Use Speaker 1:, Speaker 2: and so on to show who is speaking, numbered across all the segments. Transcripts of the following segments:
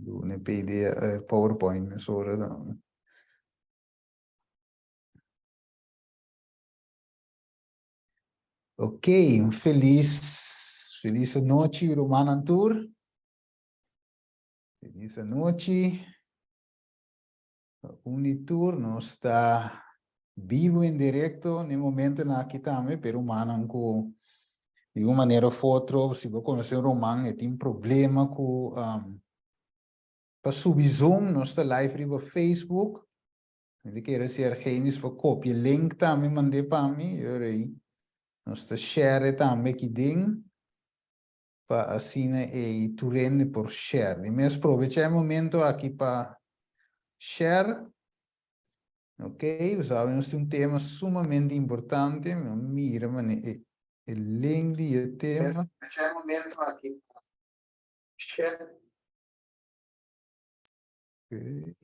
Speaker 1: Ne PD, PowerPoint, sora dan. Ok, feliz noite, Romana Tour. Feliz noite. Unitur não está vivo em direto no momento na aqui também, pero Romanan com de uma maneira ou outra, se você conhecer o Roman, tem problema com para subir Zoom, não está live no Facebook. Ele quer ser genis para copiar link também, mandei para mim, eu aí. Não está share também aqui dentro. Para assim, e tu rende por share. E mesmo aproveitar o momento aqui para share. Ok, usávamos um tema sumamente importante. Mira, mano, o link de tema. Aproveitar o momento aqui para share. Ok.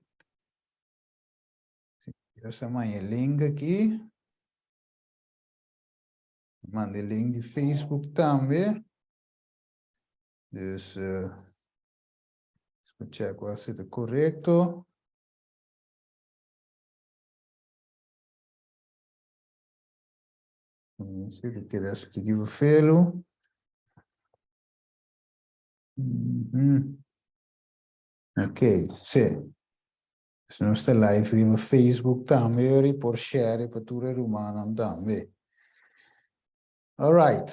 Speaker 1: Essa manhã, link aqui. Manda link de Facebook também. Dus, check se está correto. Se ele quer seguir o felo. Ok, sim. Se não está live no Facebook também, e por share para tudo rumano também. All right.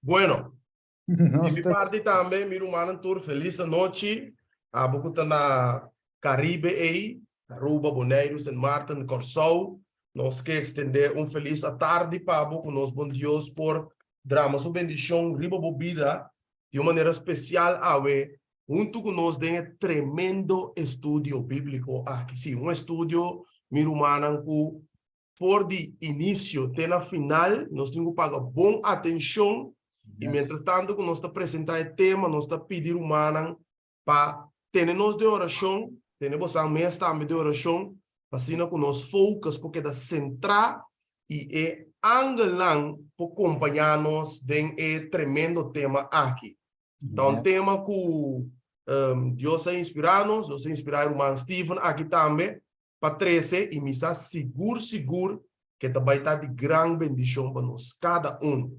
Speaker 2: Bueno,
Speaker 1: Não
Speaker 2: de minha
Speaker 1: está...
Speaker 2: parte também, meu irmão Tour, feliz noite. A boca tá na Caribe aí, Aruba, Bonaire, San Martin, Corsou. Nós quer estender feliz tarde para boca, nós bom Deus por drama, sua bendição, riba bobida, de uma maneira especial, junto com nós, tem tremendo estúdio bíblico aqui. Sim, estúdio, meu irmão, que por de início até na final, nós temos que pagar boa atenção. E, mientras tanto, que nós está apresentando o tema, nós está pedindo humana para termos de oração, temos a mesa também de oração, assim que nós focus, porque da central e angelang para acompanhar-nos em tremendo tema aqui. Então, um tema que Deus é inspirar-nos, Deus é inspirar o irmão Steven aqui também, para trazer e me está seguro que vai estar de grande bendição para nós, cada um.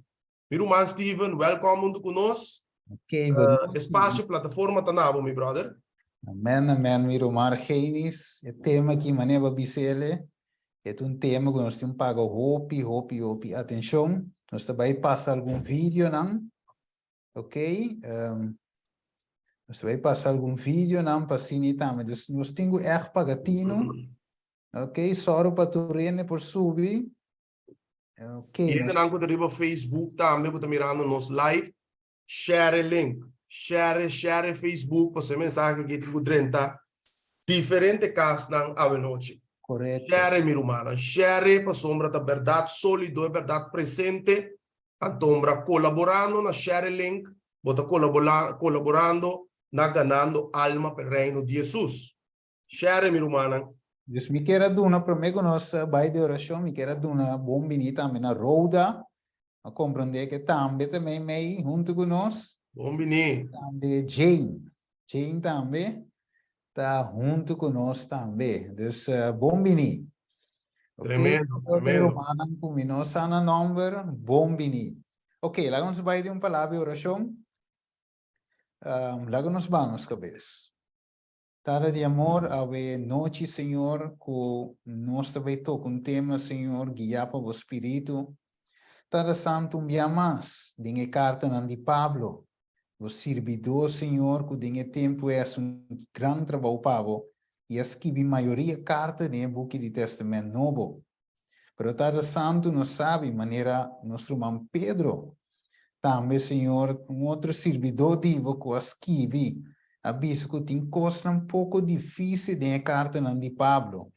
Speaker 2: Meu irmão Steven, welcome conosco.
Speaker 1: Ok,
Speaker 2: Espaço, plataforma, tá na meu brother.
Speaker 1: Amém, amém, meu irmão Genis. O tema que maneira Bicele é tema que nós temos pago hope, atenção. Nós também passar algum vídeo, não? Ok? Nós vai passar algum vídeo, não? Para assim também. Nós temos pagatino. Ok? Só para tu rende por subir. Ok.
Speaker 2: E ainda não que Facebook também, que está mirando nos live. Share link. Share Facebook, para ser mensagem que tu drenta. Diferente casos não a noite.
Speaker 1: Correto.
Speaker 2: Share, meu irmão. Share para sombra da verdade sólido, verdade presente. A sombra colaborando na share link. Bota colaborando na ganando alma para o reino de Jesus. Share, meu irmão.
Speaker 1: Deus me quer dar uma para mim que nós vai de oração, me quer dar uma bom bonita também na roda, a compreender que também meio junto com nós.
Speaker 2: Bom menino.
Speaker 1: Também Jane também está junto com nós também. Dus bom menino.
Speaker 2: Tremendo,
Speaker 1: Ok?
Speaker 2: tremendo.
Speaker 1: Romanan com nós na número bom menino. Ok, lá vamos vai de uma palavra de oração. Lá nos vamos cabeça. Tada de amor, ave noite, Senhor, que nós também tocamos um tema, Senhor, guiar para o Espírito. Tada santo um dia mais, dinhe carta de Pablo, o servidor, Senhor, que dinhe tempo é grande trabalho, Pablo, e escreve maioria carta no book de Testamento Novo. Pero tada santo não sabe, maneira, nosso irmão Pedro, também, Senhor, outro servidor divo que escreve, aviso que tem coisa pouco difícil de carta de Pablo.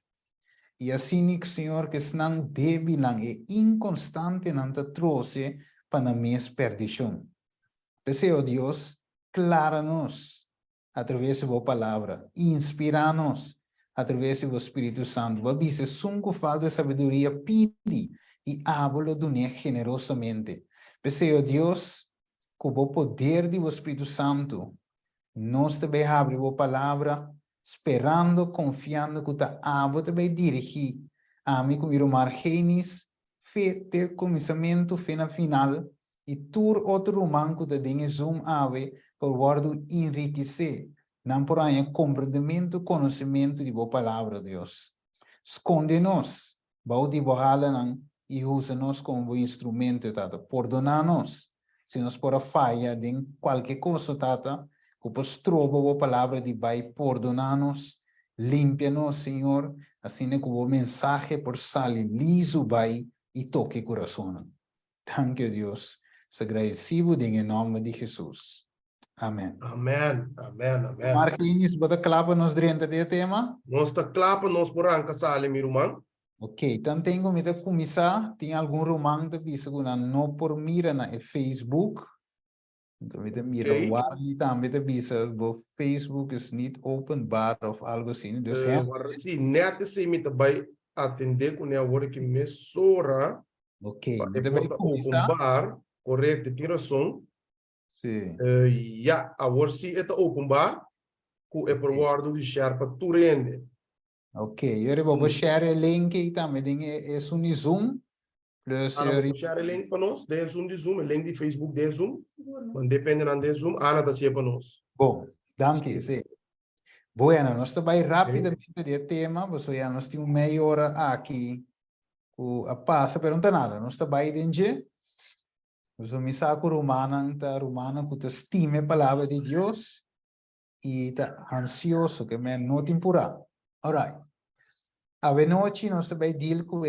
Speaker 1: E assim, Senhor, que não débil e inconstante não te trouxe para a minha perdição. Desejo, Deus, clara-nos através da tua palavra, inspira-nos através do Espírito Santo. Avisa, sunco falta de sabedoria, pide e hablo do generosamente. Desejo, Deus, com o poder do Espírito Santo, nós também abrimos a palavra, esperando, confiando que a abo também dirigir a mim como irmão Argenis, de começamento, fim a final, e tur outro irmão que tem zoom ave, por guardo enriquecer, não por aí compreendimento, conhecimento de boa palavra, Deus. Esconde-nos, bauti bohala e usa-nos como instrumento, tata. Perdona-nos, se nos por a falha de qualquer coisa, tata, que pois trova a palavra de vai perdonar-nos, limpia-nos, Senhor, assim que o mensagem por sair liso vai e toque o coração. Thank you, Deus. Se agradecido em nome de Jesus. Amém.
Speaker 2: Amen, amen, amen.
Speaker 1: Marquinhos, bota clapa nos diante do tema.
Speaker 2: Nós está clapa, nós por anca sale, meu irmão.
Speaker 1: Ok, então tenho que começar. Tem algum romano de visa que não por mira na Facebook. Então, eu mira
Speaker 2: Ok.
Speaker 1: o ali também de visa, o Facebook is niet openbaar of algo assim. Dus hè?
Speaker 2: Agora, sim, net se me vai atender com a hora que me sora,
Speaker 1: Ok,
Speaker 2: e
Speaker 1: mas vai
Speaker 2: porta open
Speaker 1: começar.
Speaker 2: bar, correto, tem razão.
Speaker 1: Sim.
Speaker 2: Ja, agora sim, é open bar, que é por
Speaker 1: Ok,
Speaker 2: guardo de share para tu rende.
Speaker 1: ok. Eu vou share o link e também tem é um Zoom. Plus,
Speaker 2: Ana, vou share o link para nós, de Zoom de Zoom, o link de Facebook de Zoom, mas dependendo de Zoom, Ana está sempre para nós.
Speaker 1: bom, danke. Sim. Bueno, nós também
Speaker 2: Ok.
Speaker 1: rapidamente de tema, você já nós temos meia hora aqui. A passa, pero não tem nada. Nós também dentro. Nós me saco romana, que te estime a palavra de Deus e está ansioso que me não temporada. Alright. A noite nós também deal com o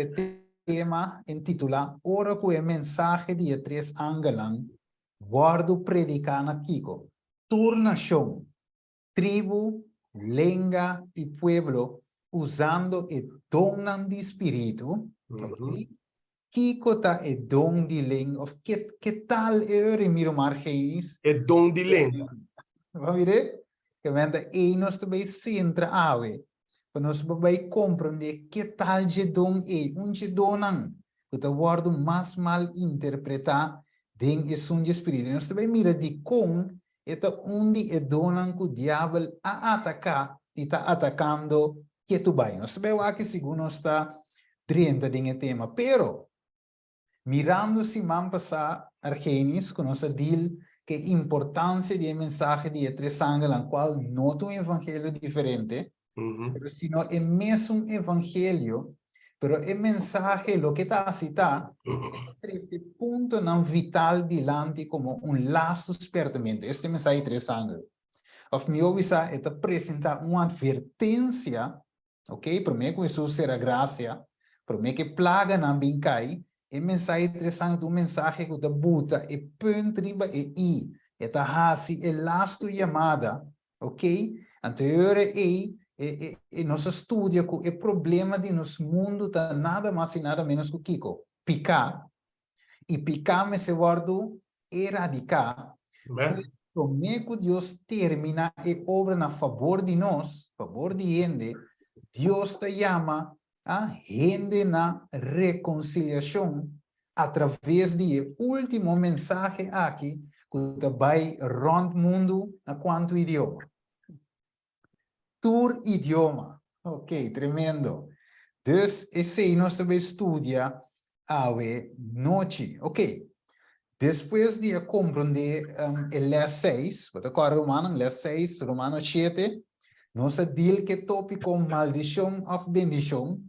Speaker 1: tema intitulado Ora com o mensagem de três ángelos, guardo predicando Kiko. Turnação, tribo, lenga e pueblo, usando o dom de espírito, ok? Kiko ta e dom di ling, of que tal e miro margeis?
Speaker 2: É dom de lenda.
Speaker 1: Vamos ver? Que venda e nós também centra ave. Para nós também compreender que tal de dom de donan. Que tá word mais mal interpretar den é um de espírito. Nós também mira de com eta onde é donan que o diabo a atacar e está atacando que tu vai. Nós também aqui segundo nós está 30 de tema, pero mirando si man passar Argenis, con nossa deal que importância de mensagem de três ángeles, na qual não é um evangelho diferente, pero sino é mesmo evangelho, pero é mensagem, lo que está citado, este ponto não vital dilante como laço espertamento. Este mensagem de três ángeles. Of me ovisa, é apresentar uma advertência, ok? Para mim, com Jesus será graça, para mim que plaga não bincai, e mensagem interessante, mensagem que buta e punt riba e eta hasi e lasto chamada, ok? Anterior e nosso estudo com o problema de nosso mundo tá nada mais e nada menos que Kiko, picar, e picar me se guardo erradicar, como Deus termina e obra na favor de nós, favor de gente, Deus te chama a gente na reconciliação através de último mensagem aqui que vai rond mundo na quanto idioma. Tur idioma. Ok, tremendo. Dus esse aí nós também estudia a noite. Ok. Depois de compreender el les 6, wat ik Romanos, les 6, Romanos 7, nós deal que tópico maldição of bendição,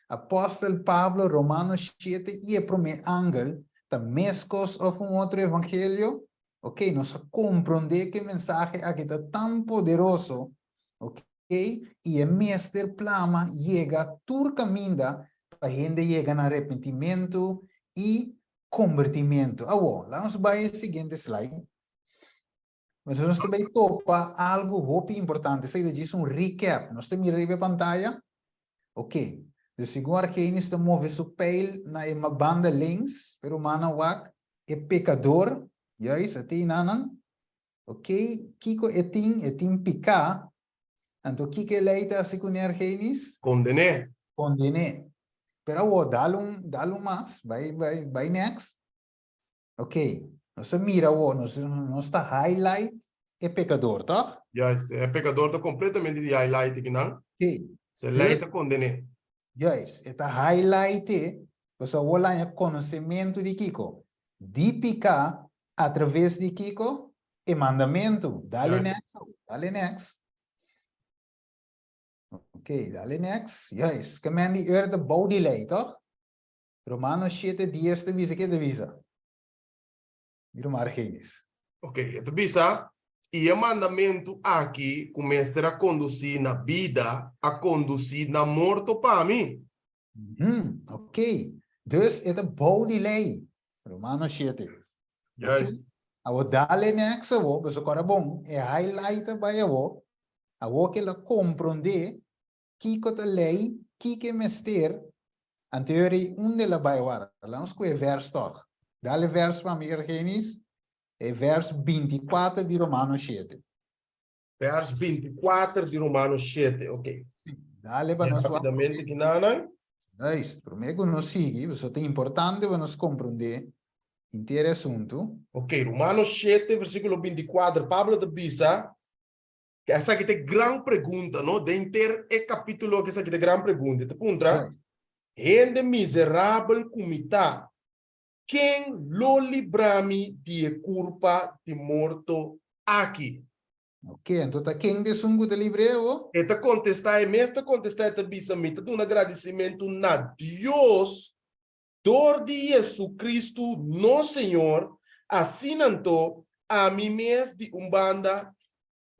Speaker 1: apóstolo Pablo, Romanos 7, e o primeiro ángel, da mescos of outro evangelho, ok? Nós compreender que mensagem aqui está tão poderoso, ok? E o mestre plama chega tur caminho para a gente chegar no arrependimento e convertimento. Vamos para o seguinte slide. Mas nós também topa algo muito importante. Isso diz recap. Nós temos a pantalla. Ok. De segundo que nós move o peil na uma banda links, pero mano wak é pecador. Yes, atin nanan. Ok. Kiko etin pica. Então Kiko leita assim com Argenis.
Speaker 2: Condené.
Speaker 1: Condené. Pero dá mais. Vai next. Ok. Nós mira, nós está highlight é pecador, tá?
Speaker 2: Juist, é pecador tá completamente de highlight aqui, não?
Speaker 1: Ok.
Speaker 2: Se leita condene.
Speaker 1: Yes, esta highlight, você olha o conhecimento de Kiko. Dípica através de Kiko e mandamento. Dale
Speaker 2: Juist.
Speaker 1: next. Dale next. Ok, dale next. Yes, command die earth body lei, toch? Romanos 7, 10 visa que visa. Mira margens.
Speaker 2: Ok, então bisa, e o mandamento aqui começa a conduzir na vida, a conduzir na morte para mim.
Speaker 1: Ok. Dus het body lei. Romanos 7.
Speaker 2: Juist.
Speaker 1: Awo dale next awo, beso kora bom, e highlight ba awo, awo que la comprende, kiko te lei, kike mester, anteori unde la baiwara. Langs kwe vers toch. Dale vers van Genesis, e vers 24 di Romano 7.
Speaker 2: Vers 24 de Romanos 7, ok.
Speaker 1: Dale ba nos
Speaker 2: Rapidamente aqui, Nana.
Speaker 1: Nice, promego no sigui, beso te importante ba nos comprende, intero assunto.
Speaker 2: Ok, Romanos 7, versículo 24, Pablo de Bisa, que essa aqui tem grande pergunta, não? Dentro é capítulo que essa aqui tem grande pergunta. Te puntra, rende miserável comita, quem lo librami de culpa de morto aqui?
Speaker 1: Ok, então tá quem de sungo de libreo?
Speaker 2: Esta contestar, e mesmo contestar esta Bisa, me um agradecimento na Deus, dor de Jesus Cristo, nosso Senhor, assim nanto, a mim mesmo de banda,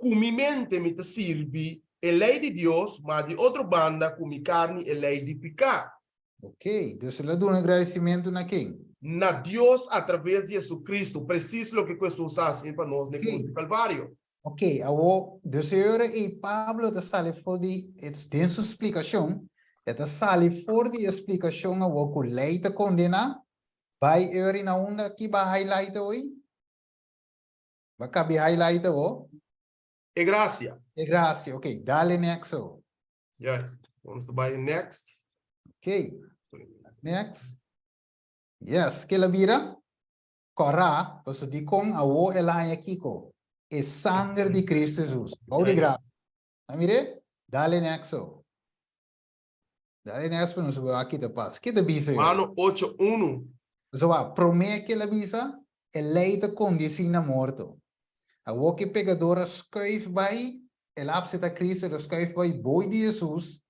Speaker 2: mi mente me sirve a lei de Deus, mas de outra banda, com mi carne, a lei de pecar.
Speaker 1: Ok, dus ela dá um agradecimento na quem?
Speaker 2: Na Deus, através de Jesus Cristo, preciso o que Jesus faz para nós na cruz do Calvário.
Speaker 1: Ok, awo, dus e Pablo da sale for die, het den sua explicação, het sale for die explicação awo ku leita condena, vai na onda aqui ba highlight oi? Ba kabi highlight o?
Speaker 2: E graça.
Speaker 1: E graça, ok, dale nexo.
Speaker 2: Yes, vamos trabalhar next.
Speaker 1: Ok, next. Yes, que la vira? Corra, você di com awo elaya kiko. E sangue de Cristo Jesus. Bom de graça. Amire? Dale nexo. Dale nexo para nos ver aqui da paz. Que da bisa?
Speaker 2: Mano 8:1.
Speaker 1: So, promete que la visa é leida condição na morto. A o que pegadora scuif vai, el abseta Cristo, el scuif vai, boi de Jesus,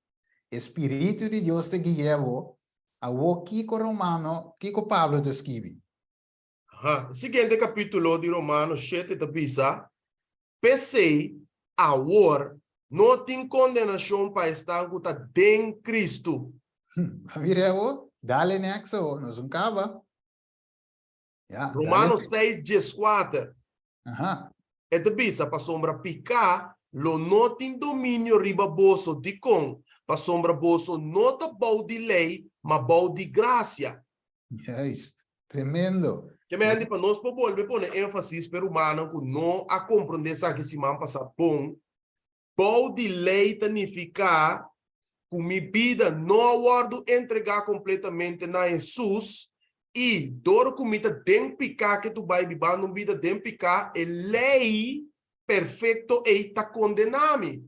Speaker 1: Espírito de Deus te guiava, a o Kiko Romano, Kiko Pablo te escrevi.
Speaker 2: Seguinte capítulo de Romanos 7 da Bisa, pensei, agora, não tem condenação para estar com em Cristo.
Speaker 1: Virevo, dale nexo, nos cava.
Speaker 2: Romanos 6:4. É da Bisa, para sombra picar, lo não tem domínio riba bolso de com, para sombra bolso não tá bom de lei, mas bom de graça.
Speaker 1: Yes, tremendo.
Speaker 2: Que me andi para nós para volver poner ênfase para o humano que não a compreender que se man passa bom, bom de lei significa que minha vida não aguardo entregar completamente na Jesus e dor comida dem picar que tu vai viver numa vida dem picar é lei perfeito e tá condename.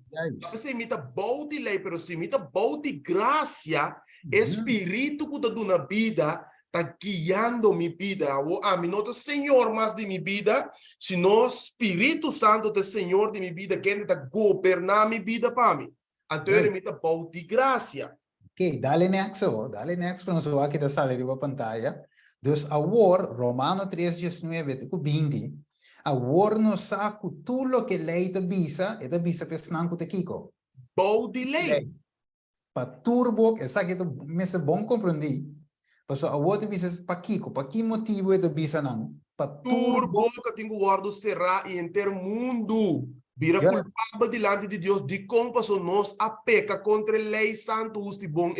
Speaker 2: Você imita bom de lei, pero se imita bom de graça, espírito que tá dando vida está guiando minha vida. A mim não é Senhor mais de minha vida, sino Espírito Santo é Senhor de minha vida, que está governar minha vida para mim. Então ele me dá bom de graça.
Speaker 1: Ok, dale nexo para nós ver aqui da sala de pantalla. Dus agora, Romano 3:19, te 20, agora nos saco tudo que lei te visa, e te visa pesnanco te kiko.
Speaker 2: Bom de lei.
Speaker 1: Para turbo, essa que tu me se bom compreender. Paso agora te visa para kiko, para que motivo é te visa não? Para
Speaker 2: turbo que tenho guardo será e inteiro mundo vira culpável diante de Deus de como passou nós a peca contra a lei santo, justo e bom.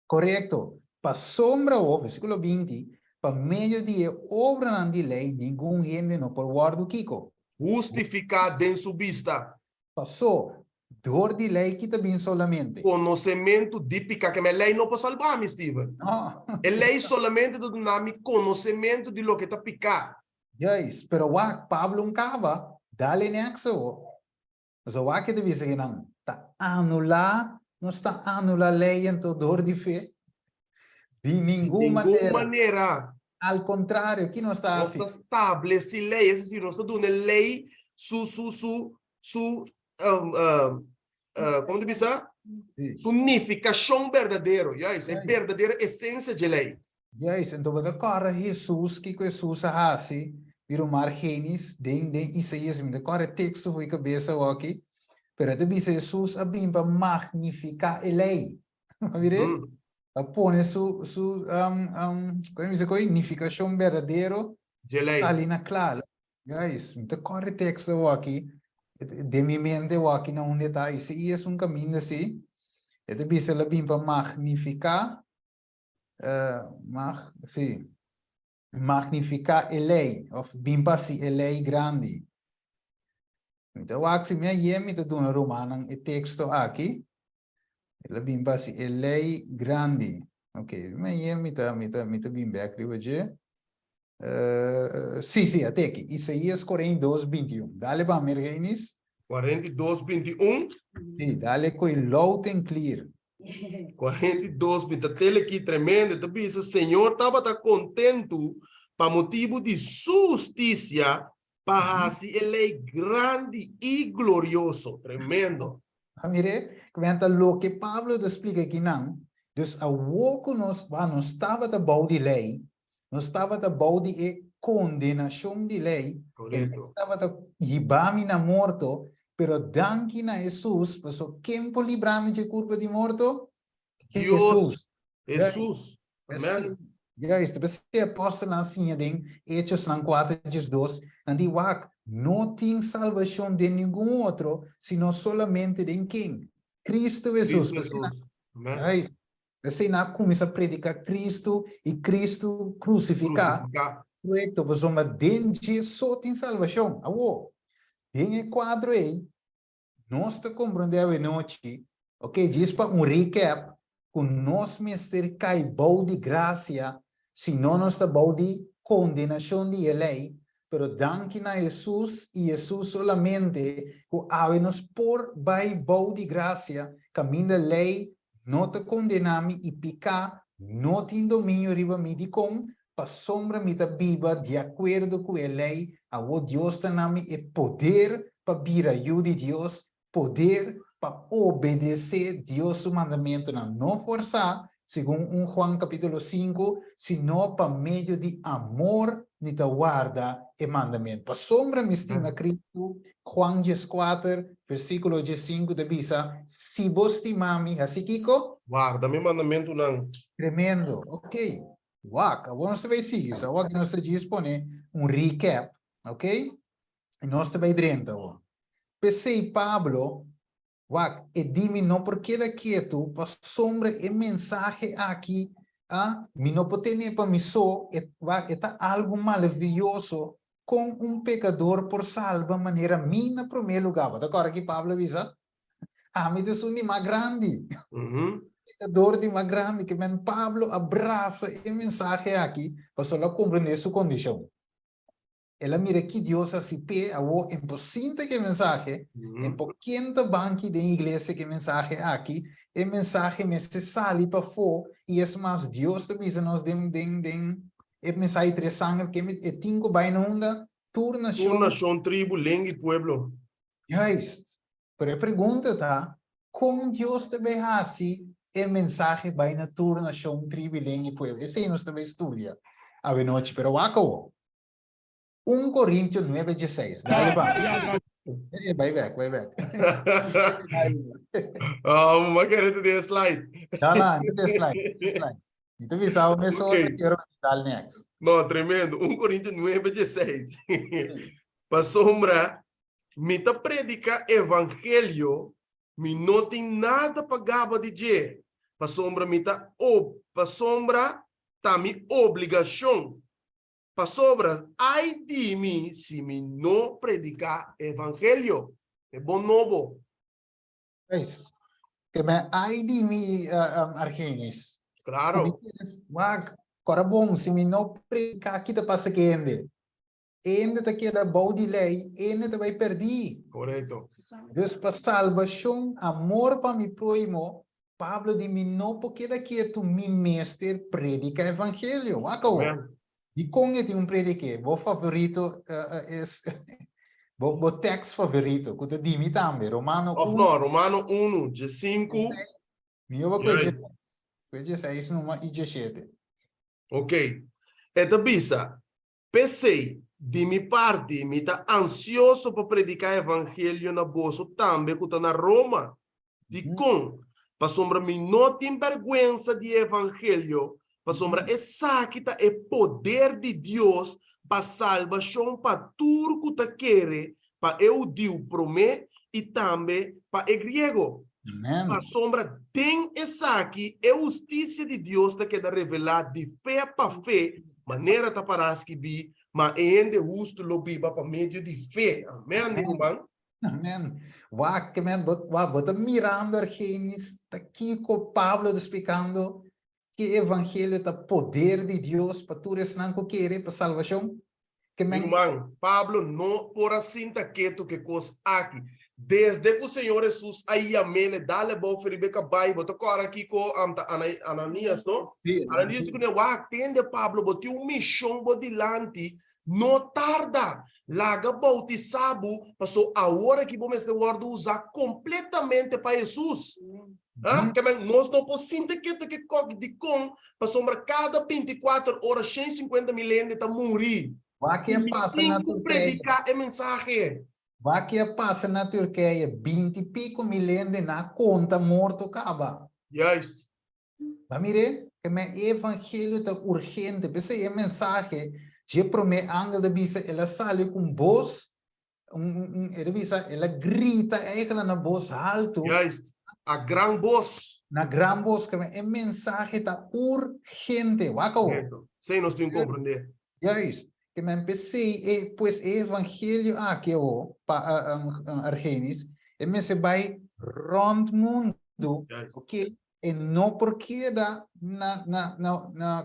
Speaker 1: Correto. Para sombra o versículo 20, para meio de obra de lei, nenhum gente não pode guardar kiko.
Speaker 2: Justificar dentro sua vista.
Speaker 1: Passou. Dor de lei que também solamente.
Speaker 2: Conhecimento de picar, que a lei não pode salvar-me, Steven.
Speaker 1: No.
Speaker 2: A lei solamente dá-me conhecimento de lo que está picar.
Speaker 1: Yes, pero Pablo cava, dale nexo. So wak de visa ginang ta anula, não está anula lei em todo de fé. De
Speaker 2: De
Speaker 1: nenhuma
Speaker 2: nenhuma
Speaker 1: maneira.
Speaker 2: maneira.
Speaker 1: Al contrário, que não está
Speaker 2: Nós
Speaker 1: assim.
Speaker 2: estabelece lei, é assim, nós estamos dando lei, como diz isso? Significação verdadeiro, é a verdadeira essência de lei.
Speaker 1: Yes, então você corre Jesus, que Jesus assim, vira mar Gênesis, den Isaías, me corre texto foi cabeça aqui, pero te dice Jesus a bim para magnificar a lei, vire? A pone como diz a significação verdadeiro,
Speaker 2: De lei.
Speaker 1: está ali na clara. Yes, me corre texto aqui, de minha mente aqui na onde está, Isaías caminho assim, te dice a bim para magnificar, sim, magnificar a lei, of bimpasi a lei grande. Então, aqui me ayemi te duna romanang e texto aqui, ela bimpasi a lei grande. Ok, me ayemi te bimbe hoje. Sim, até aqui. Isaías 42, 21. Dale para Mergenis.
Speaker 2: 42, 21.
Speaker 1: Sim, dale com loud and clear.
Speaker 2: 42, tele aqui tremendo, tu pensa, Senhor estava contento para motivo de justiça, para assim ele é grande e glorioso, tremendo.
Speaker 1: Mire, comenta lo que Pablo te explica aqui não. Dus a woco nos estava da bau de lei, nos estava da bau de condenação de lei,
Speaker 2: Correto.
Speaker 1: estava da ibami na morto, pero danki na Jesus, paso quem po librami de culpa de morto?
Speaker 2: Deus, Jesus, amém.
Speaker 1: Ja, isto é apóstolo assim, em Hechos 4:2, andi wak, não tem salvação de nenhum outro, sino solamente de quem? Cristo Jesus.
Speaker 2: Cristo Jesus, amém.
Speaker 1: Aí, você não começa a predicar Cristo e Cristo crucificar.
Speaker 2: Crucificar.
Speaker 1: Correto, você uma dente só tem salvação. Awo, tem quadro aí. Nós te compreendemos a noite, ok? Diz para recap, com nós mestre cai bom de graça, se não nós está bom de condenação de lei, pero danke na Jesus e Jesus solamente, que nos por vai bom de graça, caminho da lei, não te condenami e picar, não tem domínio riba mi de com, para sombra mi ta viva de acordo com a lei, a o Deus te nami e poder para vir a de Deus, poder para obedecer Deus su mandamento, não forçar, segundo Juan capítulo 5, sino para meio de amor, ni te guarda e mandamento. Para sombra me estima Cristo, Juan 4, versículo 5 de bisa, se vos estimami, assim Kiko?
Speaker 2: Guarda, meu mandamento não.
Speaker 1: Tremendo, ok. Waka, vamos também seguir, só que nós dispone recap, ok? E nós também dentro. Pensei, Pablo, wak, e dime não porque era quieto, para sombra e mensagem aqui, me não pode ter para mim só, está algo maravilhoso com pecador por salva maneira minha primeiro lugar. Agora aqui Pablo avisa, me diz mais grande. Pecador de mais grande, que Pablo abraça e mensagem aqui, para só compreender sua condição. Ela mira que Deus se pé a o impossível que mensagem, em pouquinho banco de igreja que mensagem aqui, e mensagem me se sale para fora, e é mais Deus te visa nos e mensagem de sangue que me e tingo vai na onda,
Speaker 2: turnação, tribo, língua e pueblo.
Speaker 1: Juist. Pero a pergunta tá, como Deus te vê assim, e mensagem vai na turnação, tribo, língua e pueblo. Esse aí nós também estudia. A noite, pero acabou. 1 Coríntios 9:16. Dale, va. Vai back.
Speaker 2: Uma querida de slide.
Speaker 1: Não, não tem slide. Então, visão, me só
Speaker 2: Ok.
Speaker 1: quero dar next.
Speaker 2: Não, tremendo. 1 Coríntios 9:16. Para sombra, me tá predica evangelho, me não tem nada para gaba de dizer. Para sombra, me tá para sombra, tá mi obrigação. Para sobra, ai de mim se me não predicar evangelho. É bom novo.
Speaker 1: É isso. Que me ai de mim, Argenis.
Speaker 2: Claro.
Speaker 1: Wag, cora bom, se me não predicar, aqui te passa que ende. ainda te queda bom de lei, ainda te vai perder.
Speaker 2: Correto.
Speaker 1: Dus para salvação, amor para mi próximo, Pablo de mim não porque daqui tu mi mestre predica evangelho. Acabou.
Speaker 2: Amen.
Speaker 1: E com ele um predique, meu favorito meu texto favorito, que tu dimi também, Romano
Speaker 2: Of
Speaker 1: 1,
Speaker 2: no, Romano 1, de 5.
Speaker 1: meu
Speaker 2: Yes.
Speaker 1: coisa 6, numa e 17.
Speaker 2: Ok. Eta bisa, pensei, de minha parte, me tá ansioso para predicar evangelho na bolsa também, que tá na Roma. De com, para sombra me não tem vergüenza de evangelho, para sombra essa que tá é poder de Deus para salvação para tudo que tá querer, para eu Deus promete e também para o grego.
Speaker 1: Amen.
Speaker 2: A sombra tem essa aqui, é justiça de Deus que quer revelar de fé para fé, maneira tá para que bi, mas ainda justo lo biba para meio de fé. Amém, meu irmão?
Speaker 1: Amen. Wa que men bota mirando Argenis, tá aqui com Pablo explicando que evangelho tá poder de Deus para tu não que querer para salvação. Que
Speaker 2: Meu
Speaker 1: men
Speaker 2: irmão, Pablo não por assim tá quieto que coisa aqui. Desde que o Senhor Jesus aí amém, dá-lhe bom feribeca bai, botou agora aqui com Ananias, não? Ananias que não atende Pablo, botou uma missão bodilante, não tarda. Laga bautizado, passou a hora que vamos usar completamente para Jesus. Ah, que nós não podemos sentir que coque de com, passou cada 24 horas, 150 milênios está morrer.
Speaker 1: wa que passa na
Speaker 2: Tem que
Speaker 1: Turquia,
Speaker 2: predicar a mensagem.
Speaker 1: wa que passa na Turquia, 20 e pico milênios na conta morto acaba.
Speaker 2: Yes.
Speaker 1: Va mire, que men evangelho tá urgente, pese é mensagem, je promete angel de bisa, ela sale com voz, ele bisa, ela grita eigenlijk na voz alto,
Speaker 2: Yes. A gran voz.
Speaker 1: na gran voz, que men, é mensagem tá urgente, wako.
Speaker 2: Correto. Sem nós temos que compreender.
Speaker 1: Juist, que men pese, pues evangelho aqui, pa Argenis, e men se vai rond mundo,
Speaker 2: Yes.
Speaker 1: ok? E não porque da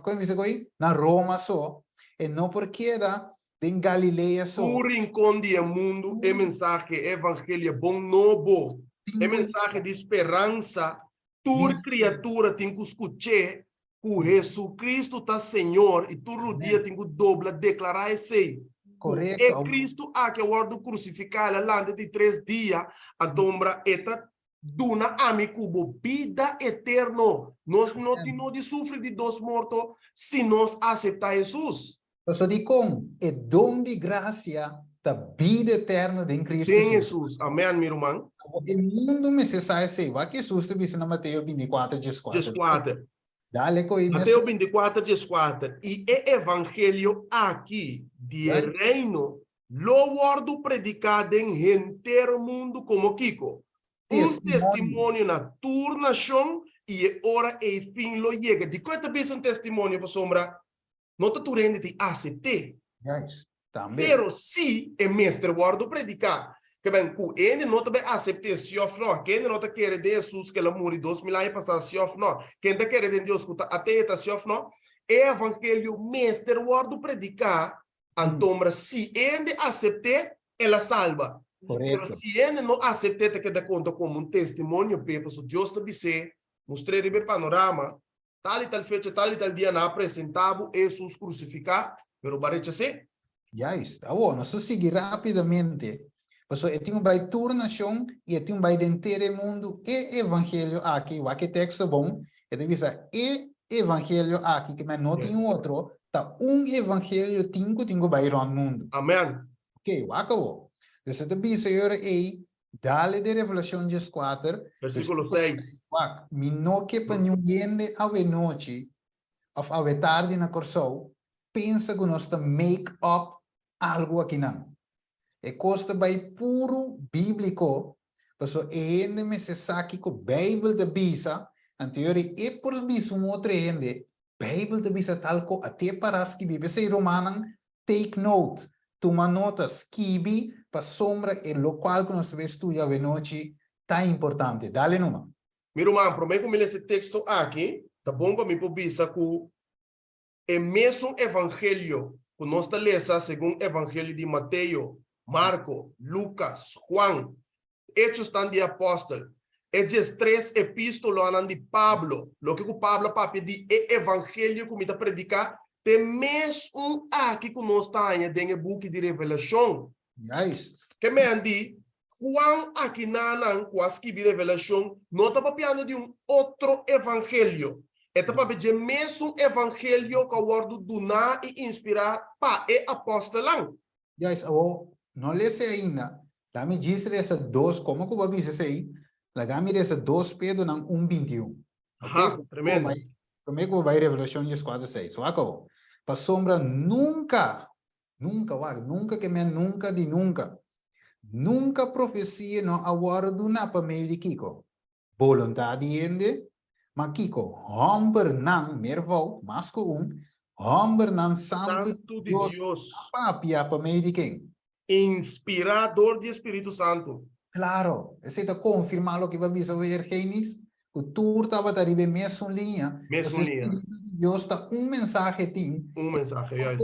Speaker 1: como diz aí? Na Roma só, e não porque da em Galileia só.
Speaker 2: O rincão do mundo é mensagem, evangelho bom novo. É mensagem de esperança. Toda criatura tem que escutar que Jesus Cristo está Senhor e todo dia tem que dobrar, declarar esse.
Speaker 1: Correto.
Speaker 2: É Cristo a que o do crucificado lá de 3 dias, a dombra eta duna amigo vida eterno. Nós não temos de sofrer de dos mortos se nós aceitar Jesus.
Speaker 1: Só digo, é dom de graça da vida eterna em Cristo
Speaker 2: Tem
Speaker 1: Jesus.
Speaker 2: Jesus. Amém, meu irmão?
Speaker 1: O mundo me se sai sei, vai que susto bisa na Mateus 24,
Speaker 2: 14.
Speaker 1: Dale coi
Speaker 2: Mateus 24, 14. E é evangelho aqui de reino, louvado predicado em inteiro mundo como Kiko. Testemunho na tua nação e hora e fim lo chega. De quanto vez um testemunho para sombra? Não está turendo de aceitar.
Speaker 1: Yes, também.
Speaker 2: Pero se é mestre guardo predicar, que bem, que ele não também aceita se of não, que ele não está querendo de Jesus que ele morreu 2000 anos passado se of não, que ele está querendo de Deus que até está se of não, é evangelho mestre guardo predicar, antombra se ele aceita, ela salva. Pero se ele não aceita, que dá conta como testemunho, pessoal, Deus te disse, mostrei o panorama, tal e tal fecha, tal e tal dia na apresentava Jesus crucificado, pero barrecha se.
Speaker 1: Já está. Bom, nós seguir rapidamente. Porque eu tenho vai tour nação e eu tenho vai inteiro mundo e evangelho aqui, o que texto bom, eu devo dizer, e evangelho aqui, que mas não tem outro, tá evangelho tingo vai no mundo.
Speaker 2: Amém.
Speaker 1: Ok, acabou. Então, eu devo dizer, aí, dale de Revelação 14,
Speaker 2: versículo 6.
Speaker 1: Mi no que para ninguém a noite, of a tarde na corso, pensa que nós está make up algo aqui não. É costa vai puro bíblico, porque ainda me se sabe que a Bíblia de bisa, anterior é por bisa outro ainda, Bíblia de bisa tal co até para que vive se romanan, take note, toma notas, kibi, para sombra e local que nós vamos estudar a noite, tá importante. Dale numa.
Speaker 2: Meu irmão, prometo que esse texto aqui, tá bom para mim por bisa que é mesmo evangelho con nuestra lesa según Evangelio de Mateo, Marco, Lucas, Juan, Hechos están de apóstol. Esses 3 epístolas andam de Pablo. Lo que o Pablo papi de evangelho que me está predicar, tem mesmo aqui que nós está aí dentro do book de Revelação.
Speaker 1: Juist.
Speaker 2: Que me andi, Juan aqui na quase que Revelação, não está papiando de outro evangelho. Está papi de mesmo evangelho que o word do na e inspirar para o apóstolo.
Speaker 1: Juist, não lê ainda. Lá me diz essa 2, como que eu vou dizer aí? Lá me diz 2 Pedro não 1:21.
Speaker 2: Ajá, tremendo.
Speaker 1: Primeiro vai Revelação 4:6. Wako. Para sombra nunca que me nunca de nunca. Nunca profecia não aguardo na para meio de Kiko. Vontade ende, mas Kiko, homber não, mervou, mas com homber não santo
Speaker 2: de Deus.
Speaker 1: Papia para meio de quem?
Speaker 2: Inspirador de Espírito Santo.
Speaker 1: Claro, esse está confirmar o que vai dizer o Gênesis. O tour estava a arribar mesmo linha.
Speaker 2: Mesmo linha.
Speaker 1: Deus está mensagem tem.
Speaker 2: Mensagem, é.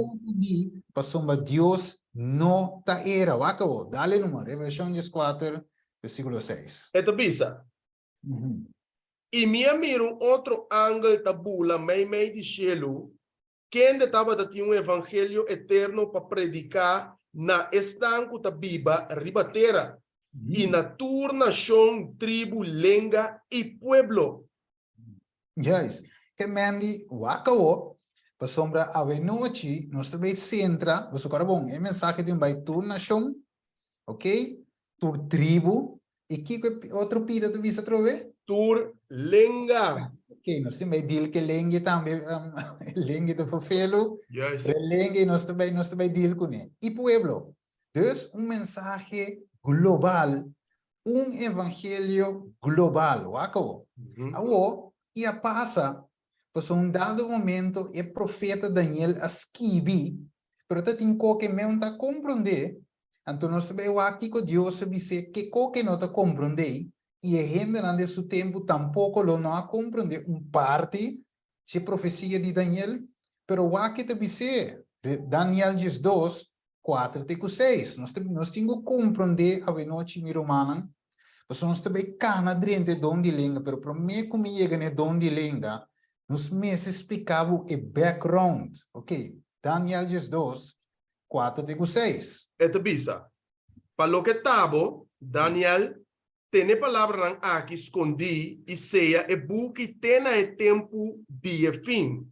Speaker 1: Para sombra Deus não está era. Acabou. Dá-lhe número. Revelação 4, versículo 6.
Speaker 2: Esta bisa. E me miro outro ângulo da bula, meio de cielo, quem estava a ter evangelho eterno para predicar na estanco da Bíblia, ribatera. E na tua nação, tribo, lenga e pueblo.
Speaker 1: Yes. Que mendi, wakawo, para sombra a noite, nós também centra, você agora bom, é mensagem de uma tua nação, ok? Tua tribo, e que outro pida tu visa trove?
Speaker 2: Tua lenga.
Speaker 1: Ok, nós também diz que lenga também, lenga do fofelo,
Speaker 2: Yes.
Speaker 1: lenga nós também diz com ele. E pueblo, dus mensagem global, evangelho global, wako. Awo, e a passa, pois dado momento, é profeta Daniel escreve, pero tem qualquer não está compreender, então nós também aqui com Deus dizer que qualquer não está compreender, e a gente não seu tempo tampouco não compreender parte de profecia de Daniel, pero aqui te dizer, Daniel 2, 4 até 6, nós temos que compreender a noite romana, pois nós também cana dentro de onde lenga, pero para mim como chega ne onde lenga, nos meses explicava o background, ok? Daniel 2, 4 até 6.
Speaker 2: Esta bisa. Para lo que tabo, Daniel tem palavra aqui escondi e seja e buque tem o tempo de fim.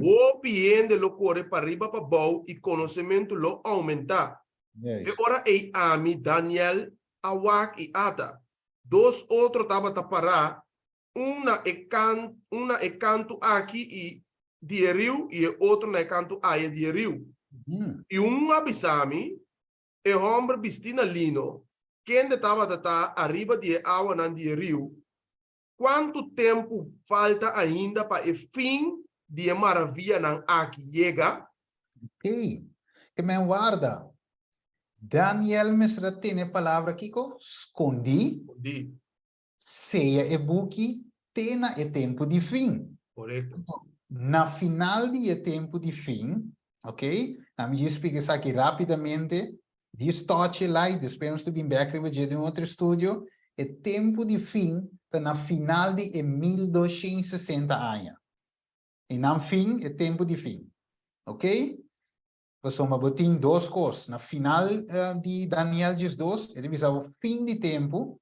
Speaker 2: O piende lo corre para arriba para baixo e conhecimento lo aumenta.
Speaker 1: Yes.
Speaker 2: E ora ei ami Daniel awak e ata. 2 outros tava a parar, uma é canto aqui e de rio e outro é canto aí de rio. E abisami é homem vestido lino, quem estava a arriba de água na de rio. Quanto tempo falta ainda para o fim de maravilha não aqui chega?
Speaker 1: Ok, que me guarda. Daniel mesra tem a palavra Kiko, escondi, seja e buque, tem o tempo de fim.
Speaker 2: Correto.
Speaker 1: Na final de tempo de fim, ok? A me explica isso aqui rapidamente, diz toque lá e depois nós vamos back de um outro estúdio, o tempo de fim está na final de 1260 anos. E na fim, é tempo de fim. Ok? Então, botem 2 coisas. Na final de Daniel 2, ele diz o fim de tempo,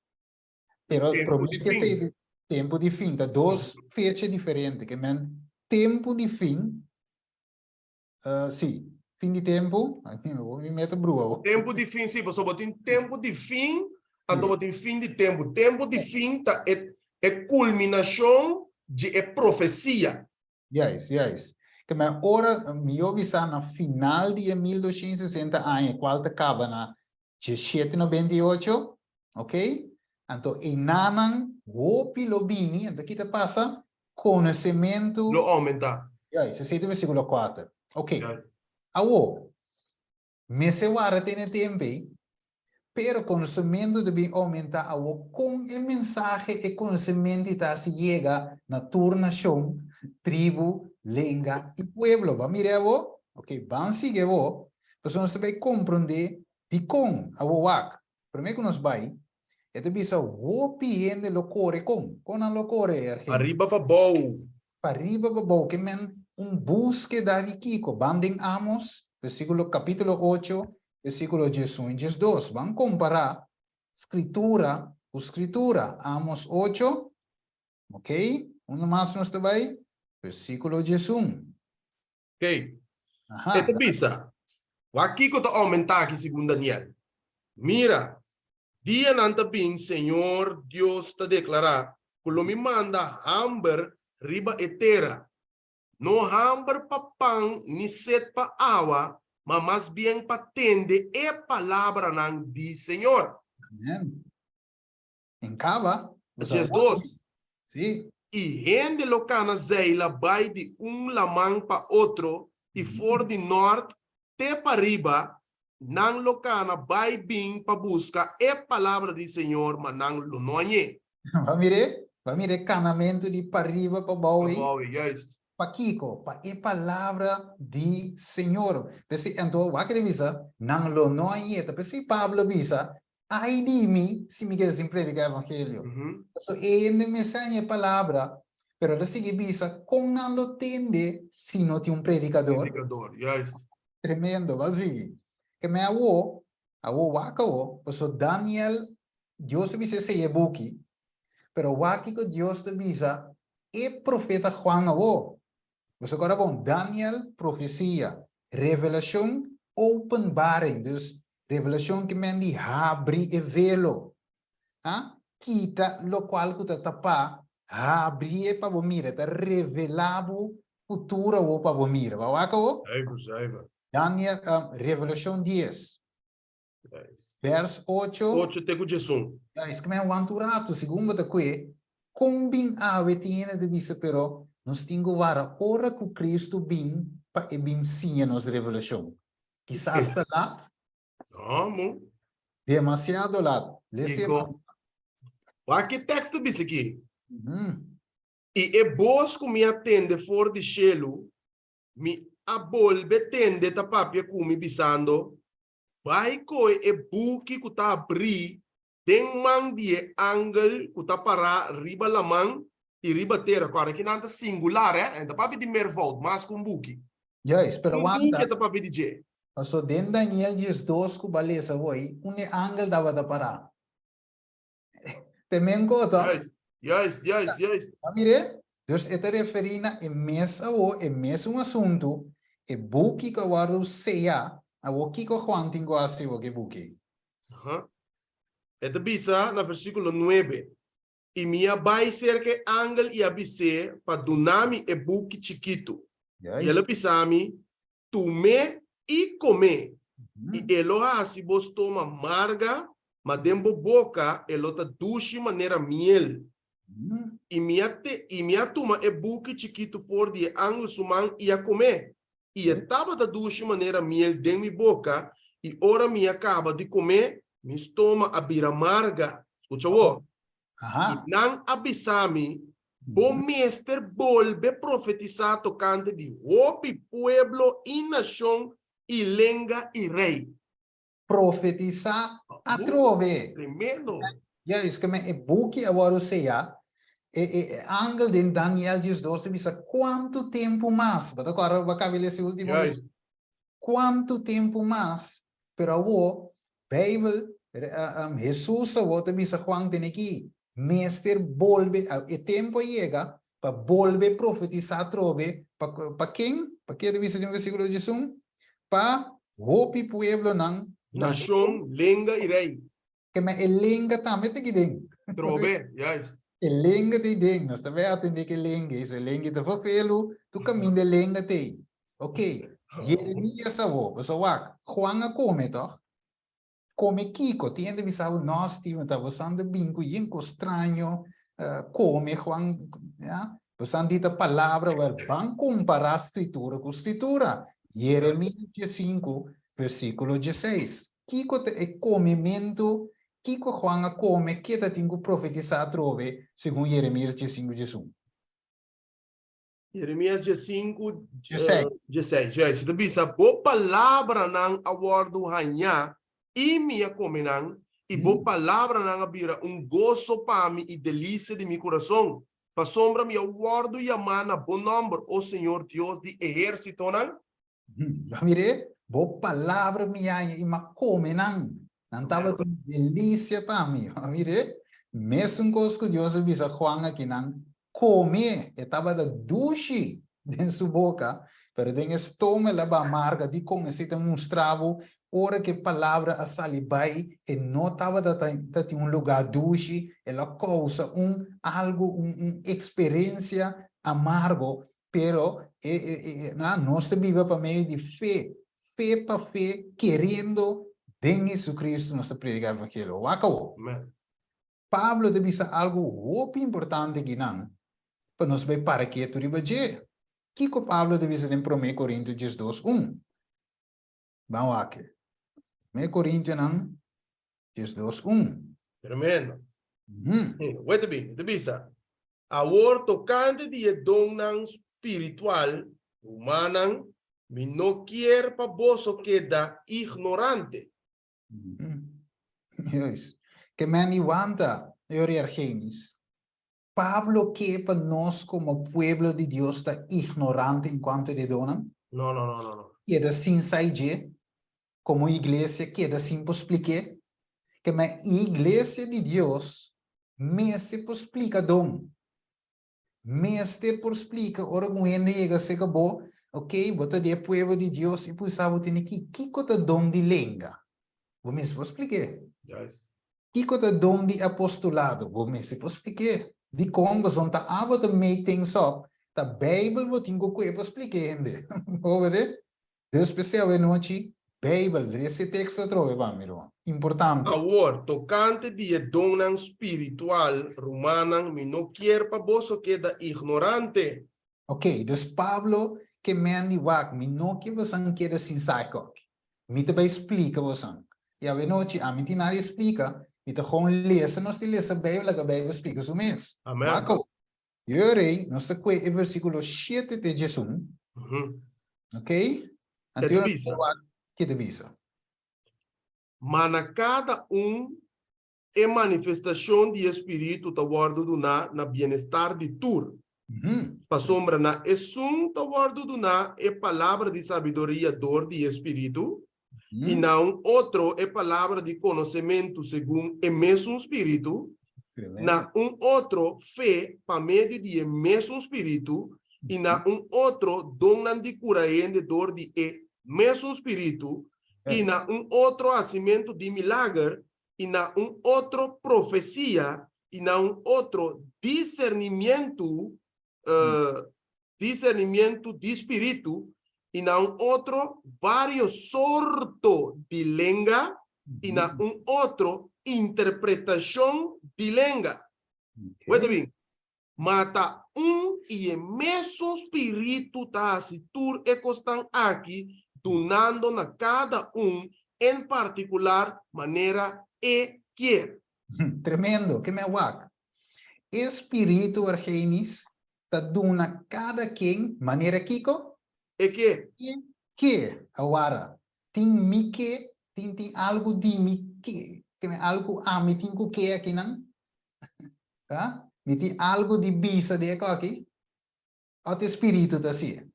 Speaker 1: pero promete que seja tempo de fim. Tá 2 fechas diferentes. Que tempo de fim, sim, fim de tempo, aqui eu vou me meter brua.
Speaker 2: Tempo de fim, sim, você botem tempo de fim, então botem fim de tempo. Tempo de fim tá, é culminação de profecia.
Speaker 1: Yes. Que me ora, me avisa na final de 1260 anos, qual acaba na 1798, ok? Então, em nanan, o pilobini, então aqui passa conhecimento.
Speaker 2: Lo aumenta.
Speaker 1: Yes, esse é o versículo 4. Ok.
Speaker 2: Yes.
Speaker 1: Awo, me se guarda tem tempo, pero conhecimento deve aumentar awo com o mensagem e conhecimento que se chega na tua nação, tribo, lenga e pueblo. Va mire awo? Ok, ban sige wo, pues nós também compreender de com a wo wak. Primeiro que nós vai, é de bisa wo piende locore com a locore ergen.
Speaker 2: Arriba para bom.
Speaker 1: Arriba babo que men búsqueda de Kiko, banding Amos, versículo capítulo 8, versículo 11 y 2. Van a comparar escritura o escritura. Amos 8, ok? Uno más nos está ahí, versículo 11.
Speaker 2: Ok.
Speaker 1: Ajá.
Speaker 2: Esta bisa. Aqui que eu aumentar aqui segundo Daniel. Mira, dia nanta bem, Senhor Deus te declarar, que me manda hambre riba etera. No hambre pa pão, ni sed pa água, mas mais bem pa tende e palavra nang di Senhor.
Speaker 1: Amén. En Cava,
Speaker 2: Dias 2.
Speaker 1: sí.
Speaker 2: E rende locana zeila vai de lamang pa outro, e for de norte te para riba, nang locana vai bem pa busca e palavra di Senhor, mas nang lunonye.
Speaker 1: Va mire canamento de para arriba, para baixo.
Speaker 2: Juist.
Speaker 1: Pa Kiko, pa e palavra di Senhor. Pesi então, wa que visa, nang lo no aieta, pesi Pablo visa, ai di mi, si mi queres predicar evangelio. So, ende mensaje palavra, pero la sigue visa, con non lo tende, si no ti un predicador.
Speaker 2: Predicador, juist.
Speaker 1: Tremendo, va así. Que me awo waka wo, so Daniel, Dios te visa se buki, pero waki ko Dios te visa, e profeta Juan awo. Dus agora bom, Daniel, profecia, revelação, openbaring. Dus revelação que men die abre e velo. Ah? Kita lo qual kuta tapa, abre e pa bomire, ta revelabo futuro o pa bomire. Va waka o?
Speaker 2: Zuiver.
Speaker 1: Daniel, revelação 10. Vers 8.
Speaker 2: 8 te Jesus.
Speaker 1: Ja, is que men wanturato, segundo da que, combin ave tiene de visa però, nós tingo vara ora que Cristo bim pa e bim sim nos revelação. Quizás está lá,
Speaker 2: Vamos.
Speaker 1: demasiado lá.
Speaker 2: Aqui texto bis aqui. E é bosco me atende for de chelo, me abolbe tende ta papia kumi bisando, vai coi e buki kuta abri, den man die angel kuta para riba lamang, e riba terra, agora que nada singular, é da papi de mervold, mas com buki.
Speaker 1: Ja, espero
Speaker 2: buki é da papi de je.
Speaker 1: So den Daniel 10:2 ku balesa voi, une angel dava da para. Temen ko to?
Speaker 2: Yes.
Speaker 1: Mire, dus ete referina e mesa o e mesmo assunto e buki ka waru seya, a o kiko Juan tingo asi o que buki.
Speaker 2: Esta bisa na versículo 9. E minha vai ser que angel e abise pa dunami e buki chiquito. E ela pisami, tu me e come. E elo assim vos toma marga, mas dembo boca, elo ta dushi maneira miel. E minha tuma e buki chiquito for de angel suman e a comer. E etapa da dushi maneira miel de mi boca, e ora me acaba de comer, mi estoma abira marga. Escucha o? E não abisami, bom mestre volve profetizar tocante de hopi, pueblo e nação, e lenga e rei.
Speaker 1: Profetizar a trove.
Speaker 2: Tremendo.
Speaker 1: Ja, is que me e buki agora seja, angel de Daniel 10:12 bisa quanto tempo mais? Bata agora vai caber esse último. Quanto tempo mais? Pero o Bible, Jesus o te bisa Juan tem aqui. Mestre volve, e tempo chega para volver profetizar trove para quem? Para quem deve ser no versículo de Jesus? Para hopi pueblo ng
Speaker 2: nação, lenga e rei.
Speaker 1: Que me elenga também tem que den.
Speaker 2: Trove, yes.
Speaker 1: Elenga de den, nós também atende que elenga, isso elenga de fofelo, tu caminho de elenga te. Ok. Jeremias savo, pessoal, Juan a come, toch? Come Kiko, tiende mi sabe nós Steven tá usando bingo e estranho, come Juan, ja? Usando dita palavra, van comparar escritura com escritura. Jeremias 5, versículo 16. Kiko é comimento, Kiko Juan a come, que tá tingo profetizar trove, segundo Jeremias 5, 16.
Speaker 2: Jeremias 5,
Speaker 1: 16.
Speaker 2: 16. Yes, ito bisa, bo palabra ng awardo hanya, imia komenang, ibo palabra ng abira, gozo pa mi, delícia de mi coração. Pasombra mi awardo yamana, bom nombre, o Senhor Deus de ejército nang.
Speaker 1: Mire, bo palavra minha e ma come não tava tu delícia para mim. Mire, mesmo coisa que Deus avisa Juan aqui não come, estava da duche dentro sua boca, pero tem estômago lá ba amarga de como se te mostrava ora que palavra a salibai e não estava da lugar duche, ela causa algo experiência amargo, pero nós vivemos para meio de fé, fé para fé, querendo em Jesucristo nós predicar o evangelho. Acabou. Pablo deve ser algo muito importante que não, para nós ver para que tu riba je. Que Pablo deve ser em 1 Coríntios 2:1. Vamos aqui. 1 Coríntios 2:1.
Speaker 2: Tremendo. Wait a minute, ito bisa. Awor tocante de dom espiritual, humanang, mi no quier pa boso queda ignorante.
Speaker 1: Yes. Que me levanta, Argenis. Pablo que para nós como pueblo de Dios está ignorante en cuanto de dona.
Speaker 2: No.
Speaker 1: Queda sin saber, como iglesia queda sin explicar. Que a iglesia de Dios me se explica don. Me se explica, ora muende llega se acabou, ok, bota de pueblo de Dios e pues sabe tem que cota dom de lenga. Vou me explicar.
Speaker 2: Yes.
Speaker 1: Kiko dom de apostolado, vou me explicar. De como são tá aba de make things up, tá Bible vou tingo que explicar, vou ver? De especial em noite, Bible, esse texto trove, vamos, importante.
Speaker 2: Awor tocante de dom espiritual, romanang, mi no quier pa boso queda ignorante.
Speaker 1: Ok, dus Pablo que me aniwak, mi no que você queda sin saco. Mi te vai explica você. E a noite, a mim tinha explica, mi te gewoon lezen, nós te lezen a Bíblia, que a Bíblia explica isso mesmo.
Speaker 2: Amen.
Speaker 1: Wako. Yuri, nós te kwe e versículo 7 de Jesus. Ok? Então, que te visa?
Speaker 2: Mana cada é manifestação de espírito tawardo do na bem-estar de tur. Pasombra na tá wardo do na é palavra de sabedoria dor de espírito. E na outro é palavra de conhecimento segundo o mesmo espírito. Na outro fé para meio de mesmo espírito. E na outro dom de cura de dor de mesmo espírito. E na outro nascimento de milagre. E na outro profecia. E na outro discernimento discernimento de espírito. E na outro vários sortos de língua. E na outro interpretação de língua. Muito bem. Mata e o mesmo espírito tá asitur e costan aqui, donando na cada em particular maneira e quer.
Speaker 1: Tremendo, que me wak. Espírito Argenis tá dona cada quem maneira kiko?
Speaker 2: E que?
Speaker 1: Que agora tem algo de mi que algo me tem que aqui não? Tá? Me tem algo de bisa de aqui? O espírito tá assim.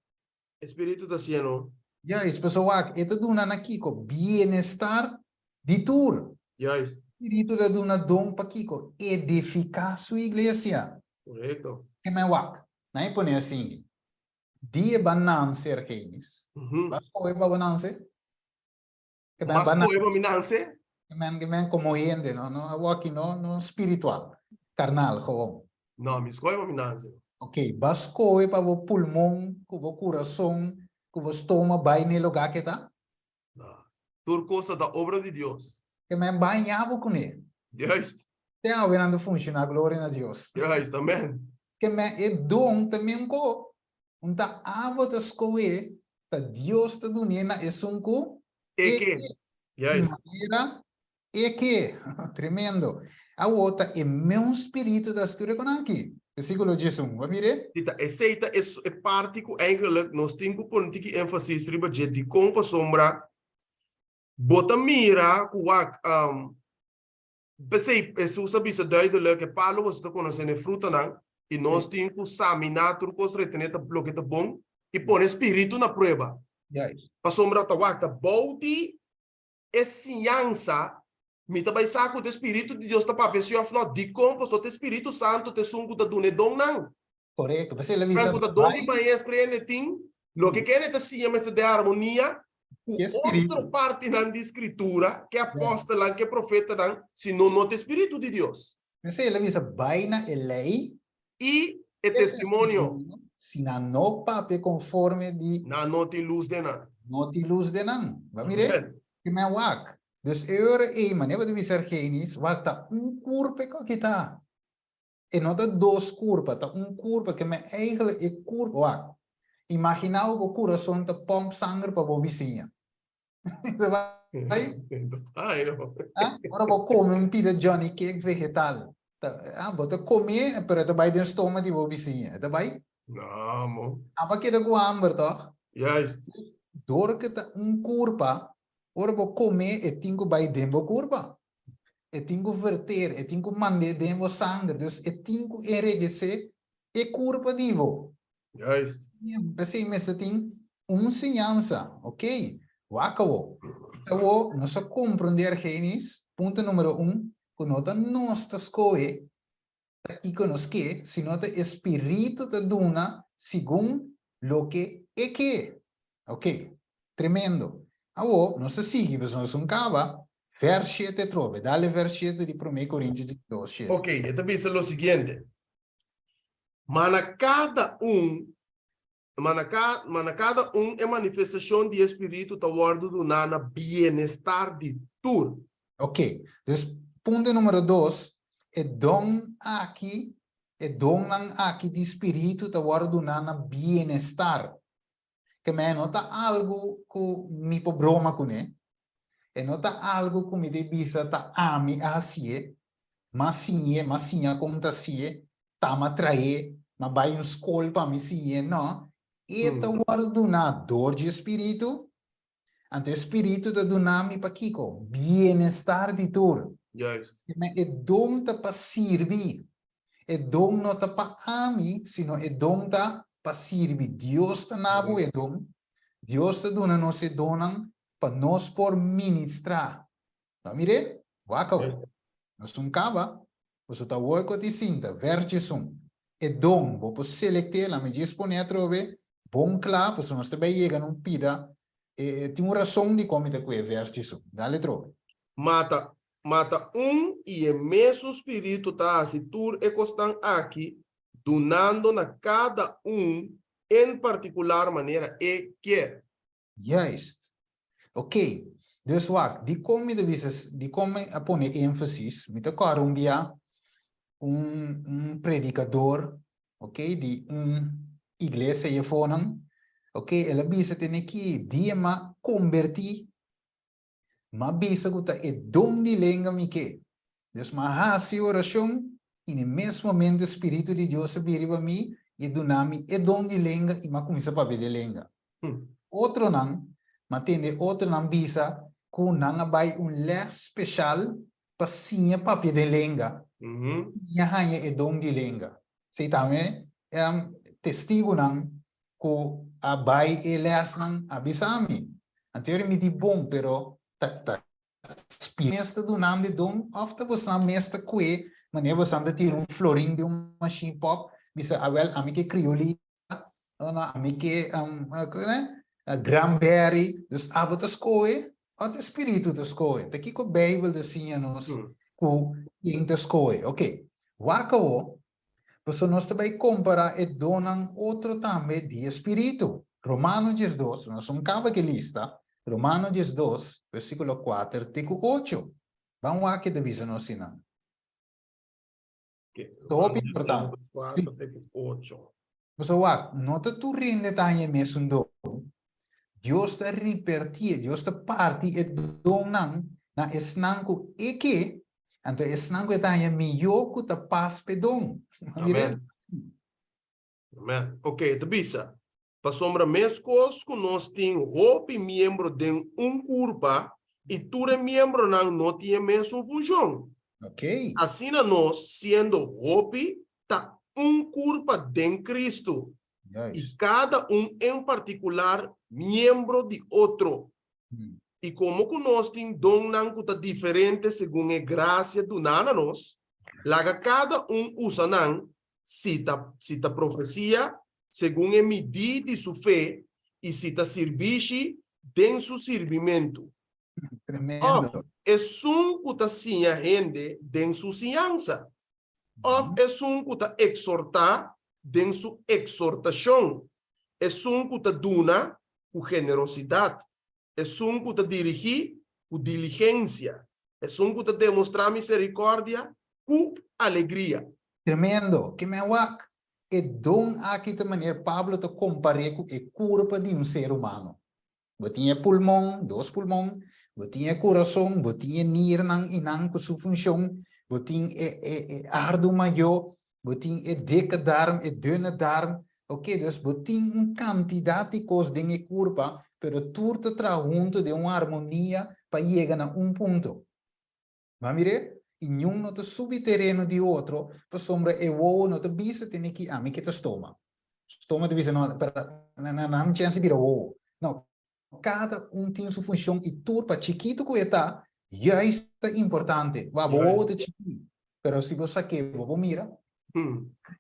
Speaker 2: Espírito tá sendo.
Speaker 1: Já, isso pessoal, ito dona na kiko bienestar de tur.
Speaker 2: Já.
Speaker 1: Espírito da dona dom pa kiko edificar sua igreja.
Speaker 2: Correto.
Speaker 1: Que me wak. Não põe assim. Dia bananse Argenis. Mas qual é a bananse?
Speaker 2: Mas qual é a bananse?
Speaker 1: Que men como gente, no, aqui no espiritual, carnal, gewoon.
Speaker 2: Não, mas qual é a bananse?
Speaker 1: Ok, basco é para o pulmão, o coração, o estômago, vai no lugar que tá?
Speaker 2: Por causa da obra de Deus.
Speaker 1: Que men banhava com ele.
Speaker 2: Justo.
Speaker 1: Tem a ver não funciona, glória a Deus.
Speaker 2: Justo, amém.
Speaker 1: Que men é dom também co. Unta avo da escoe, ta Deus ta dunena é sunco.
Speaker 2: E que? Justo.
Speaker 1: E que? Tremendo. A outra é meu espírito da história com aqui. Versículo 11, wat mire?
Speaker 2: Dita aceita é parte que eigenlijk nós temos que pôr ênfase riba de compa sombra bota mira ku wak pensei isso sabe se duidelijk que Paulo was te conhecendo fruta não e nós temos que examinar tudo que reteneta bloque tá bom e pôr espírito na prova
Speaker 1: Juist.
Speaker 2: para sombra tá wak tá body é ciência me também saco do espírito de Deus tá para pessoa afinal de compa só o Espírito Santo te sungo da dune dom não
Speaker 1: Correcto. Você lhe
Speaker 2: Franco da dom de
Speaker 1: vai
Speaker 2: maestro ele tem lo que quer é ciência de harmonia
Speaker 1: que
Speaker 2: o
Speaker 1: espírito.
Speaker 2: outra parte da escritura que apóstolo que profeta dan se não tem espírito de Deus
Speaker 1: Você lhe vai na lei
Speaker 2: e é testemunho
Speaker 1: se na no pape conforme de
Speaker 2: na não tem luz de nada
Speaker 1: noti luz de nan. Wat mire? Que me wak. Dus eure maneira de visar genis, wak ta curpe ko kita. E não tá dois curvas, tá curva que me eigenlijk é curva. Wak. Imagina o coração tá pomp sangue para o vizinho. Vai?
Speaker 2: ai não
Speaker 1: Ora vou comer pida Johnny cake vegetal. Bota comer, pero tá vai dentro do estômago de o vizinho. Tá vai?
Speaker 2: não mo
Speaker 1: Apa kita go amber toch?
Speaker 2: yes
Speaker 1: Door que tá curva, ora vou comer e tingo vai dentro curva. E tingo verter, e tingo mandar dentro sangue. Dus e tingo enriquecer e curva divo.
Speaker 2: yes
Speaker 1: Assim, mas tem ciência, ok? Wakawo. Então, nós compreender genis, ponto número que nós escolhe, aqui que nós que, se nós espírito da duna, segundo lo que é que. Ok? Tremendo. Awo, nós seguimos, nós cava, verso 7 trove, dale verso 7 de 1 Coríntios 2.
Speaker 2: ok então pensa o seguinte Mana cada é manifestação de espírito tá guardo do nana bem-estar de tur.
Speaker 1: Ok, dus ponto número 2, é dom aqui de espírito tá guardo na bem-estar. Que me nota algo que me problema com né? É nota algo que me devisa tá ami assim, mas sim acontece, tá me atrair, mas vai escola para me sim, não? E tá guardo na dor de espírito. Ante espírito da dunami pa kiko, bienestar di tur.
Speaker 2: Juist.
Speaker 1: E dom ta pa sirvi. E dom no ta pa ami, sino e dom ta pa sirvi. Dios ta nabo e dom. Dios ta dona nos e donan pa nos por ministrar. Tá mire? Waka. Nos un kaba. Oso ta woi ti sinta, verge sum. E dom, bo po selecte la me dispone a trove, bon cla, posso nos te beiega non pida, e tem uma razão de como te verso isso. Dale trove.
Speaker 2: Mata e o mesmo espírito tá assim, tur e costan aqui, donando na cada em particular maneira e quer.
Speaker 1: Juist. Ok. Dus wat, die come a pone ênfasis, met elkaar predicador, ok, di iglesia je vonen, ok, ela bisa tem que dia ma converti, ma bisa guta e dom di lenga mi que. Dus ma hasi oração, e no mesmo momento o Espírito de Deus vira para mim, e do nome e dom di lenga, e ma começa para ver de lenga. Outro não, ma tende outro não bisa, com não vai les special, para sinha papi de lenga. Hanya e dom di lenga. Sei também, testigo não, ko abay elas ng abisami. Anterior mi di bom, pero mesta do nome de dom, ofta você na mesta que, maneira você anda ter florim de machine pop, bisa awel amike criolita, amike granberry, dus abotas koe, at espírito das koe. Daqui ko Bible desenha nos ku in das koe. Ok. Wakawo, você nós também comparar e donam outro também de espírito. Romano 12, nós somos evangelista. Romano 12, versículo 4, teco 8. Vamos aqui de visão no sinal. Top importante. Você vai, nota tu rende taia mesmo do. Deus está repartir, Deus está parte e donam na esnanco e que, então esnanco é taia melhor que ta paz pedom.
Speaker 2: Amen. Amen. Ok, te bisa. Pa sombra mescos que nós tem hopi membro de curpa e tudo membro não tem mesmo função.
Speaker 1: Ok.
Speaker 2: Assim nós, sendo hopi, tá curpa de Cristo. E
Speaker 1: Juist.
Speaker 2: cada em particular membro de outro.
Speaker 1: Hmm.
Speaker 2: E como que nós temos dom diferente segundo a graça do nós, laga cada usa cita profecia segundo a medida de sua fé e cita serviço de seu servimento. Of
Speaker 1: Tremendo.
Speaker 2: é que tá sim a gente de sua ciência. Of é que tá exortar de sua exortação. É que tá duna com generosidade. É que tá dirigir com diligência. É que tá demonstrar misericórdia com alegria.
Speaker 1: Tremendo. Que me wak. E dom aqui de maneira Pablo te compare com a curva de ser humano. Você tinha pulmão, dois pulmões, você tinha coração, você tinha nier inang com sua função, você tinha ardo maior, você tinha dikke darm, dunne darm. Ok, dus você tinha uma quantidade de coisas de curva, pero tudo está junto de uma harmonia para chegar a ponto. Vamos ver? E nenhum não te subterreno de outro, para sombra e o não te bisa tem que a mim que te estoma. Estoma te bisa não, para não chance de o. Não, cada tem sua função e tudo para chiquito que está, já é importante. Vai boa de chiquito. Pero se você quer, vou mira.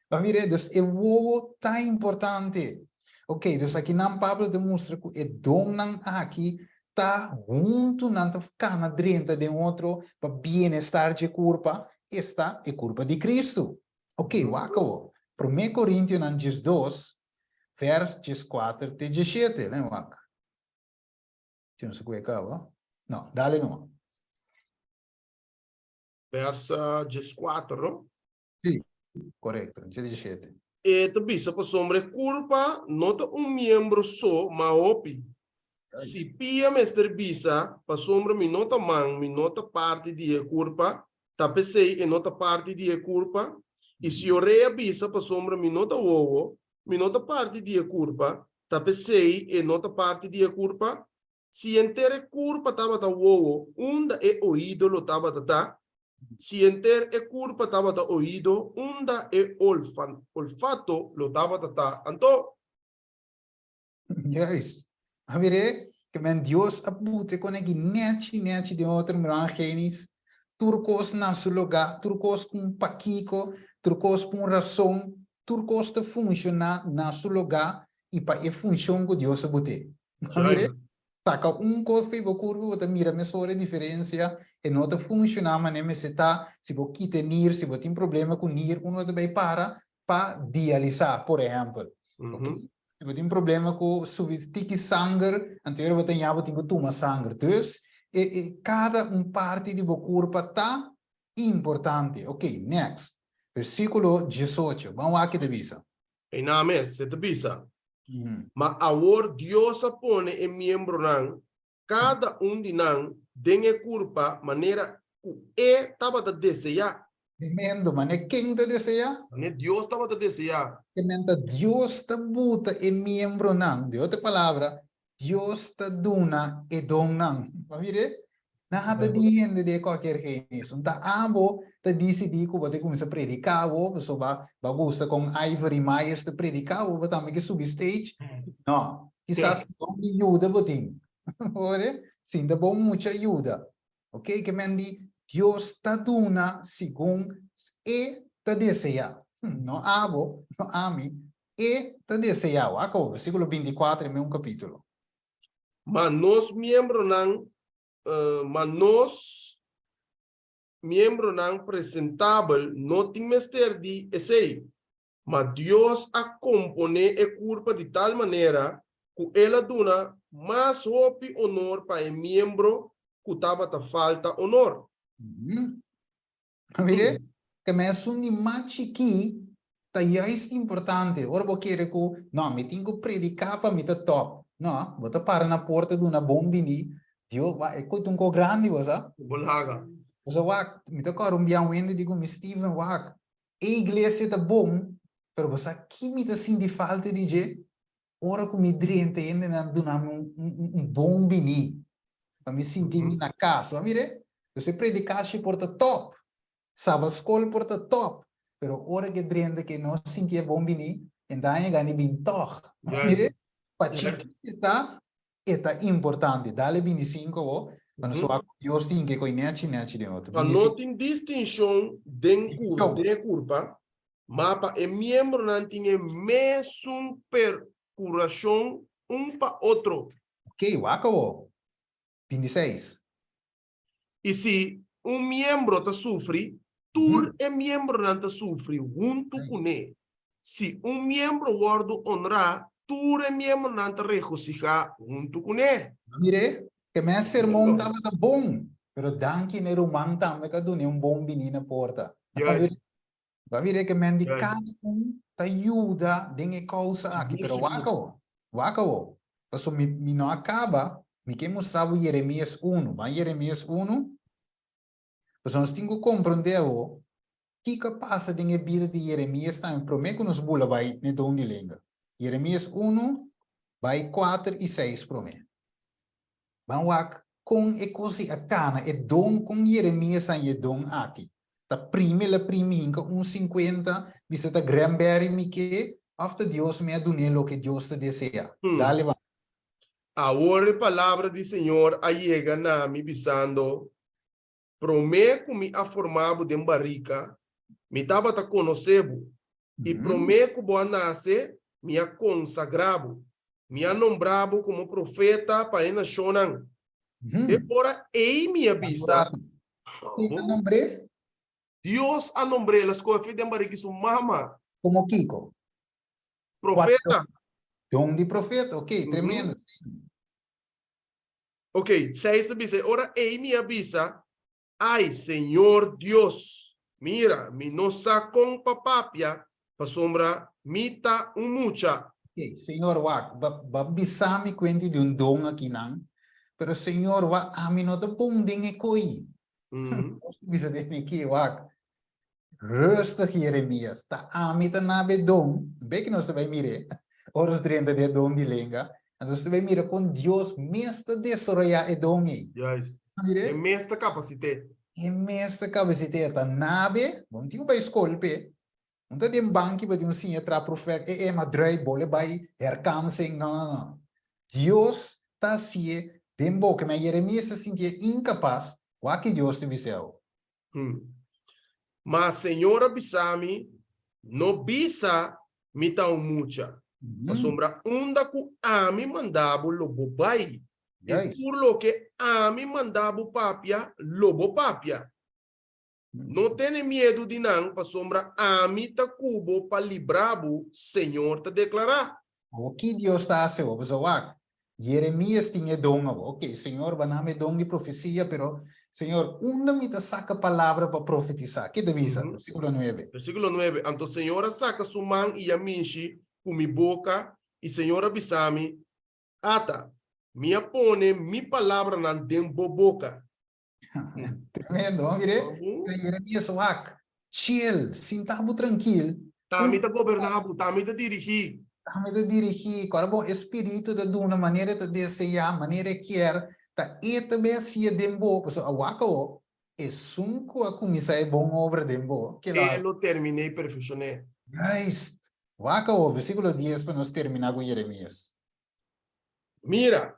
Speaker 1: Vai ver, então o tá importante. Ok, então aqui não Pablo demonstra que o dom não aqui tá junto na cana dentro de outro para bem-estar de culpa, esta é culpa de Cristo. Ok, wako. 1 Coríntios 2, vers 4 até 17, né, waka? Não sei qual é que não, dale não.
Speaker 2: Versa 14.
Speaker 1: Sim, correto, 17.
Speaker 2: E te bisa para sombra culpa, nota membro só, maopi. Se pia mestre bisa, para sombra mi nota parte de culpa, tapesei e nota parte de culpa, e se eu rea bisa, para sombra mi nota parte de culpa, tapesei e nota parte de culpa, se entere culpa tava ta ovo, unda e oído lo tava ta, se enter e culpa tava ta oído, unda e olfato lo tava ta, anto.
Speaker 1: Juist. A ver, que men Deus abute com que nete de outro genis, turcos na seu lugar, turcos com paquico, turcos com razão, turcos te funcionar na seu lugar e para a função que Deus abute. A ver, saca coisa fez o curvo, você mira a sua diferença e não te funciona, mas nem se tá, se você quita NIR, se você tem problema com NIR, uno vai para dialisar, por exemplo. Ok? Se você tem problema com subir sangue, então você tem que tomar sangue. Então, cada parte de sua corpo está importante. Ok, next. Versículo 18. Vamos aqui de visa.
Speaker 2: E na mes, se te bisa. Mas agora Deus pone em membro nan, cada de nan, dengue culpa, maneira que estava a desejar.
Speaker 1: Tremendo, mas quem te deseja?
Speaker 2: Deus estava a desejar.
Speaker 1: Que menta Dios te buta e miembro nan. De outra palavra, Dios te dona e dom nan. Va dire? Nada depende de qualquer coisa. Então, amo te decidi que você começa a predicar, você vai gostar com Ivory Myers te predicar, você também que subir stage. Não, quizás não me ajuda, você. Ora, sim, te bom muita ajuda. Ok? Que mendi, Dios te dona segundo e te deseja. No amo, no ami, e te deseja. Acá, versículo 24, é um capítulo.
Speaker 2: Mas nós membros nan, presentável, não tem mestre de esse. Mas Deus a compone e culpa de tal maneira que ela dona mais hope honor para o membro que estava a falta honor.
Speaker 1: Mire, que me é um mais chiqui, tá é importante. Ora, vou querer que, não, me tenho que predicar para me tá top. Não, vou tá para na porta de uma bombini, Dio, vai, é coisa um co grande, você?
Speaker 2: Bolaga.
Speaker 1: Você vai, me tá caro um bião ainda, digo, me Steven, vai, a igreja tá bom, Pero você aqui me tá sentindo falta de je, ora com me driente ainda não donamos bom bini, para me sentir na casa, mire? Você predicaste por top, sabe escola por top, pero ora que driente que não sentia bom bini, então aí ganha bem toch, mire? Para chiquita está importante, dale 25 quando só Deus tem que conhecer de outro.
Speaker 2: Mas não tem distinção de curva, mapa é membro não tem mesmo percuração para outro.
Speaker 1: Ok, acabou. 26.
Speaker 2: E se membro está sofre, tur membro não está sofre junto com ele. Se membro guarda honrar, tur membro não está regocijar junto com ele.
Speaker 1: Mire, que meu sermão estava bom, pero danke ne rumang também que dune bom bini na porta. Vai vir que me cada te ajuda de causa aqui, pero wacao. Então me não acaba, me que mostrava Jeremias 1, vai Jeremias 1. Então nós temos que compreender o que passa de a vida de Jeremias também, prometo nos bula vai ne don de lenga. Jeremias 1, vai 4 e 6 prometo. Vamos com e cosi a cana e dom com Jeremias e dom aqui. Ta la prima hinca 1,50 visita Granberry mi que after Dios me adune lo que Dios te desea. Dale va.
Speaker 2: Ahora a palavra do Senhor llega na mi bisando. Prometo me a formado de barrica, me tava a conhecebo e prometo boa nascer me a consagrabo, me a nombrado como profeta para a nação. Agora ei me avisa. Deus a nombre las coisas de barrica su mama.
Speaker 1: Como Kiko.
Speaker 2: Profeta.
Speaker 1: Dom de profeta, ok, tremendo.
Speaker 2: Ok, 6 avisa. Ora ei me avisa. Ay, Señor Dios, mira, mi no sacon papapia, pa sombra, mita mucha.
Speaker 1: Okay, Senhor, babisami quindi di un don aqui não, pero Senhor, a mim não te bom dinge coi. Bisa de aqui, rustig Jeremias, ta ami te nabe don, bem nós também mire, horas 30 de don de lenga, e nós também mire com Deus, mestre desarrollar e don aí.
Speaker 2: Yes. É mestra capacidade.
Speaker 1: É mestra capacidade, ta nabe, bom tinha para escolher, não tá de banco para de sim tra profeta, mas drei bole vai herkansing, não. Deus tá se dembo que me Jeremias se sentia incapaz, o que Deus te viseu.
Speaker 2: Mas Senhora bisami, no bisa mita mucha. A sombra unda ku ami mandabo lobo bai. E por lo que ami mandabo papia, lobo papia. Não tem medo de não, para sombra ami ta cubo para librabo, Senhor te declarar.
Speaker 1: O que Deus está a fazer? Jeremias tinha dom, ok, Senhor, vai dar dom de profecia, pero Senhor, onde me te saca palavra para profetizar? Que devisa? Versículo 9.
Speaker 2: Versículo 9. Então, Senhora saca sua mão e a minchi com minha boca, e Senhora bisami, ata, minha pone mi palavra na tempo boca.
Speaker 1: Tremendo, mire? Jeremias, chill, sintabo tranquilo.
Speaker 2: Tami te governabo, tami te dirigir.
Speaker 1: Tami te dirigir, qual bom espírito de uma maneira de desejar, maneira que quer, tá e também se dembo, so awako é sunco a começar bom obra dembo, que lá.
Speaker 2: Eu terminei perfeccionei.
Speaker 1: Guys, wako, versículo 10 para nós terminar com Jeremias.
Speaker 2: Mira,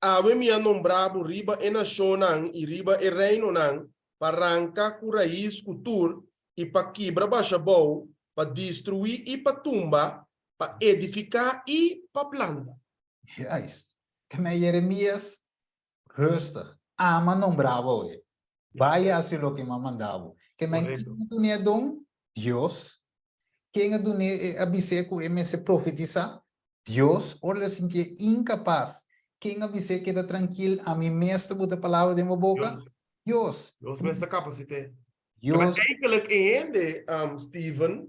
Speaker 2: ave minha nombrado riba e nacionan e riba e reino nan, para arrancar com raiz cultura e para quebrar baixa boa, para destruir e para tumba, para edificar e para planta.
Speaker 1: Guys, que me Jeremias rustig, ama nombrava ele. Vaya assim lo que me mandava. Que me quem dom Deus, quem avise com MS profetizar Deus, ora sentia incapaz. Quem avise que está tranquilo, a mim mesmo botar palavra de minha boca. Deus.
Speaker 2: Deus mesmo capacite.
Speaker 1: Deus.
Speaker 2: Eigenlijk ainda, Steven,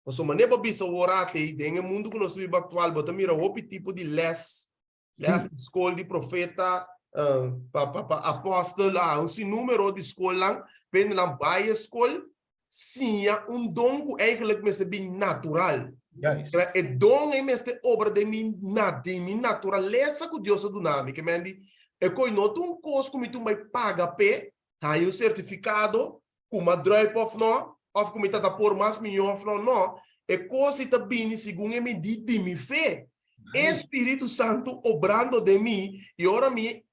Speaker 2: so maneira para bisa orate, dentro mundo que nós vivemos atual, bota mira o tipo de les escola de profeta, apóstolo, um número de escola, pende na baia escola, sim, dom que eigenlijk is bem natural.
Speaker 1: Juist.
Speaker 2: E dom é obra de minha natureza que Deus do nome, que me diz, e coi não coisa que tu vai pagar pe, aí o certificado, como drive off não, ou como tá por mais milhão não, e coisa tá bem segundo me diz de mi fé. Espírito Santo obrando de mim, e ora me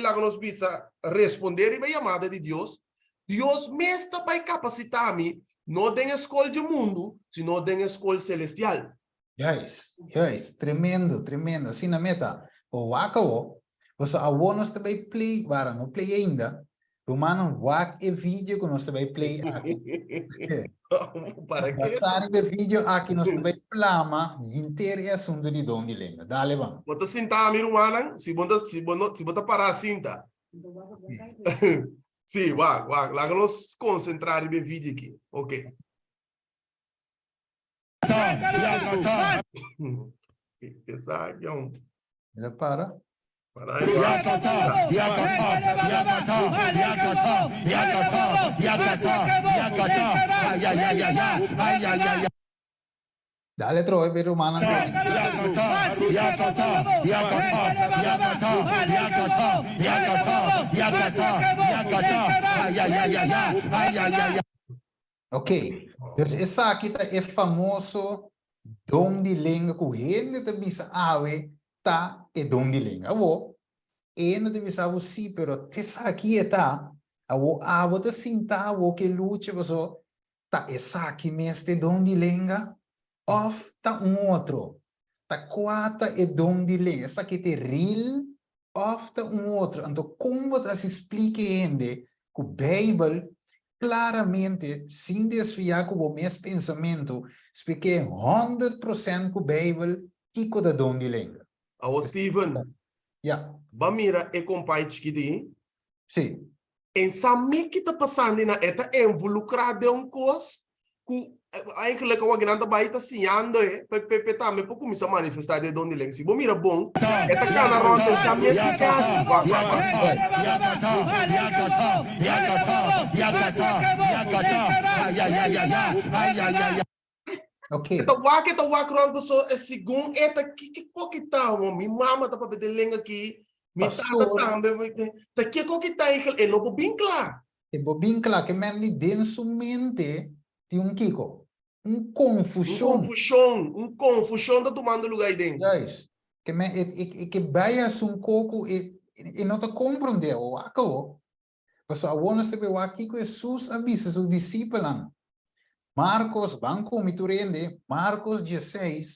Speaker 2: lá nos bisa responder a chamada de Deus. Deus me está para capacitar-me, não tem escola de mundo, sino tem escola celestial.
Speaker 1: Juist. Tremendo, tremendo. Assim na meta. O wakawo, você awonos também play, para não play ainda. Romano, wak e vídeo que nós também play aqui.
Speaker 2: Para quê?
Speaker 1: Passar o vídeo aqui nós também plama inteiro assunto de dom de língua. Dale, vamos.
Speaker 2: Bota cinta, mi rumana, se bota parar a cinta. Sim, lá nos concentrar no vídeo aqui. Ok.
Speaker 1: Já para. Dale, Troy, per romana. Ok, dus essa aqui é famoso dom de língua que ele também sabe tá é dom de língua. Avo, ele também sabe sim, pero essa aqui tá, avo tá sinta avo que luta você tá essa aqui mesmo é dom de língua, of tá outro, tá quatro é dom de língua. Essa aqui é real, of tá outro. Então como você explica ainda que a Bíblia claramente, sem desviar com o meu pensamento, expliquei 100% que a Bíblia fica da dom de língua.
Speaker 2: Steven, mira e compai chiquiti.
Speaker 1: Sim.
Speaker 2: En sabe que está passando na eta involucrado em coisa que eigenlijk o que vai estar sinhando pe tá me pouco me se manifestar de dom de língua. Se bom mira bom, eta cana ronda sabe esse caso.
Speaker 1: Ok.
Speaker 2: Então wak ronda so é segundo eta que tá, minha mama tá para pedir língua aqui. Mi tata também, tá que tá é não bem claro.
Speaker 1: É bem claro que mesmo dentro sua mente tem kiko, confusão.
Speaker 2: Confusão tá tomando lugar aí dentro.
Speaker 1: Yes. Que vai coco e não tá compreender o acabou. Mas a wonas te be aqui com Jesus avisos os discípulos. Marcos, banco miturende, Marcos 16,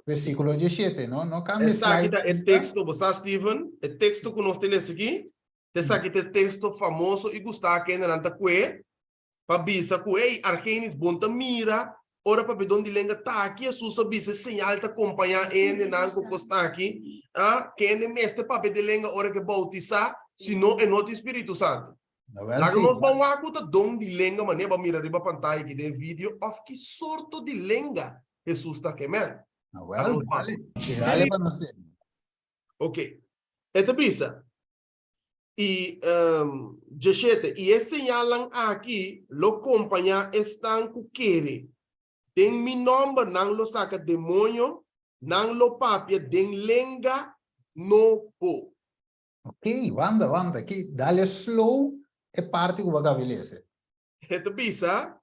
Speaker 1: versículo 17, não cambia
Speaker 2: essa aqui é o texto, você Steven, é o texto que nós temos aqui. Essa aqui é o texto famoso e gostar que ainda não está para bisa que Argenis bonta mira, ora para onde lenga tá aqui, Jesus avisa sinal tá acompanhar ainda não que está aqui, que ainda mestre para de lenga ora que bautizar, senão é no Espírito Santo. Lá nós vamos acutar dom de língua, mané, para mirar riba pantalla aqui de vídeo, of que sorto de língua Jesus está queimando.
Speaker 1: Dale para nós.
Speaker 2: Ok. Esta bisa. E, 17, e esse señalan aqui, lo companhia estão com querer. Tem mi nome, não lo saca demônio, não lo papia, tem língua, no po.
Speaker 1: Ok, wanda, aqui, dale slow. É parte que vai beleza.
Speaker 2: Esta bisa,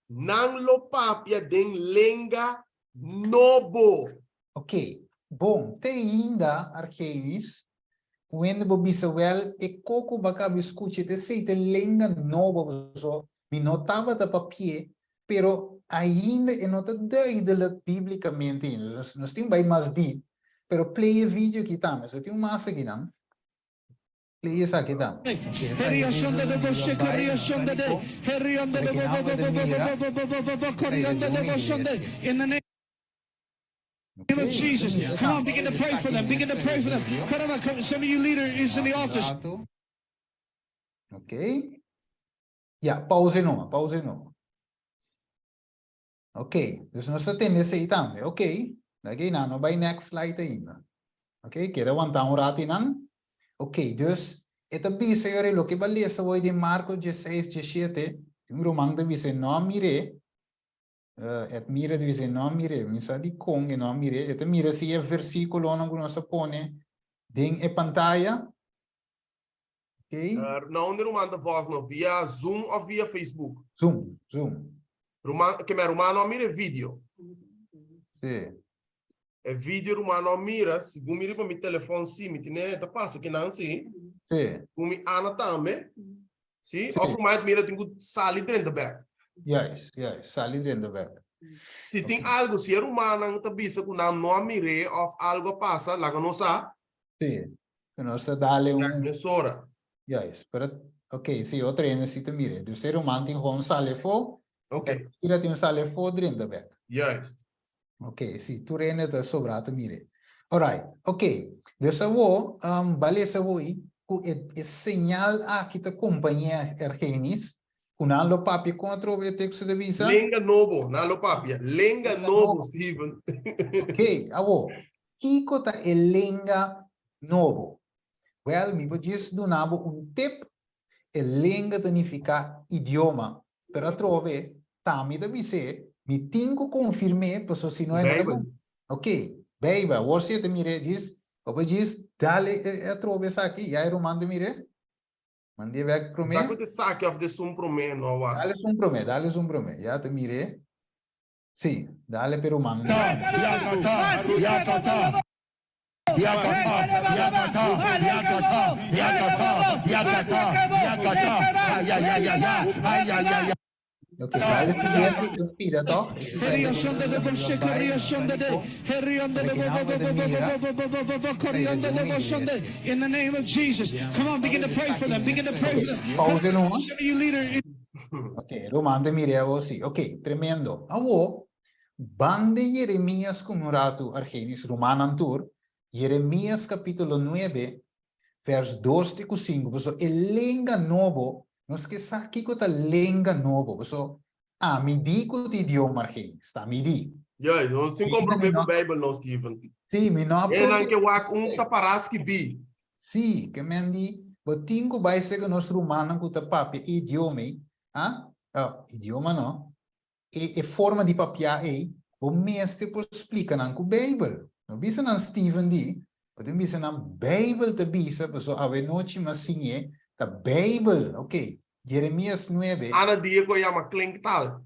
Speaker 2: não lo papia den lenga nobo.
Speaker 1: Ok, bom, tem ainda Argenis, quando você bisa well, e coco baka biscuit te sei te lenga nobo so, mi notava da papie, pero ainda é nota da biblicamente, nós tem bem mais deep, pero play vídeo aqui também, só tem massa aqui não. Please, aqui dá.
Speaker 3: In the name of Jesus, come on, begin to pray for them. Begin to pray for them. Some of you leaders in the altars.
Speaker 1: Ok. Pause não. Ok, dus nós temos esse também. Ok, daqui não vai next slide ainda. Ok, quero aguentar rato não? Ok, dus, ito bisa yun lo que balisa hoy de Marcos 16, 17, Tem romano deve ser não mire, et mira deve ser não mire, mi sa di con e não mire, et mira se é versículo não nós põe dentro é pantalla, ok?
Speaker 2: Na onde manda voz no via Zoom ou via Facebook?
Speaker 1: Zoom, zoom,
Speaker 2: Que me romano mira vídeo.
Speaker 1: sim,
Speaker 2: É vídeo romano mira, segundo mira para meu telefone sim, me tem tá passa que não sim.
Speaker 1: sim,
Speaker 2: Com mi Ana também. Sim,
Speaker 1: Sim.
Speaker 2: of mais mira tem que sair dentro da back.
Speaker 1: yes, sali dentro da back.
Speaker 2: Se tem algo, se é romano não tá bisa com não mire of algo passa, lá que não sabe,
Speaker 1: Sim, que nós está dale
Speaker 2: nessora.
Speaker 1: yes, pero, ok, se eu treino, se tu mire, do ser humano tem um sale fo,
Speaker 2: Ok,
Speaker 1: tira tem um sale fo dentro da back.
Speaker 2: juist.
Speaker 1: Ok, sì, tu rende da sobrato mire. Alright, ok. Dessa wo, balesa wo ku e segnal a kita companhia ergenis, kunalo papi contra o texto de visa.
Speaker 2: Lenga novo, na lo papia. Lenga
Speaker 1: Lenga
Speaker 2: novo,
Speaker 1: novo.
Speaker 2: Steven.
Speaker 1: Ok, awo. Kiko ta e lenga novo. Well, mi diz do nabo tip, e lenga significa idioma. Per trove, tami da vise, mi tingo confirme, posso se não é nada. Ok, beiba, você te mire, diz, opa diz, dale a trove essa aqui, já era manda mire, mande weg pro me,
Speaker 2: Sabe o saque of the sum pro me, no wa?
Speaker 1: dale um prome, já te mire, sim, dale pero manda. Ok, dale siguiente, inspira to.
Speaker 3: In the name of Jesus. Come on, begin to pray for them. Begin to pray for them.
Speaker 1: Pause no.
Speaker 3: Some of you leaders.
Speaker 1: Ok, romande mire a sì, ok, tremendo. Awo, bande Jeremias comemoratu Argenis, Romanantur, Jeremias capítulo 9, vers 2 e 5, so el lenga novo, nos que sa kiko ta lenga novo, so mi dico di idioma Argenis, sta mi di.
Speaker 2: Ja, nós tem compromisso com a Bíblia, não, Steven.
Speaker 1: Sì, mi no
Speaker 2: E não que wak taparaski bi.
Speaker 1: Sì, che mi di, botingo vai se che nostro romano con ta papia idiomi, idioma no, e forma di papia o mestre po explica nan ku Bible. No bisa nan Stephen di, o din bisa nan Bible te bisa, so ave noci ma sinye, ta Bible, ok, Jeremias 9.
Speaker 2: Ana dia ko yama klinktal.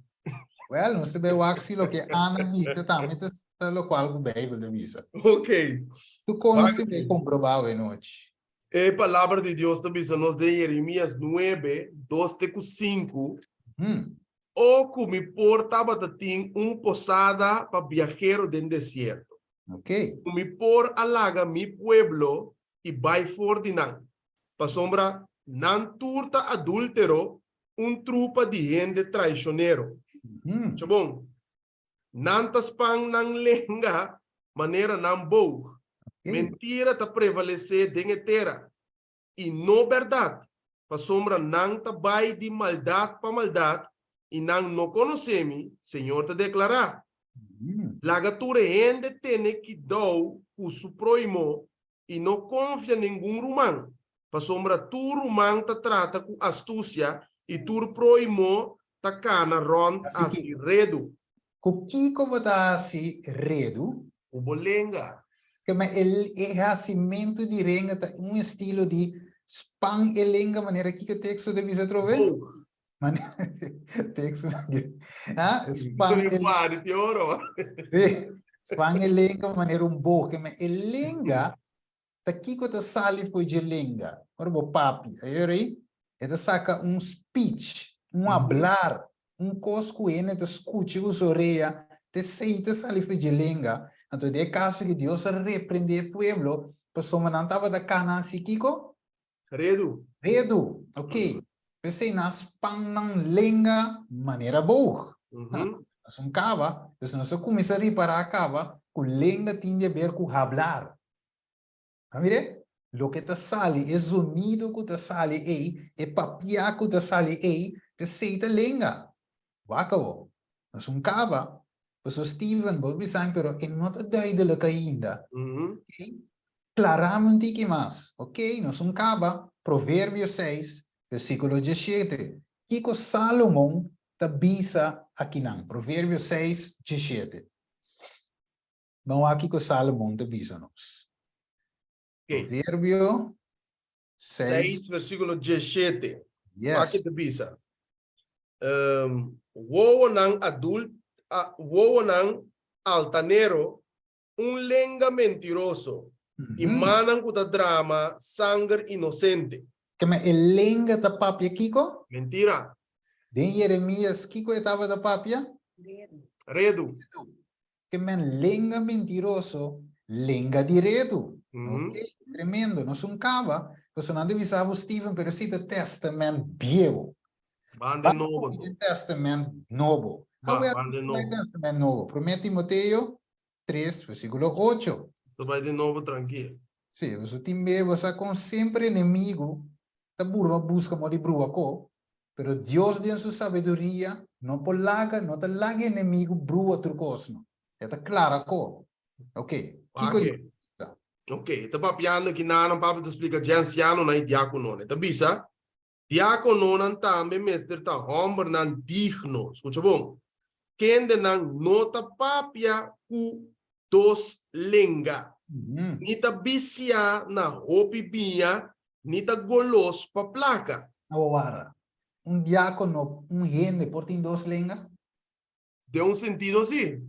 Speaker 1: Well, non ste be waxi lo che Ana bisa tamite lo qual ku Bible te bisa.
Speaker 2: Ok.
Speaker 1: Tu conosci be comprovavo noci.
Speaker 2: E palavra de Deus também nos de Jeremias 9, 2 e 5. O que portava tem posada para viajero del desierto.
Speaker 1: Ok.
Speaker 2: Me por alaga mi pueblo y vai for dinan. Pa sombra, nan turta adúltero, trupa de gente traicionero. Chabong, nan taspan nan lenga, maneira nan boug. Mentira ta prevalecer dengetera. E no verdade, pa sombra nan ta vai de maldade pa maldade, e nan no conhecemos, Senhor te declarar. Lagatura ainda tem que dou o supremo e não confia em nenhum romano. Pa sombra tu romano ta trata com astúcia e tu proimo ta cana ron assim redo.
Speaker 1: O que como tá assim redo?
Speaker 2: O bolenga.
Speaker 1: Que mas el enraciamento de renga tá estilo de span e lenga maneira que o texto deve se trovar. Texto span span e lenga maneira boh que mas el lenga tá aqui que tá sali foi de lenga. Ora bo papi, aí ele saca speech, hablar, cosco ene te escute os orelha, te sei te sali foi de lenga. Então, de caso que Deus repreende o pueblo, pues como não estava da cana assim, Kiko?
Speaker 2: Redo.
Speaker 1: Redo, ok. Pensei nas pan ng lenga maneira boa. Nós não cava, então nós começamos a reparar a cava, que lenga tem a ver com hablar. A ver? Lo que te sale, é sonido que te sale aí, é papia que te sale aí, te sei te lenga. Wakawo. Nós não cava. So Steven, vos bisang pero not duidelijk ainda. Okay? Claramente que mais, ok? Nós caba, Provérbio 6, versículo 17. Kiko Salomão tabisa aqui não. Provérbio 6, 17. Não há Kiko Salomão tabisa nós.
Speaker 2: Ok.
Speaker 1: Provérbio 6.
Speaker 2: 6, versículo 17.
Speaker 1: Yes.
Speaker 2: Aqui te bisa. Wowo ng wowo ng altanero, un lenga mentiroso, y manan kuta drama, sangre inocente.
Speaker 1: Que me elenga da papia Kiko?
Speaker 2: Mentira.
Speaker 1: Den Jeremias Kiko estava da papia?
Speaker 2: Redu.
Speaker 1: Que me lenga mentiroso, lenga direto.
Speaker 2: Mhm.
Speaker 1: Ok, tremendo. Não são cava. Você não deve saber Stephen, pero cita Testamento Viejo.
Speaker 2: Van de nuevo.
Speaker 1: Testamento Novo.
Speaker 2: Van de nuevo.
Speaker 1: Testamento Novo. Promete Timoteo 3, versículo 8.
Speaker 2: Tu vai de novo tranquilo.
Speaker 1: Sim, você tem você com sempre inimigo. Tá burro busca mori brua co. Pero Deus em sua sabedoria não polaga, não tá laga inimigo brua turcosno. É tá clara co. Ok.
Speaker 2: Ok. Ok. Tá papiando que não papo te explica de anciano na diácono, né? Tá bisa? Diácono não também mestre tá homem não digno. Escuta bom. Quem de não nota papia cu dos lenga. Nita bisia na opibia, nita golos pa placa.
Speaker 1: Agora, diácono, gente, por tem duas línguas?
Speaker 2: De un sentido sí.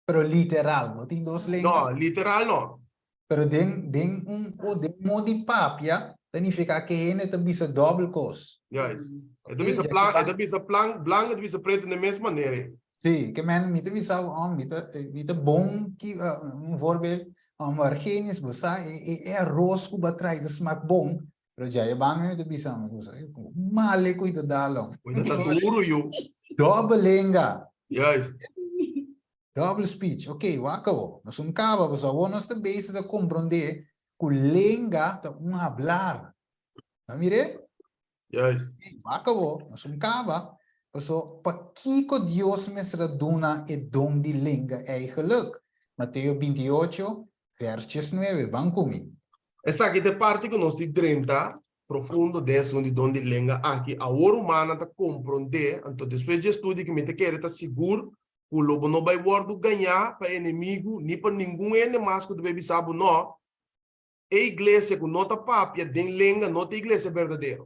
Speaker 1: Pero literal, não tem duas línguas?
Speaker 2: No, literal no.
Speaker 1: Pero den modo de papia, significa que gente tem bisa double cos.
Speaker 2: Yes.
Speaker 1: Okay,
Speaker 2: Ito bisa plan, ito bisa plan, blanco, ito bisa preto na mesma maneira.
Speaker 1: Sim, que men, mita bisa, mita bom, que, voorbeeld, maar geen is bisa, arroz que batrai, de smaak bom, pero já é bang, mita bisa, male ko ito dalong.
Speaker 2: Ito taturo yo.
Speaker 1: Double língua.
Speaker 2: Yes.
Speaker 1: Double speech. Ok, wakawo. Nós um cava, você nós te base de compreender que língua tá hablar. Não mire?
Speaker 2: Yes.
Speaker 1: Wakawo. Nós um cava. Você para que Deus mestra dona e dom de língua eigenlijk. Mateus 28, vers 19. Vamos comigo.
Speaker 2: Essa aqui é parte que nós de 30 profundo dentro de dom de língua aqui a hora humana tá compreender, então depois de estudo que me te quer tá seguro o lobo não vai guardar ganhar para inimigo nem para nenhum mais que do baby sabe não. A igreja que não tá papia de língua não é igreja verdadeira.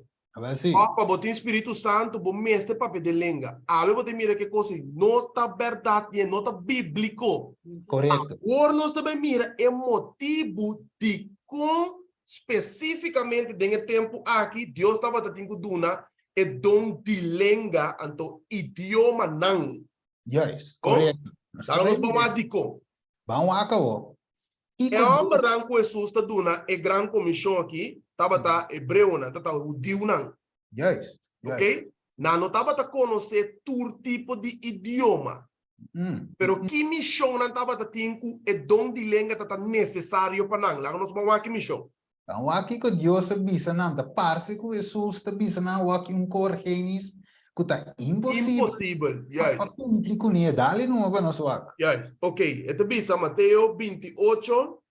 Speaker 2: Papa botem Espírito Santo bom mestre papia de língua. A ver botem mira que coisa não tá verdade, não tá bíblico.
Speaker 1: Correto.
Speaker 2: Agora nós também mira é motivo de com especificamente dentro tempo aqui Deus estava tendo duna e dom de língua então idioma não.
Speaker 1: Yes, correto.
Speaker 2: Então nós vamos adico.
Speaker 1: Vamos acabar.
Speaker 2: É um branco Jesus está duna é grande comissão aqui estava tá hebreu na tá o dio não.
Speaker 1: Yes.
Speaker 2: Ok? Não estava tá conhecer todo tipo de idioma. Pero que missão não estava tá tendo é dom de língua tá necessário para não. Lá nós vamos aqui missão.
Speaker 1: Então, aqui que Deus bisa não, da parte que Jesus está bisa não, aqui correnis, que está impossível.
Speaker 2: Impossível, yes.
Speaker 1: Para cumprir com ele, dá-lhe não vai nosso aqui.
Speaker 2: Yes, ok. Ito bisa Mateo 28,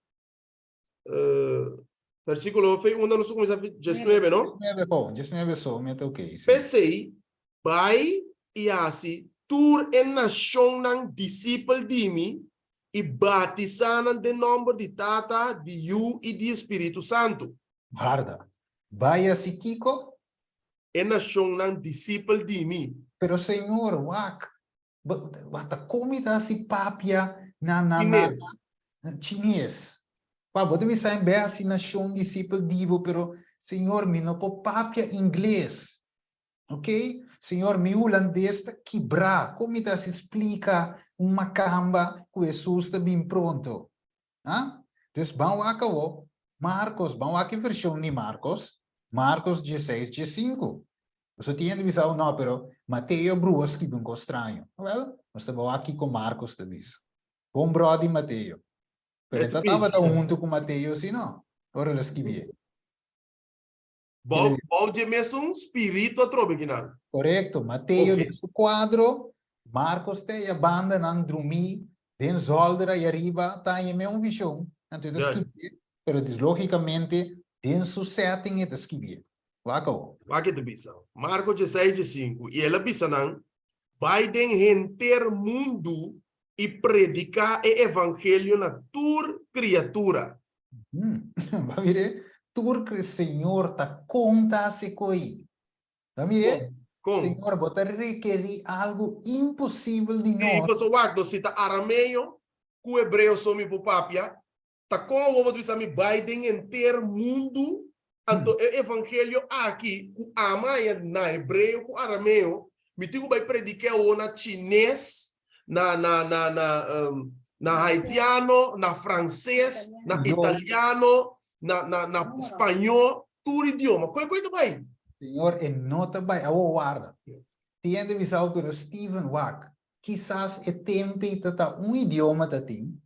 Speaker 2: versículo 1, não sei como é 19, não?
Speaker 1: 19 só, meta ok.
Speaker 2: Pensei, vai e assim, tur en nação ng disciple de mim, e batizaram de nome de Tata, de Yu e de Espírito Santo.
Speaker 1: Guarda. Vai assim, Kiko?
Speaker 2: En nação ng disciple de mim.
Speaker 1: Pero, Senhor, wak, bata comida assim papia na chinês. Pá, pode me sair bem assim nação disciple divo, pero, Senhor, me não pode papia inglês. Ok? Senhor, me holandês está quebrar. Como se explica uma camba que Jesus está bem pronto? Ah? Então, vamos acabar. Marcos, vamos aqui versão de Marcos. Marcos 16, 15. Você tinha de visão, não, pero Mateus Bruas que bem estranho. Well, nós estamos aqui com Marcos também. Bom brother Mateus. Pero então estava junto com Mateus, assim, não. Ora, eles que vêm.
Speaker 2: Bom de mesmo espírito a trobe que não.
Speaker 1: Correto. Mateus nesse quadro, Marcos tem a banda não dormir, den zolder e arriba, tá em mesma visão. Então, escrever, pero logicamente, den su setting é escrever. Wako.
Speaker 2: Wake te bisa. Marco 16:5. E ela bisa nang Biden renter mundo e predicar o evangelho na tur criatura.
Speaker 1: Va mire, turco Senhor ta conta se coi. Va mire,
Speaker 2: Com.
Speaker 1: Senhor, bota requerir algo impossível de
Speaker 2: Sim,
Speaker 1: nós.
Speaker 2: pessoal, wakdo se tá arameo, com hebreu somi po papia, tá com o ovo do Biden renter mundo, anto o evangelho aqui, com amaia na hebreu, com arameo, me digo vai predicar o na chinês, na haitiano, na francês, na italiano, na espanhol, tudo idioma. Qual coisa vai?
Speaker 1: Senhor, e nota vai, awo guarda. Tiende visão pelo Stephen Wack. Quizás é tempo tata idioma tatim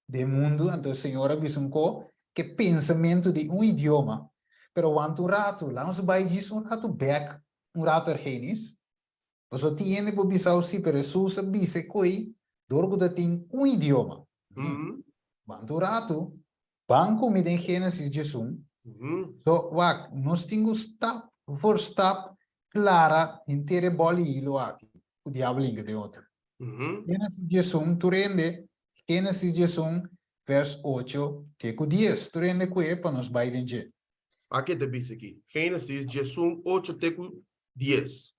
Speaker 1: de mundo, então o Senhor avisou que pensamento de idioma. Pero quanto rato, lá nos vai dizer rato back, rato ergenis. Você tiende por visão se pero Jesus avisa coi, dorgo tatim idioma. Quanto rato, banco me den Gênesis Jesus. So, Wack, nós temos step for step clara inteira boli ilo aqui. O diabo liga de outro. Gênesis 1, tu rende. Gênesis 1, vers 8, que com 10. Tu rende que para nós vai entender.
Speaker 2: Aqui te diz aqui. Gênesis 1, 8 teco 10.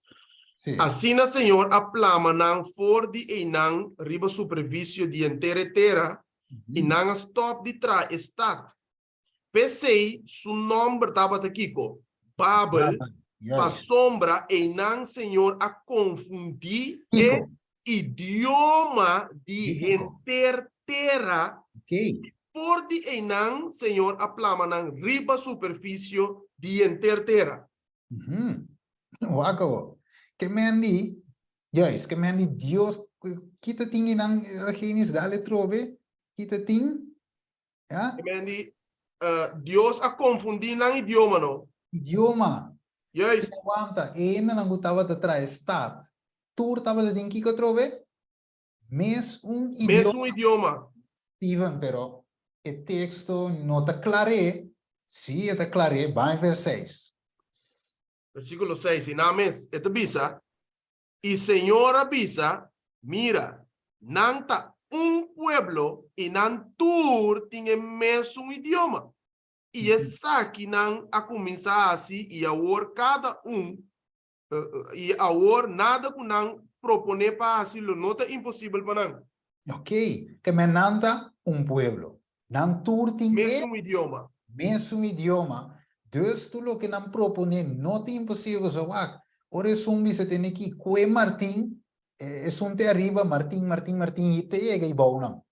Speaker 1: Sim.
Speaker 2: Assim na Senhor aplama nang for di e nang riba supervisio di entere terra e nang stop di tra estat. Pensei, su nome estava aqui, Babel, pa sombra e nang Senhor a confundir o idioma de enter terra. Por di e nang Senhor aplama nang riba superfície de enter terra.
Speaker 1: Wako. Que mendi, yes, que mendi Dios, kita tingi nang regenis dale trove, kita ting, ja?
Speaker 2: Que mendi, Deus a confundir nang idioma, no?
Speaker 1: Idioma.
Speaker 2: Yes.
Speaker 1: Quanta, ena nang utava te trai stat. Tur tava de dinki ko trove, mes
Speaker 2: Mesmo idioma.
Speaker 1: Steven, pero el texto no te aclaré, sí, te aclaré, va en vers 6.
Speaker 2: Versículo 6, y nada más, esto avisa, y Señor avisa, mira, nanta pueblo y nantur tiene mesmo idioma. Y es aquí nan a começar assim, y ahora cada y ahora nada que nan propone para así, lo nota imposible para nan.
Speaker 1: Ok, que me nanta pueblo. Nantur tiene
Speaker 2: Mesmo idioma.
Speaker 1: mesmo idioma. Dus tu lo que nan propone no te imposible so wak. Ora es un se tiene que que Martín es un te arriba Martín y te llega y baunam.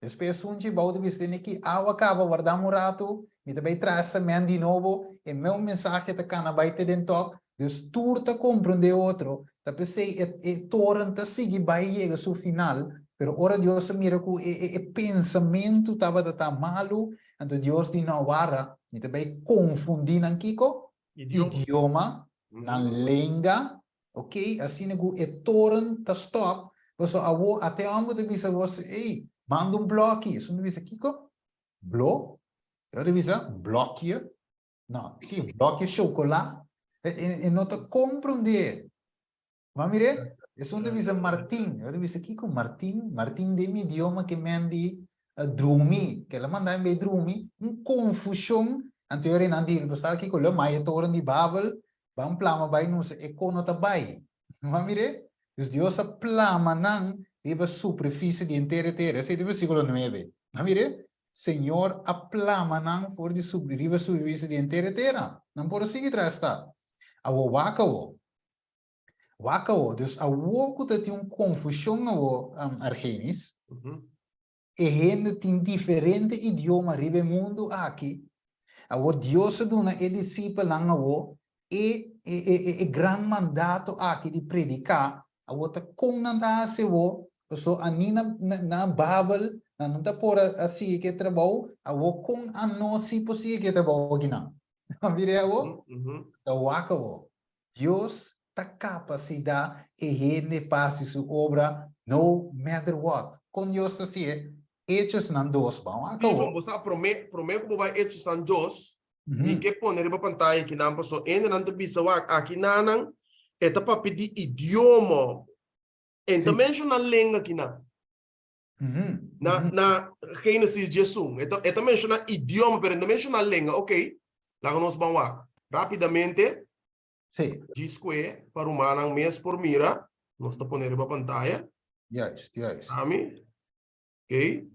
Speaker 1: Después un ci baude bis tiene que agua acaba guardamos un rato, mi te vai traça men de novo e meu mensaje te cana vai te den top. Dus tu te comprende outro. Te pensei e torrent te sigue vai llega su final. Pero ora Dios mira que o pensamento estava tá malo, então Deus diz não vara, e também confundir nan kiko idioma, nan língua, ok? Assim que o torrent tá stop, você até amo de visa você, ei, manda bloco isso, não visa kiko? Bloco? Eu de visa bloqueia? Não, que bloqueia chocolate? E não te compreender. Mas mire, es un divisa Martín, yo divisa aquí con Martín de mi idioma que me andi drumi, que la manda en drumi, un confusión, anterior en andi, lo está aquí con la maya toren di Babel, van plama bay no se econota bay. Ma mire, dus Dios a plama nan, riba superficie di entere terra, ese es el versículo 9. Ma mire, Señor a plama nan for di riba superficie di entere terra, nan por seguir tras está. Awo wakawo. Wakao, dus a woku dat die confusão ao argenis, e gente tem diferente idioma ribe mundo aqui, a wo Deus duna e discípulo lang awo, e gran mandato aqui de predicar, a wo ta kong nanda se wo, so anina na Babel, na nanta pora assim que trabalho, a wo kong ano si posi que trabalho gina. Vire a wo, da wakao, Deus a capacidade e gente passe sua obra no matter what. Com Deus assim, hechos não dos vão.
Speaker 2: Steven, você promete que vai hechos não dos, E que poner para pantalla que não passou ainda não te bisa aqui não eta para pedir idioma. Então menciona a língua aqui não. Na Gênesis 16. Eta menciona idioma, pero não menciona a língua. Ok. Lá nós vamos lá. Rapidamente.
Speaker 1: Sim.
Speaker 2: Diz que para o manang mês por mira. Nós está poner para pantalla.
Speaker 1: Yes.
Speaker 2: Ami. Ok.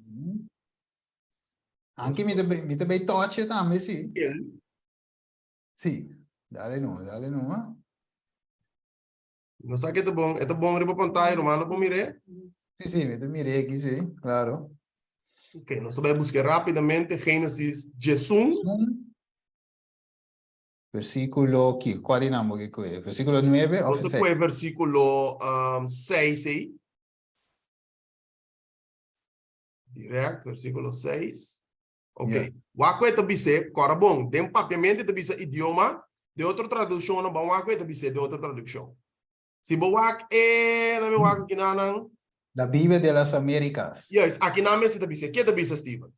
Speaker 1: Anche mi deve touch também, sim.
Speaker 2: Ele.
Speaker 1: Sim. Dale no.
Speaker 2: Não sabe que é bom para pantalla, romano para mire.
Speaker 1: Sim, me mirei aqui, sim, claro.
Speaker 2: Ok, nós vamos buscar rapidamente Gênesis 16.
Speaker 1: Versículo, qual é o nome que é? Versículo 9 ou
Speaker 2: Nós
Speaker 1: 6?
Speaker 2: temos versículo 6 aí. Direto, versículo 6. Ok. Waco é tabise, cora bom. Tem papiamento tabise idioma, de outra tradução, não bom waco é tabise de outra tradução. Se bo wak na me wak aqui não.
Speaker 1: La Biblia de las Américas.
Speaker 2: Yes, aqui na mesa tabise. Que tabise, Steven?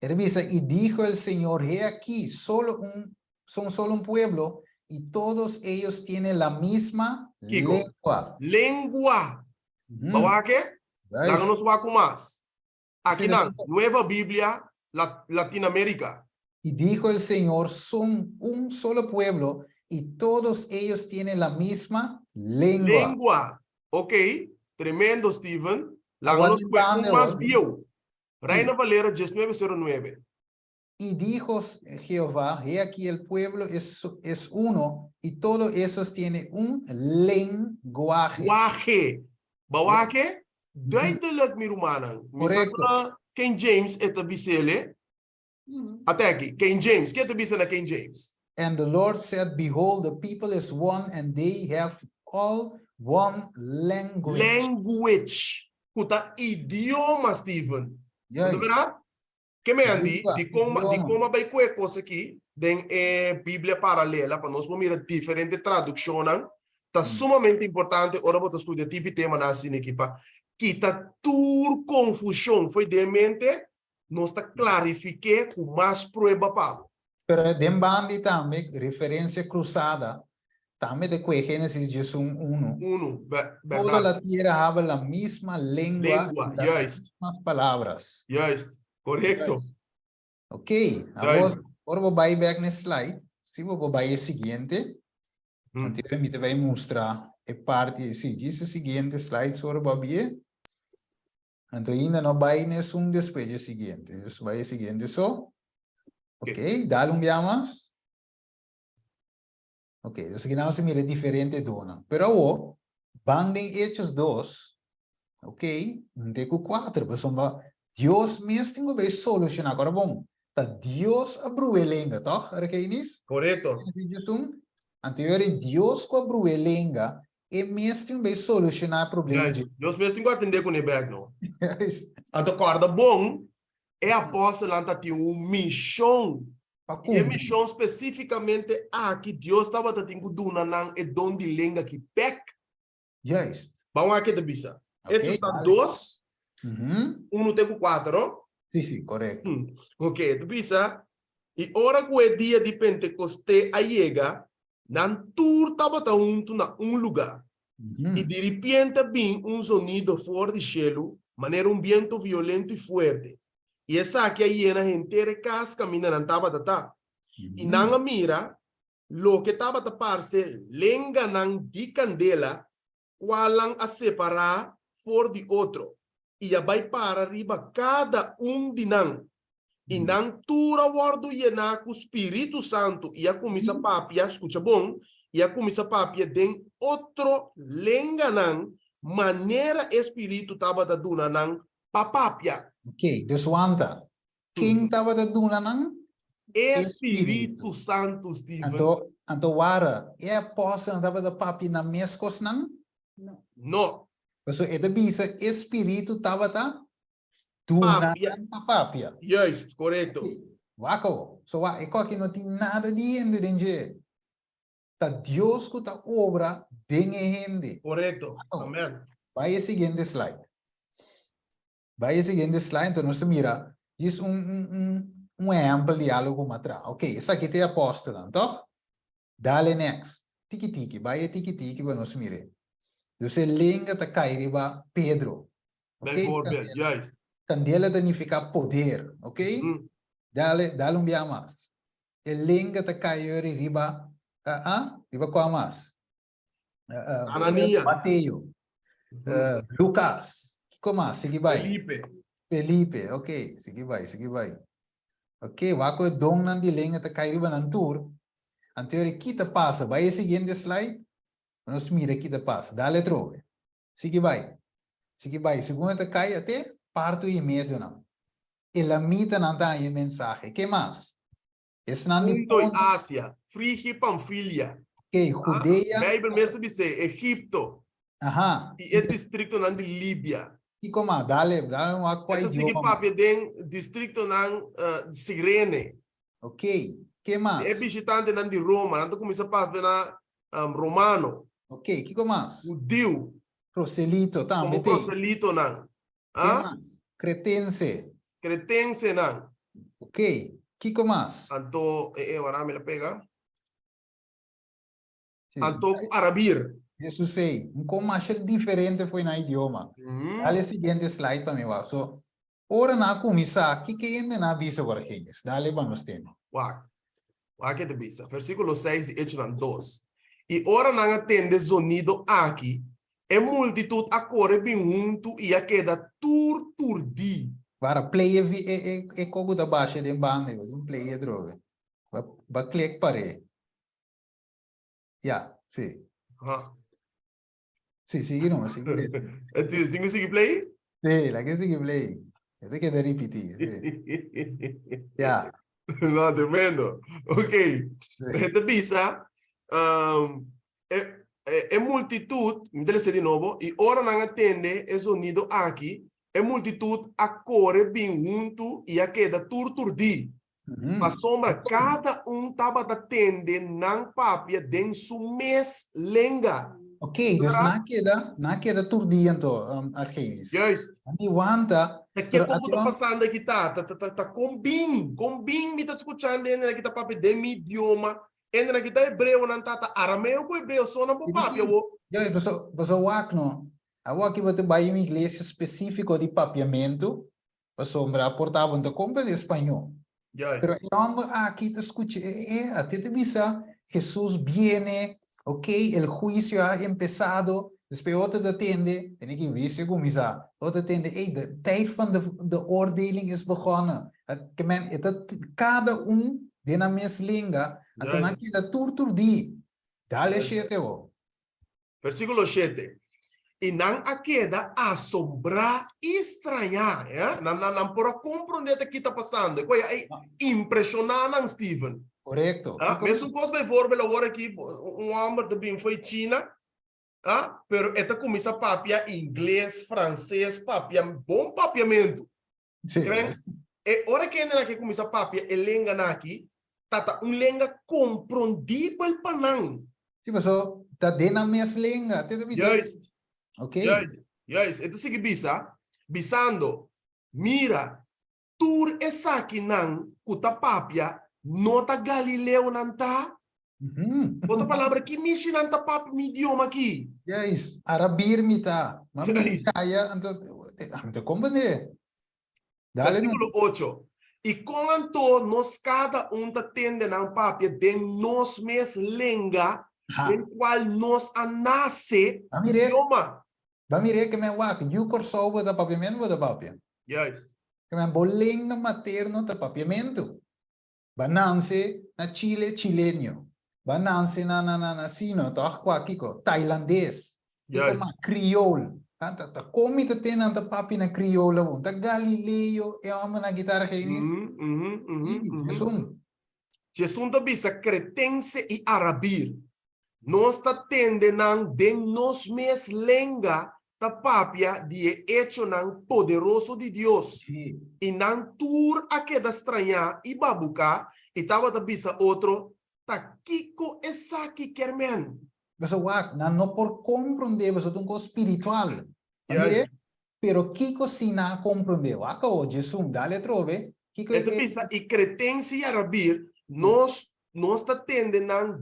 Speaker 1: Dice, y dijo el Señor, he aquí, son solo un pueblo y todos ellos tienen la misma lengua.
Speaker 2: Lengua. Bawake? Lá nos waco mais. Aqui na Nueva Biblia Latinoamérica.
Speaker 1: Y dijo el Señor, son un solo pueblo y todos ellos tienen la misma lengua.
Speaker 2: Lengua. Ok. Tremendo, Steven. Lá nos fue más bio. Reina Valera 1909.
Speaker 1: Y dijo Jehová, he aquí el pueblo es uno y todos esos tienen un lenguaje.
Speaker 2: Guaje. Bawake? Duidelijk mirumanan. Misakuna King James eta bisele. Até aqui. King James. Que eta bisele King James?
Speaker 1: And the Lord said, behold, the people is one and they have all one language.
Speaker 2: Language. Kuta idioma, Steven.
Speaker 1: Yes.
Speaker 2: Que me andi, de como vai qualquer coisa aqui, tem Bíblia paralela, para nós mirar diferentes traduções, está sumamente importante, ora vou estudar tipo tema na assim equipa, que está tur confusão, foi de mente, nós está clarificar com mais prova para.
Speaker 1: Pero den bandi também, referência cruzada, também de que Gênesis 1. Toda a terra habla la misma lengua, las mismas palavras.
Speaker 2: Yes. Correcto.
Speaker 1: Yes. Ok, agora vou back na slide. Se vou baixar o seguinte, anteriormente vai mostrar a parte, sim, diz o seguinte slide sobre o bebê. Então ainda não vai nesse depois do seguinte. Isso vai o seguinte só. Ok, dá via mais. Ok, então aqui não se mira diferente dona. Pero o, bandem Hechos 2, ok, não tem 4, mas Deus mesmo vai solucionar. Agora, bom, tá Deus abriu a língua, tá? Arqueinis?
Speaker 2: Correto.
Speaker 1: Anterior, Deus que abriu a língua e mesmo vai solucionar o problema.
Speaker 2: Deus mesmo tem que atender com o nebeg, não? Então, corda bom, é apóstolo anta tem uma missão. E a missão especificamente que Deus estava tendo duna nang e dom de língua que pec.
Speaker 1: Yes.
Speaker 2: Vamos aqui da bisa. Hechos está 2. 1 tem 4.
Speaker 1: Sim, correto.
Speaker 2: Ok, bisa. E ora que é dia de Pentecoste a chega, nan tur estava junto na lugar. E de repente vem sonido fora do cielo, maneira vento violento e forte. E essa aqui aí na gente casa caminha não estava tá. E não mira lo que estava a parse lenga nang di candela qualang a separar for de outro. E a vai para riba cada de nang. E nang tura wardo yena com o Espírito Santo e a comissa papia, escuta bom, e a comissa papia den outro lenga nang maneira espírito estava da duna nang papapia.
Speaker 1: Ok, deswanta. Quem estava da duna nang?
Speaker 2: Espírito Santo, Steven.
Speaker 1: Então, wara, é apóstolo estava da papi na mescos nang?
Speaker 2: Não.
Speaker 1: Então, é bisa espírito estava da duna nang papapia.
Speaker 2: Yes, correto.
Speaker 1: Wako. So, é que não tem nada de gente dentro. Tá Deus que tá obra dentro de gente.
Speaker 2: Correto. Amém.
Speaker 1: Vai a seguinte slide. Vai a seguinte slide, então nós mira, diz um exemplo de algo matra. Ok, isso aqui tem apóstolo, então? Dale next. Tiki-tiki, vai tiki-tiki, vamos mire. Dus linga te kairiba Pedro. Ok?
Speaker 2: Bijvoorbeeld, juist.
Speaker 1: Candela significa poder, ok?
Speaker 2: Mhm.
Speaker 1: Dale um dia mais. Linga te kairi riba, riba qual mais?
Speaker 2: Ananias,
Speaker 1: Mateo,
Speaker 2: Mhm.
Speaker 1: Lucas. Que mais? Sigue vai.
Speaker 2: Felipe,
Speaker 1: Felipe, ok. Sigue vai. Ok, wako dong nan di linga te kairiba nan tour. Anterior kita passa. Vai a seguinte slide. Vamos mira kita passa. Dale trove. Sigue vai. Segunda te cai até parto e meio não. E la mita não dá aí mensagem. Que mais? Esse não me
Speaker 2: Punto e
Speaker 1: conta.
Speaker 2: Ásia, Frigia e Panfilia.
Speaker 1: Que Judeia.
Speaker 2: Bijbel meestal dice Egipto
Speaker 1: Aham.
Speaker 2: e het distrito nan di Libia.
Speaker 1: E como? Dale um aqua
Speaker 2: Ito sige
Speaker 1: idioma.
Speaker 2: papi den distrito nan Sirene.
Speaker 1: Ok. Que
Speaker 2: E
Speaker 1: mais?
Speaker 2: visitante nan di Roma, nanto começa papi na Romano,
Speaker 1: Ok. Que mais?
Speaker 2: Judeu,
Speaker 1: Proselito também
Speaker 2: como
Speaker 1: tem.
Speaker 2: proselito nan.
Speaker 1: Que mais? Cretense.
Speaker 2: Cretense nan.
Speaker 1: Ok. Que mais?
Speaker 2: Anto, marami la pega.
Speaker 1: Sim.
Speaker 2: Anto ku Arabir.
Speaker 1: Isso sei. Um como achar diferente foi na idioma. Dale seguinte slide para mim. So, ora na começar, que ainda na visa agora, gente? Dale, vamos ter.
Speaker 2: Wak te bisa. Versículo 6 e hecho 2. E ora não atende sonido aqui. E multitud acorre bem junto e a queda turdi.
Speaker 1: Para play e como da baixa de banda, um play e droga. Ba click pare. Yeah, sim. Sim, seguimos.
Speaker 2: Então, sigue play?
Speaker 1: Sim, la que sigue play. Esse que é de repetir. Sí. Yeah.
Speaker 2: No, tremendo. Ok. Te bisa. É multitud, me interessa de novo, e ora não atende é sonido aqui, é multitud acorre bem junto e a queda turdi. A sombra, cada estava atende não papia den su mes lenga.
Speaker 1: Ok, dus na queda turdi então, Argenis.
Speaker 2: Juist.
Speaker 1: Ani wanta.
Speaker 2: Aqui é como está passando aqui, tá combin, me tá escutando, ainda aqui tá papia de meu idioma, ainda aqui tá hebreu, não tá arameu com hebreu, só não por papia,
Speaker 1: Já, você wakno. Agora que você vai em uma igreja específica de papiamento, você sombra portava então como em espanhol. Pero aquí te escuché, a ti te avisa, Jesús viene, ok, el juicio ha empezado, después otro te atiende, tiene que visie comisa, otro te atiende, hey, de tijd van de oordeling is begonnen. Cada de na meslinga, até na que da turdi, dale siete o.
Speaker 2: Versículo 7. E não a queda assombrar e estranhar, não por compreender o que está passando, é impressionar, não, Steven.
Speaker 1: Correto.
Speaker 2: Mesmo coisa bem vorbe agora aqui, homem também foi China, pero esta começa a papia inglês, francês, papia, bom papiamento.
Speaker 1: Sim.
Speaker 2: E hora que ainda que começa a papia, e lenga aqui, tata lenga compreendível para não.
Speaker 1: Tipo só, tá dentro da meslinga, te avisa.
Speaker 2: Yes.
Speaker 1: Ok.
Speaker 2: Yes. Então sigue bisando. Mira, tur essa aqui não, kuta papia, nota Galileu não tá. Outra palavra que mishi não tá papia mi idioma aqui.
Speaker 1: Yes, arabir mita. Mami kaya anto compreender.
Speaker 2: Versículo 8. E com anto nos cada tá tende não papia de nos mes lenga, em qual nos nasce idioma.
Speaker 1: Vamire que me wak, you corso da papiamento da papia.
Speaker 2: Yes.
Speaker 1: Que me boling na materno da papiamento. Bananse na Chile chilenio. Bananse na sino, toch kwa kiko, tailandês. Kiko ma criol. Ta komi ta tena ta papi na criola mo. Ta Galileo e amo na guitarra genis.
Speaker 2: Jesus ta bisa cretense e arabir. Nós ta tende nang den nos mes lenga ta papia die hecho nang poderoso de Deus. E nang tur a queda estranha e babuca e tava ta bisa outro ta kiko esaki kermen.
Speaker 1: Você wak, não por compreender, você tem um espiritual.
Speaker 2: Yes.
Speaker 1: Pero kiko si na compreender, waka o Jesus dale trove, Kiko
Speaker 2: Então, pensa, e cretência arabir, nós tá tendo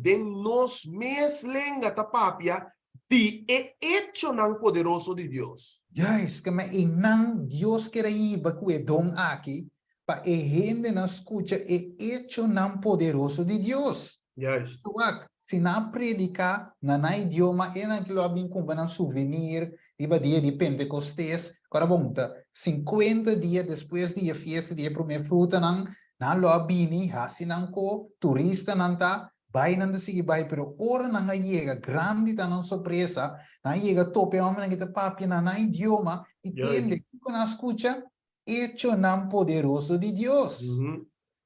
Speaker 2: de nós mes lenga tapapia, de hecho não poderoso de Deus.
Speaker 1: Yes, que me inang Dios que iba que don aqui, pa e gente na escucha e hecho nan poderoso de Dios.
Speaker 2: Yes.
Speaker 1: Tuak, se na predica na idioma e na kilo abin kumba souvenir, iba dia de Pentecostés, carabonta, 50 dias depois de fiesta de primeira fruta na lobby hasi nang ko, turista nanta, vai nanda sige vai, pero ora na llega grande tanang sorpresa, na llega tope homem na kita papi na idioma, entende? Kiko na escucha, hecho nan poderoso de Dios.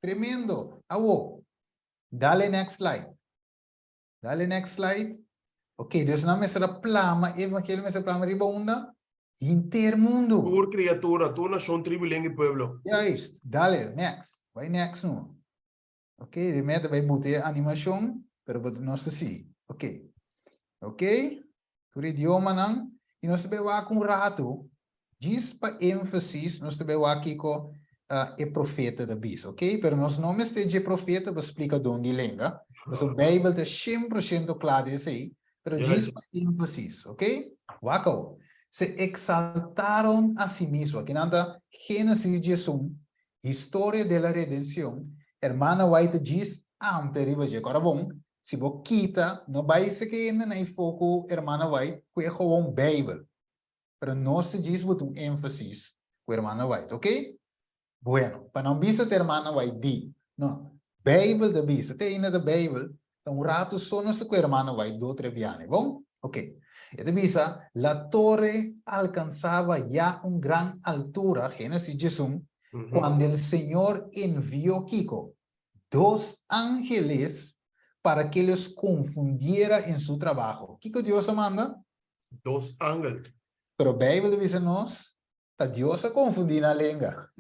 Speaker 1: Tremendo. Awo. Dale next slide. Dale next slide. Ok, Deus não me será plama, evangelho me será plama riba onda, intermundo.
Speaker 2: Por criatura, tu nação, tribo, língua e pueblo.
Speaker 1: Ja, ist. Dale, next. Vai next no. Ok, de meta vai botar animação, pero nós assim. Ok. Ok? Por idioma não, e nós também vai com rato, diz para ênfase, nós também vai aqui com é profeta da bis, ok? Pero nós não esteja profeta, vou explicar de onde lenga. Mas a Bíblia está 100% clara isso aí. Pero diz para ênfase, ok? Wako. Se exaltaron a sí mismo. Aquí nada, Génesis 1, história da redenção. Hermana White diz, amplo, agora bom. Se você quita, não vai ser que ainda não foco, hermana White, que é gewoon Bíblia. Pero não se diz um ênfase com hermana White, ok? Bueno, para não bisa ter hermana White di. Não. Bíblia da bisa. Tem ainda da Bíblia. Então, rato só não se com hermana White do treviane. Bom? Ok. Esta bisa, la torre alcanzaba ya una gran altura, Génesis 1, cuando el Señor envió Kiko 2 ángeles para que los confundiera en su trabajo. Kiko Dios manda?
Speaker 2: 2 ángeles.
Speaker 1: Pero Bíblia dice nos, está Dios a confundir la lengua.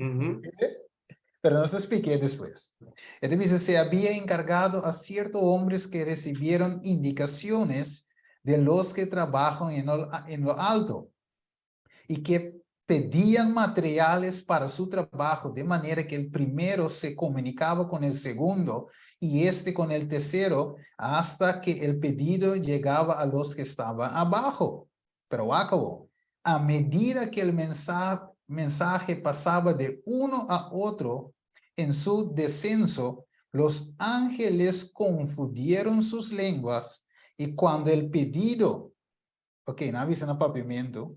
Speaker 1: Pero no se expliqué después. Esta dice, se había encargado a ciertos hombres que recibieron indicaciones de los que trabajan en lo alto y que pedían materiales para su trabajo, de manera que el primero se comunicaba con el segundo y este con el tercero, hasta que el pedido llegaba a los que estaban abajo. Pero acabó. A medida que el mensaje pasaba de uno a otro en su descenso, los ángeles confundieron sus lenguas. Y cuando el pedido, ok, no avisa no papimento,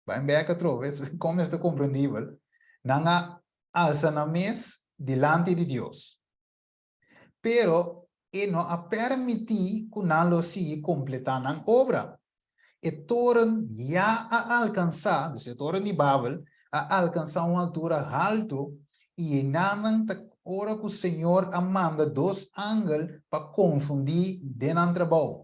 Speaker 1: va en beca otra vez, como está comprendible, nanga alza na mes delante de Dios. Pero, no ha permitido que no se completar la obra. El torno ya ha alcanzado, el torno de Babel, ha alcanzado una altura alta y en hora que el Señor manda 2 ángeles para confundir dentro trabajo.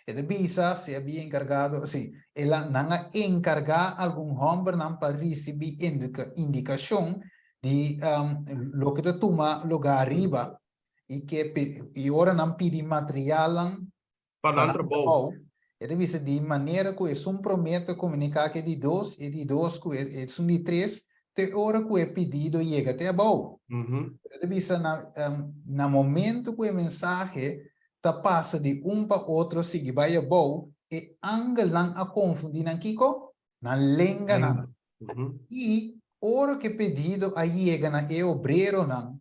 Speaker 1: E bisa se havia encargado, assim, ela não encargar algum homem para receber indicação de lo que toma lugar arriba e que e ora não pedir material
Speaker 2: para trabalho.
Speaker 1: E bisa de maneira que é promete comunicar que de 2 e de 2 que são de 3 te hora que é pedido chega até a boa. E bisa na momento que o mensagem ta passa de para outro, sigue vai a bom, e angel lang a confundir ng Kiko, na lenga na. E, ora que pedido a chega na obreiro nang,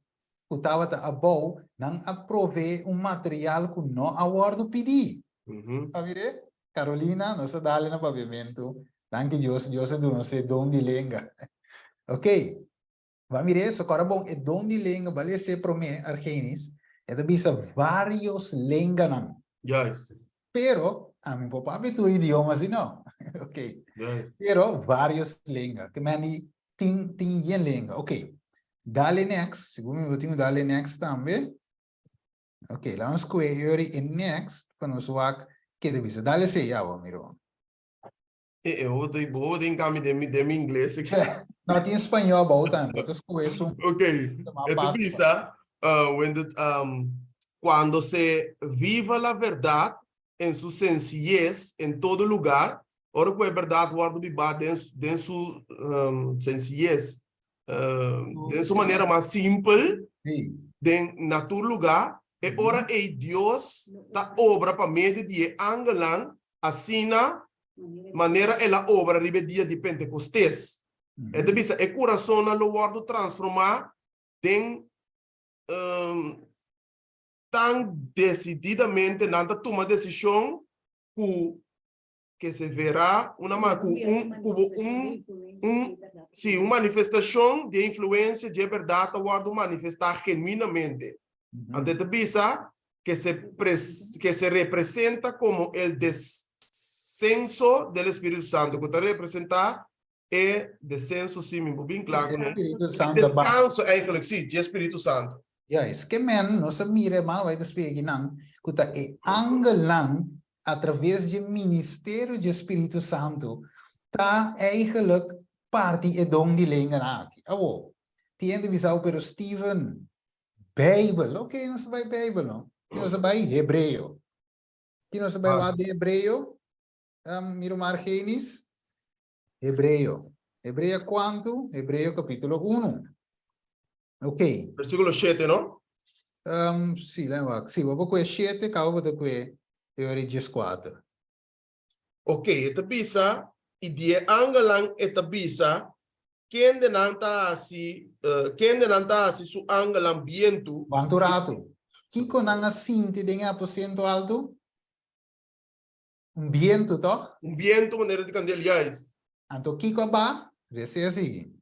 Speaker 1: kutawa ta a bom, nang aprove material que não aguardo pedir. Sabe, Carolina, nós dali na pavimento, danke Deus, Deus do não sei onde lenga. Ok, vamos ver, so cara bom, e onde lenga, vale ser prome, Argenis, ito bisa varios lenganan.
Speaker 2: Yes.
Speaker 1: Pero, amin po pa tu idioma sino. Okay.
Speaker 2: Yes.
Speaker 1: Pero varios lenga. Kemani ting yen lenga. Okay. Dale next. Siguro mo tingin dale next tambe. Okay, vamos ko yuri in next panuswak que bisa. Dale se yawa miro.
Speaker 2: Eu vou em caminho de inglês.
Speaker 1: Não tem espanhol bautan, botas ko eso.
Speaker 2: Okay. Ito bisa cuando se viva la verdad en su sencillez en todo lugar, ahora que es verdad guardo de su sencillez de su manera más simple,
Speaker 1: Sí.
Speaker 2: de natuur lugar, e ora e Dios da obra para meio de angelan, assina maneira ela obra ribe dia de Pentecostes. E de bisa e coração na lo wordo transformar den tan decididamente nada toma decisão que se verá uma sim, uma manifestação de influência de verdade wordo manifestar genuinamente. Ante de bisa que se representa como el descenso del Espíritu Santo, que te representa el descenso, sim, bem claro,
Speaker 1: Esse Espírito
Speaker 2: el
Speaker 1: Santo ba.
Speaker 2: descanso eigenlijk, sim, de Espírito Santo.
Speaker 1: Yes, que men no sa mire man vai despegi nang kuta e angelang através de ministério de Espírito Santo tá eigenlijk parte e dom die lengen aqui. Awo. Tiende visau pero Steven Bijbel. Oké, nós vai Bijbel, não? Que nós vai Hebreu. Que nós vai lá de Hebreu. Miro Margenis. Hebreu. Hebreu quanto? Hebreu capítulo 1. Ok.
Speaker 2: Versículo 7, ¿no?
Speaker 1: Sì, leva. Sì, vou com 7, cavo da que teoria 4.
Speaker 2: Ok, esta bisa, e die angelang esta bisa, quem de nanta assim su angelang viento,
Speaker 1: Quanto rato? Kiko nang asinti de aposento alto? Viento, toch?
Speaker 2: viento maneira de candeliais.
Speaker 1: Anto Kiko ba? Rese assim.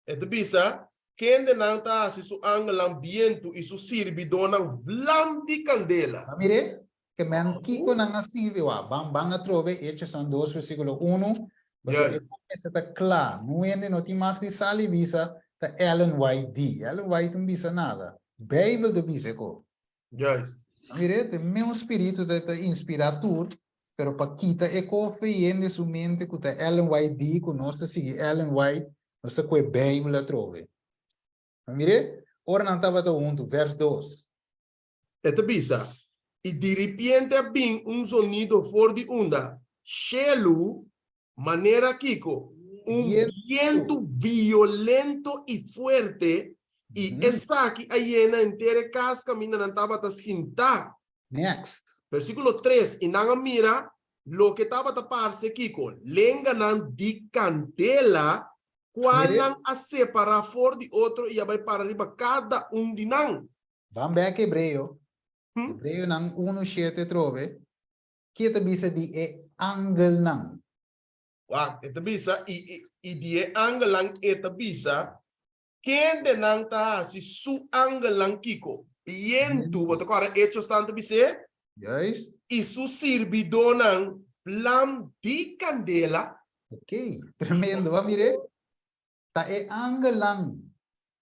Speaker 2: Esta bisa, quem de nanta assim su angelang viento e su sirvi donang blanti candela.
Speaker 1: Mire, que men Kiko nang asinti wa, bang trove, Hechos 2, versículo 1.
Speaker 2: Yes.
Speaker 1: Essa tá claro, não é não te marca de sali visa, tá Ellen White D. Ellen White não visa nada. Bíblia de visa co.
Speaker 2: Yes.
Speaker 1: Mire, tem meu espírito de inspirador, pero para quita e confiende su mente que tá Ellen White D, que nós sigue Ellen White, nós tá com a Bíblia trove. Mire, ora não estava junto, verso 2.
Speaker 2: Esta bisa, e de repente vem sonido for de onda, cheio, maneira Kiko, viento violento e fuerte, e essa aqui a hiena inteira casca, mina não estava a cintar.
Speaker 1: Next.
Speaker 2: Versículo 3, e não mira, lo que estava a parse Kiko, lenga não de candela, qual não a separar for de outro, e vai para riba cada de não.
Speaker 1: Vamos back Hebreu. Hebreu nang 1:7 trove, que te bisa di e angel nang.
Speaker 2: Wow, esta bisa, e die angelang esta bisa, quem de nang ta si su angelang Kiko, tu, wat agora Hechos tanto bise,
Speaker 1: Yes.
Speaker 2: e su servidonang lam di candela.
Speaker 1: Ok, tremendo. Vamos mire. Tá é angelang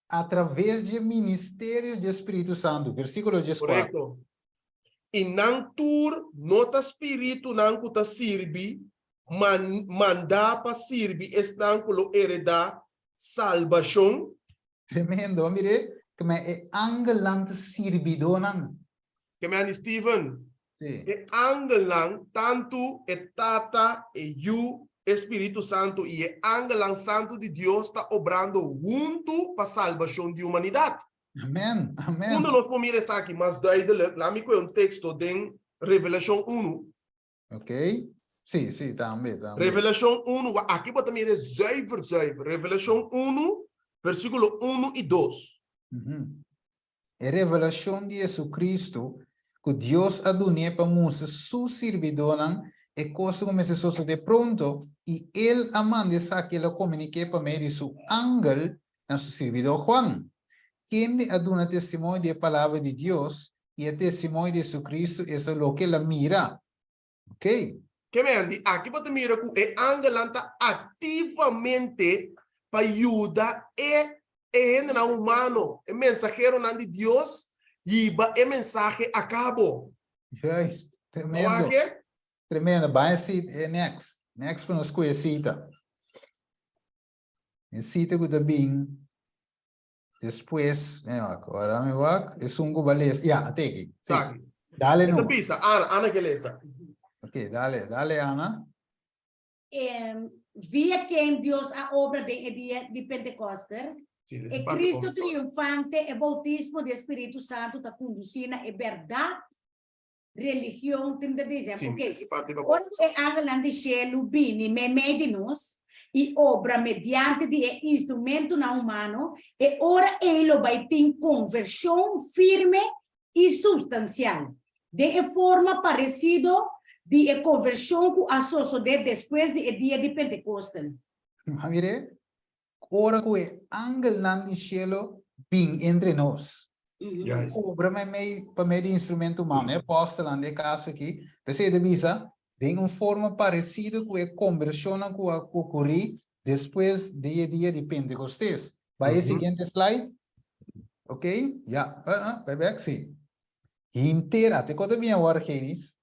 Speaker 1: através do ministério do Espírito Santo. Versículo 14.
Speaker 2: Correcto. E nang tur nota espírito nang kuta sirbi, manda pa sirbi estang kulo hereda salvação.
Speaker 1: Tremendo. Vamos mire. Que é angelang sirbidonang.
Speaker 2: Que me Steven.
Speaker 1: Sí.
Speaker 2: E angelang tanto e tata e you Espírito Santo e o angelang santo de Deus está obrando junto para a salvação da humanidade.
Speaker 1: Amém. Amém.
Speaker 2: Quando nós vamos mirar aqui, mas duidelijk, lá me um texto de Revelação 1.
Speaker 1: Ok. Sim, sim, também.
Speaker 2: Revelação 1, aqui para mirar zuiver. Revelação 1, versículo 1 e 2.
Speaker 1: A revelação de Jesus Cristo, que Deus adunia para mostrar su servidor, e coisa começa a suceder pronto, e ele amanda que ele comunique para meio de su ángel, nosso servidor Juan, quem aduna testemunho da palavra de Deus, e o testemunho de Jesus Cristo, isso é o que ele mira. Ok?
Speaker 2: Que me andi, aqui para mirar que o ángel está ativamente para ajudar o humano, o mensageiro de Deus, e o mensagem a cabo.
Speaker 1: Yes, tremendo. Tremendo. Vai ser next. Next para nós conhecer. Cita que bem. Depois, agora me vai. É balês. Até aqui.
Speaker 2: Sabe?
Speaker 1: Dale no.
Speaker 2: Pisa, Ana Gelesa.
Speaker 1: Ok, dale, Ana.
Speaker 4: Via quem Deus a obra de Pentecostes.
Speaker 2: Sí, esa
Speaker 4: E
Speaker 2: parte
Speaker 4: Cristo
Speaker 2: comenzó.
Speaker 4: triunfante, e bautismo do Espírito Santo está conduzindo a verdade, religião, tem que dizer,
Speaker 2: Sí,
Speaker 4: ok?
Speaker 2: esa parte va
Speaker 4: Ora che angelan di cielo bini me medinos e obra mediante di instrumento na umano e ora ele vai ter conversão firme e substancial de forma parecido de conversão com a sociedade depois do dia de Pentecostes.
Speaker 1: Mire, ora que angel nan di cielo bin entre nós.
Speaker 2: Ya es.
Speaker 1: Obra para meio de instrumento humano, apóstolo ande caso aqui, você devisa, tem uma forma parecida com a conversão que ocorreu depois do dia de Pentecostes. Vai ao seguinte slide, ok? Já, vai back, sim. Inteira, até quando vinha o Argenis,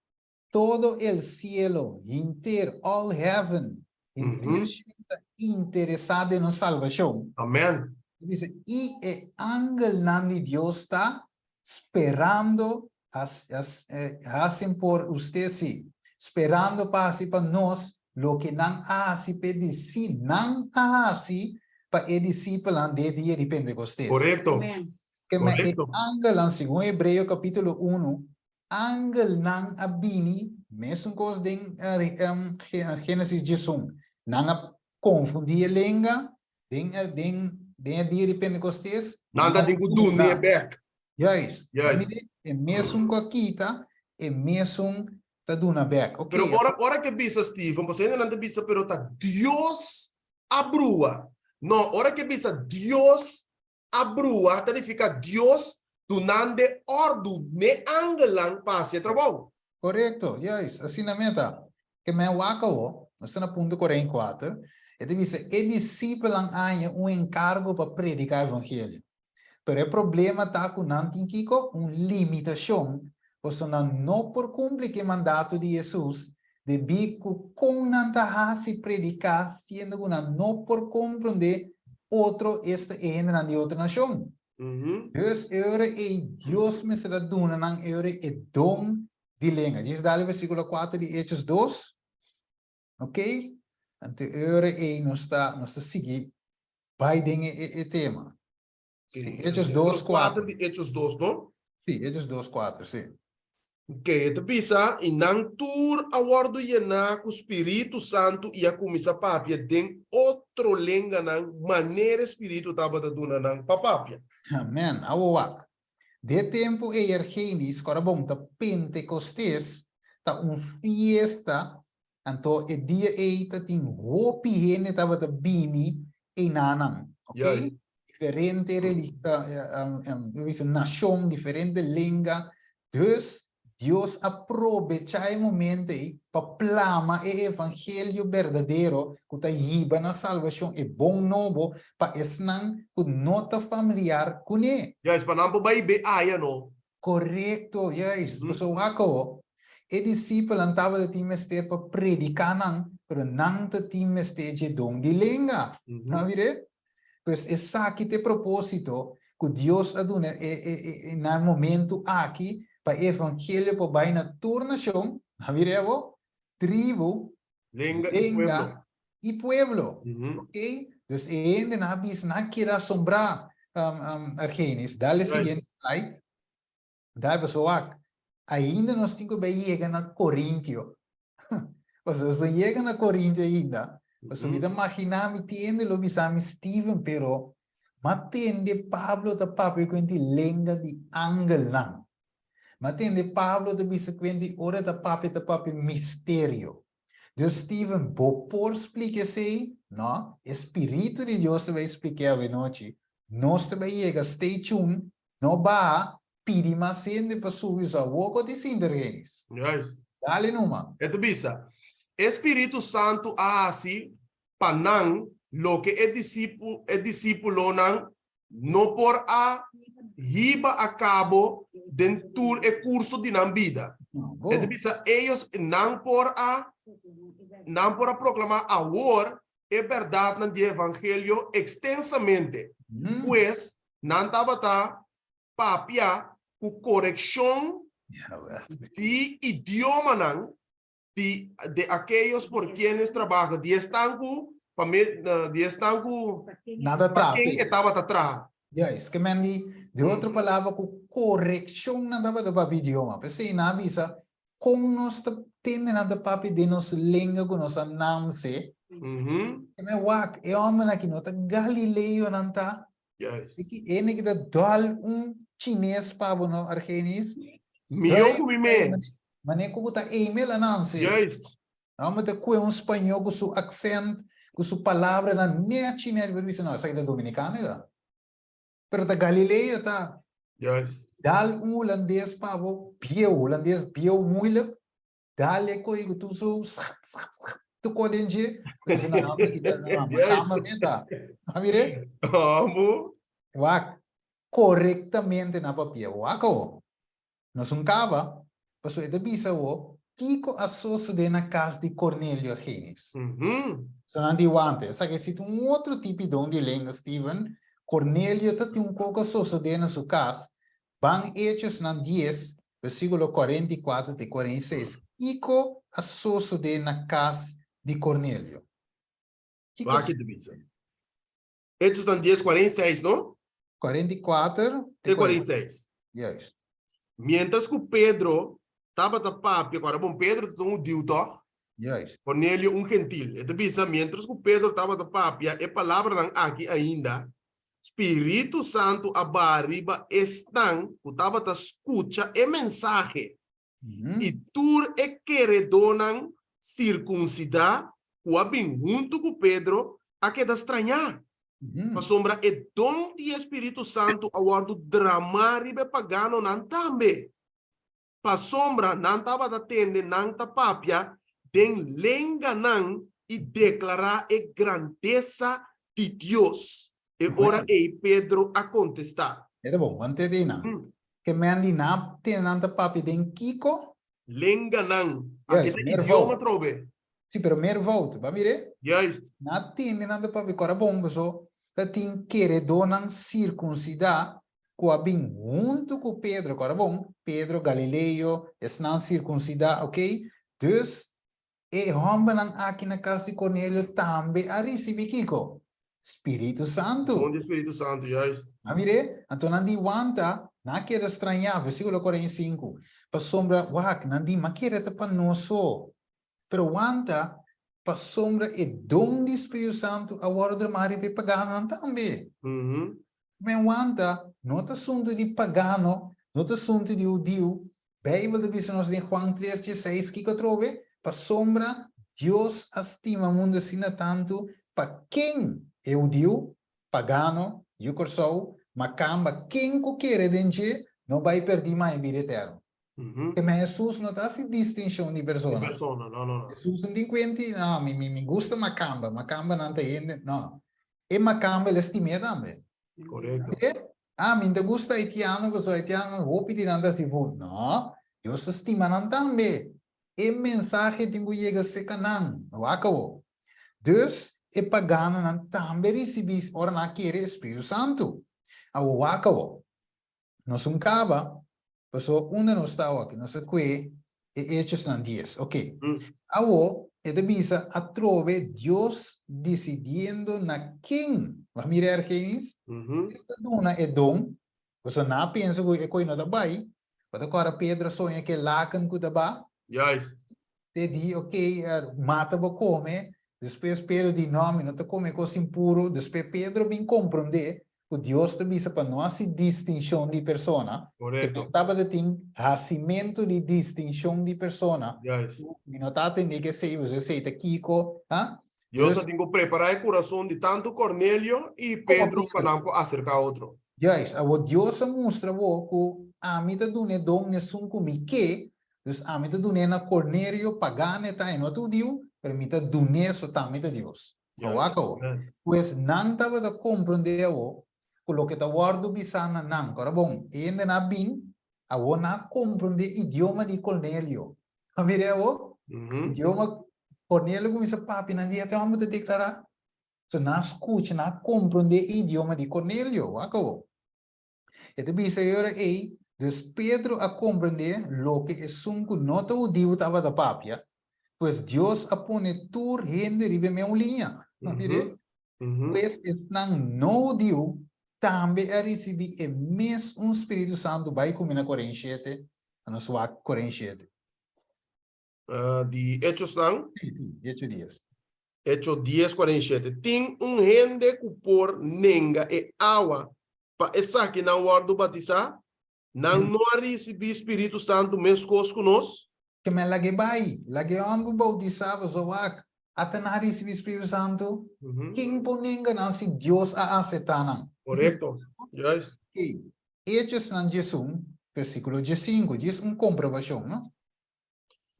Speaker 1: todo o cielo, inteiro, all heaven, inteiro está interessado na salvação.
Speaker 2: Amén.
Speaker 1: Dice, y el ángel de Dios está esperando, hacen por usted, sí, esperando para nos lo que nan hace, pedicir, nan hace, para el discípulo de día de Pentecostés.
Speaker 2: Correcto.
Speaker 4: Amém.
Speaker 1: Que me el
Speaker 2: Correcto.
Speaker 1: ángel, según Hebreo capítulo 1, ángel nan abini, mesmo cos den Génesis 11, nan confundir lenga, den dia de Pentecostes.
Speaker 2: Nada de gudu ni back.
Speaker 1: Juist.
Speaker 2: Juist.
Speaker 1: E mesmo com a quita, e mesmo tá duna back. Ok.
Speaker 2: Pero ora que bisa Stephen, você ainda não bisa, pero tá Deus abrua. No, ora que bisa Deus abrua, significa Deus donande ordo ne angelang passe trabalho.
Speaker 1: Correto. Juist. Assim na meta. Que me wakawo, nós estamos na ponto 44. E dice, e discípulo hanno un encargo para predicar o evangelho. Pero o problema está com Kiko, uma limitação. Você não por cumprir o mandato de Jesus, de bico com nanta se predicar, sendo que não por compreender outro esta ena de outra nação. Dus eure e Deus me será dona nang eure e dom de lenga. Diz dali versículo 4 de Hechos 2. Ok? Ante eure e não está seguir vai dengue e tema. Sí, Hechos 2, 4.
Speaker 2: De Hechos 2, não?
Speaker 1: Sí, Hechos 2, 4, sí.
Speaker 2: Que te bisa e não tur awardo yena com o Espírito Santo e a comissa papia den outro lenga nang maneira espírito tava da duna nang papapia.
Speaker 1: Amen. Awak. De tempo e Argenis, corabong ta Pentecostes, ta fiesta, anto e dia e ta ting hopi hene tava ta bini e nanang. Okay?
Speaker 2: Yeah.
Speaker 1: Diferente nação, diferente língua. Dus, Deus aprovecha o momento para plama o evangelho verdadeiro que está iba na salvação e bom novo para esnan que nota familiar com ele.
Speaker 2: Yes, panampo ba ibe aya no?
Speaker 1: Correto, yes. So ako, e discípulo estava de timester para predicar nang, pero nang te timester de dom de língua. Não vire? Pues essa aqui te propósito que Deus aduna no momento aqui para o evangelho para vai na turnação, não vire? Tribo,
Speaker 2: Lenga
Speaker 1: e pueblo.
Speaker 2: Okay?
Speaker 1: Ok? Dus ainda na bis na queira assombrar Argenis. Dale seguinte slide. Dale pessoal. Ainda nós temos que chegar na Coríntio. Mas nós não chegamos na Coríntio ainda. Mas eu me imaginar me tende lo bisami Stephen pero matende Pablo da papo com a língua de angel não. Matende Pablo da bisa quindi ora da papo mistério. Dus Stephen, por explicar-se, não? Espírito de Deus te vai explicar a noite. Nós te vai chegar, stay tuned, não vai pedir mais gente para subir a boca de sindergenis.
Speaker 2: Yes.
Speaker 1: Dale numa.
Speaker 2: Eto bisa. Espírito Santo assim panang lo que é discípulo nang no por a hiba a cabo dentro e curso de nan vida. Eto bisa ellos não por a proclamar agora é verdade no evangelho extensamente. Pues não tava papia com correção de idioma de aquellos por quienes trabajan, y están die estão com
Speaker 1: Nada
Speaker 2: para quem
Speaker 1: trape.
Speaker 2: estava atrás.
Speaker 1: Yes, que mendi de outra palavra com correção na dava do papi idioma. Pensei na visa com nós tendo na da papi de nos língua com nossa nance. Que me wak e homem aqui nota Galileu nanta.
Speaker 2: Yes.
Speaker 1: Que ene que da dal chinês pavo no argenis.
Speaker 2: Milhão com memes.
Speaker 1: Mané ko buta email ananse.
Speaker 2: Yes.
Speaker 1: Amo te ko espanhol com seu accent, com sua palavra na nem chinês, pero isso não, sai da dominicana da. Pero da Galileu tá.
Speaker 2: Yes.
Speaker 1: Dal holandês pavo, holandês bio moeilijk. Dal ko igo tu so tu ko denje. Na kita na kama neta. Amire?
Speaker 2: Amo.
Speaker 1: Wak corretamente na papia. Wako. No sun cava, passo eda bisa wo, kiko associo de na casa de Cornélio Argenis. So não diante, sabe se tu outro tipo de língua, Steven, Cornélio tem pouco associo de na sua casa, van Hechos na 10, versículo 44 e 46, kiko associo de na casa de Cornélio.
Speaker 2: Vai aqui de bisa. Hechos na 10, 46, não?
Speaker 1: 44
Speaker 2: e 46.
Speaker 1: Yes.
Speaker 2: Mientras que Pedro estava da papi, agora bom Pedro é judeu, tá?
Speaker 1: Yes.
Speaker 2: Cornélio gentil. Então bisa, mientras que Pedro estava da papi, a palavra não aqui ainda. Espírito Santo abariba estão, que estava da escuta e mensagem. E tur e queredonan circuncidar, que abim junto com Pedro, a que da estranhar. A sombra é dom de Espírito Santo a guardo dramaribe pagano nan tambe. Pa sombra nan tava da tende nan tapapia den lenga nan e declarar a grandeza de Deus. E ora é Pedro a contestar.
Speaker 1: É bom, antes de na. Que me andi na tenanta papi den Kiko.
Speaker 2: Lenga nan.
Speaker 1: Yes,
Speaker 2: Aqui tem idioma trove.
Speaker 1: Sim, pero mer volta, va mire?
Speaker 2: Yes.
Speaker 1: Na tende nada papi cora bom, so. Da tin querer donan circuncidar com a bem junto com Pedro, agora bom, Pedro, Galileu, estão circuncidar, ok? Dus, e homem aqui na casa de Cornélio também a receber Kiko, Espírito Santo.
Speaker 2: Bom de Espírito Santo, yes.
Speaker 1: A mire, então não wanta, não quer estranhar, versículo 45, para sombra, wak, não di, mas quer te para nós, pero wanta, para sombra e dom do Espírito Santo a hora de mar e pagano também. Mas wanta, não é assunto de pagano, não é assunto de judeu. Bíblia de visão de Juan 3:16 que trove, para sombra Deus estima o mundo assim tanto para quem é judeu, pagano, yucorsou, macamba, quem quer denje, não vai perder mais em vida eterna. Mas Jesus não está sem distinção de pessoa.
Speaker 2: Não.
Speaker 1: Jesus não tem quente, não, me gusta macamba não tem, não. E macamba ele estima também.
Speaker 2: Correto.
Speaker 1: Me gusta haitiano, que sou haitiano, vou pedir anda se for. Não, Deus estima não também. E mensagem tem que chegar a ser canão, não acabou. Dus, e pagano não também receber, ora não quer Espírito Santo. O acabou. Nós cava. Paso onde nós estamos aqui, nós aqui é Hechos na 10, ok? Agora, é de visa a trove Deus decidindo na quem, vai mirar quem é? Dona é dom, você não pensa que é coisa não vai, mas agora Pedro sonha que lacan que da ba,
Speaker 2: Yes.
Speaker 1: te di, ok, mata ba come, depois Pedro di nome, não te come coisa impuro, depois Pedro bem compreender que Deus te visa para nós distinção de persona, que não estava de ter nascimento de distinção de persona.
Speaker 2: Yes.
Speaker 1: E não está tendo que ser, você sei, Kiko, ah?
Speaker 2: Deus tem que preparar o coração de tanto Cornélio e Pedro para não acercar outro.
Speaker 1: Yes, Deus mostra que a medida do nedom ne sun kumi que, dus a medida do nena Cornélio pagane tá em outro Deus, permita do ne so também de Deus. Pois não estava de compreender o que está guardo bisana não, agora bom, ainda na bin, a não compreender idioma de Cornélio. A ver idioma Cornélio começa papi na dia até vamos declarar. So na escuta, na compreender idioma de Cornélio, acabou. Então bisa agora é, dus Pedro a compreender lo que é sunco nota o Deus estava da papia, pois Deus a pone tur gente ribe meu linha. Mire,
Speaker 2: Uhum.
Speaker 1: pues es nang no dio, também a receber o mesmo Espírito Santo vai comer na 47, na sua 47.
Speaker 2: De Hechos não?
Speaker 1: Sim, 8 dias.
Speaker 2: Hechos 10:47. Tem gente que por nenga e água para essa que não guarda batizar, não receber Espírito Santo mesmo conosco.
Speaker 1: Que me lagi lagi ang bautizava so wak, at na receber Espírito Santo, king po ninga nang si Dios aasetanang.
Speaker 2: Correto. Yes.
Speaker 1: Okay. Hechos ng Jesus, versículo 15, diz comprovação, não?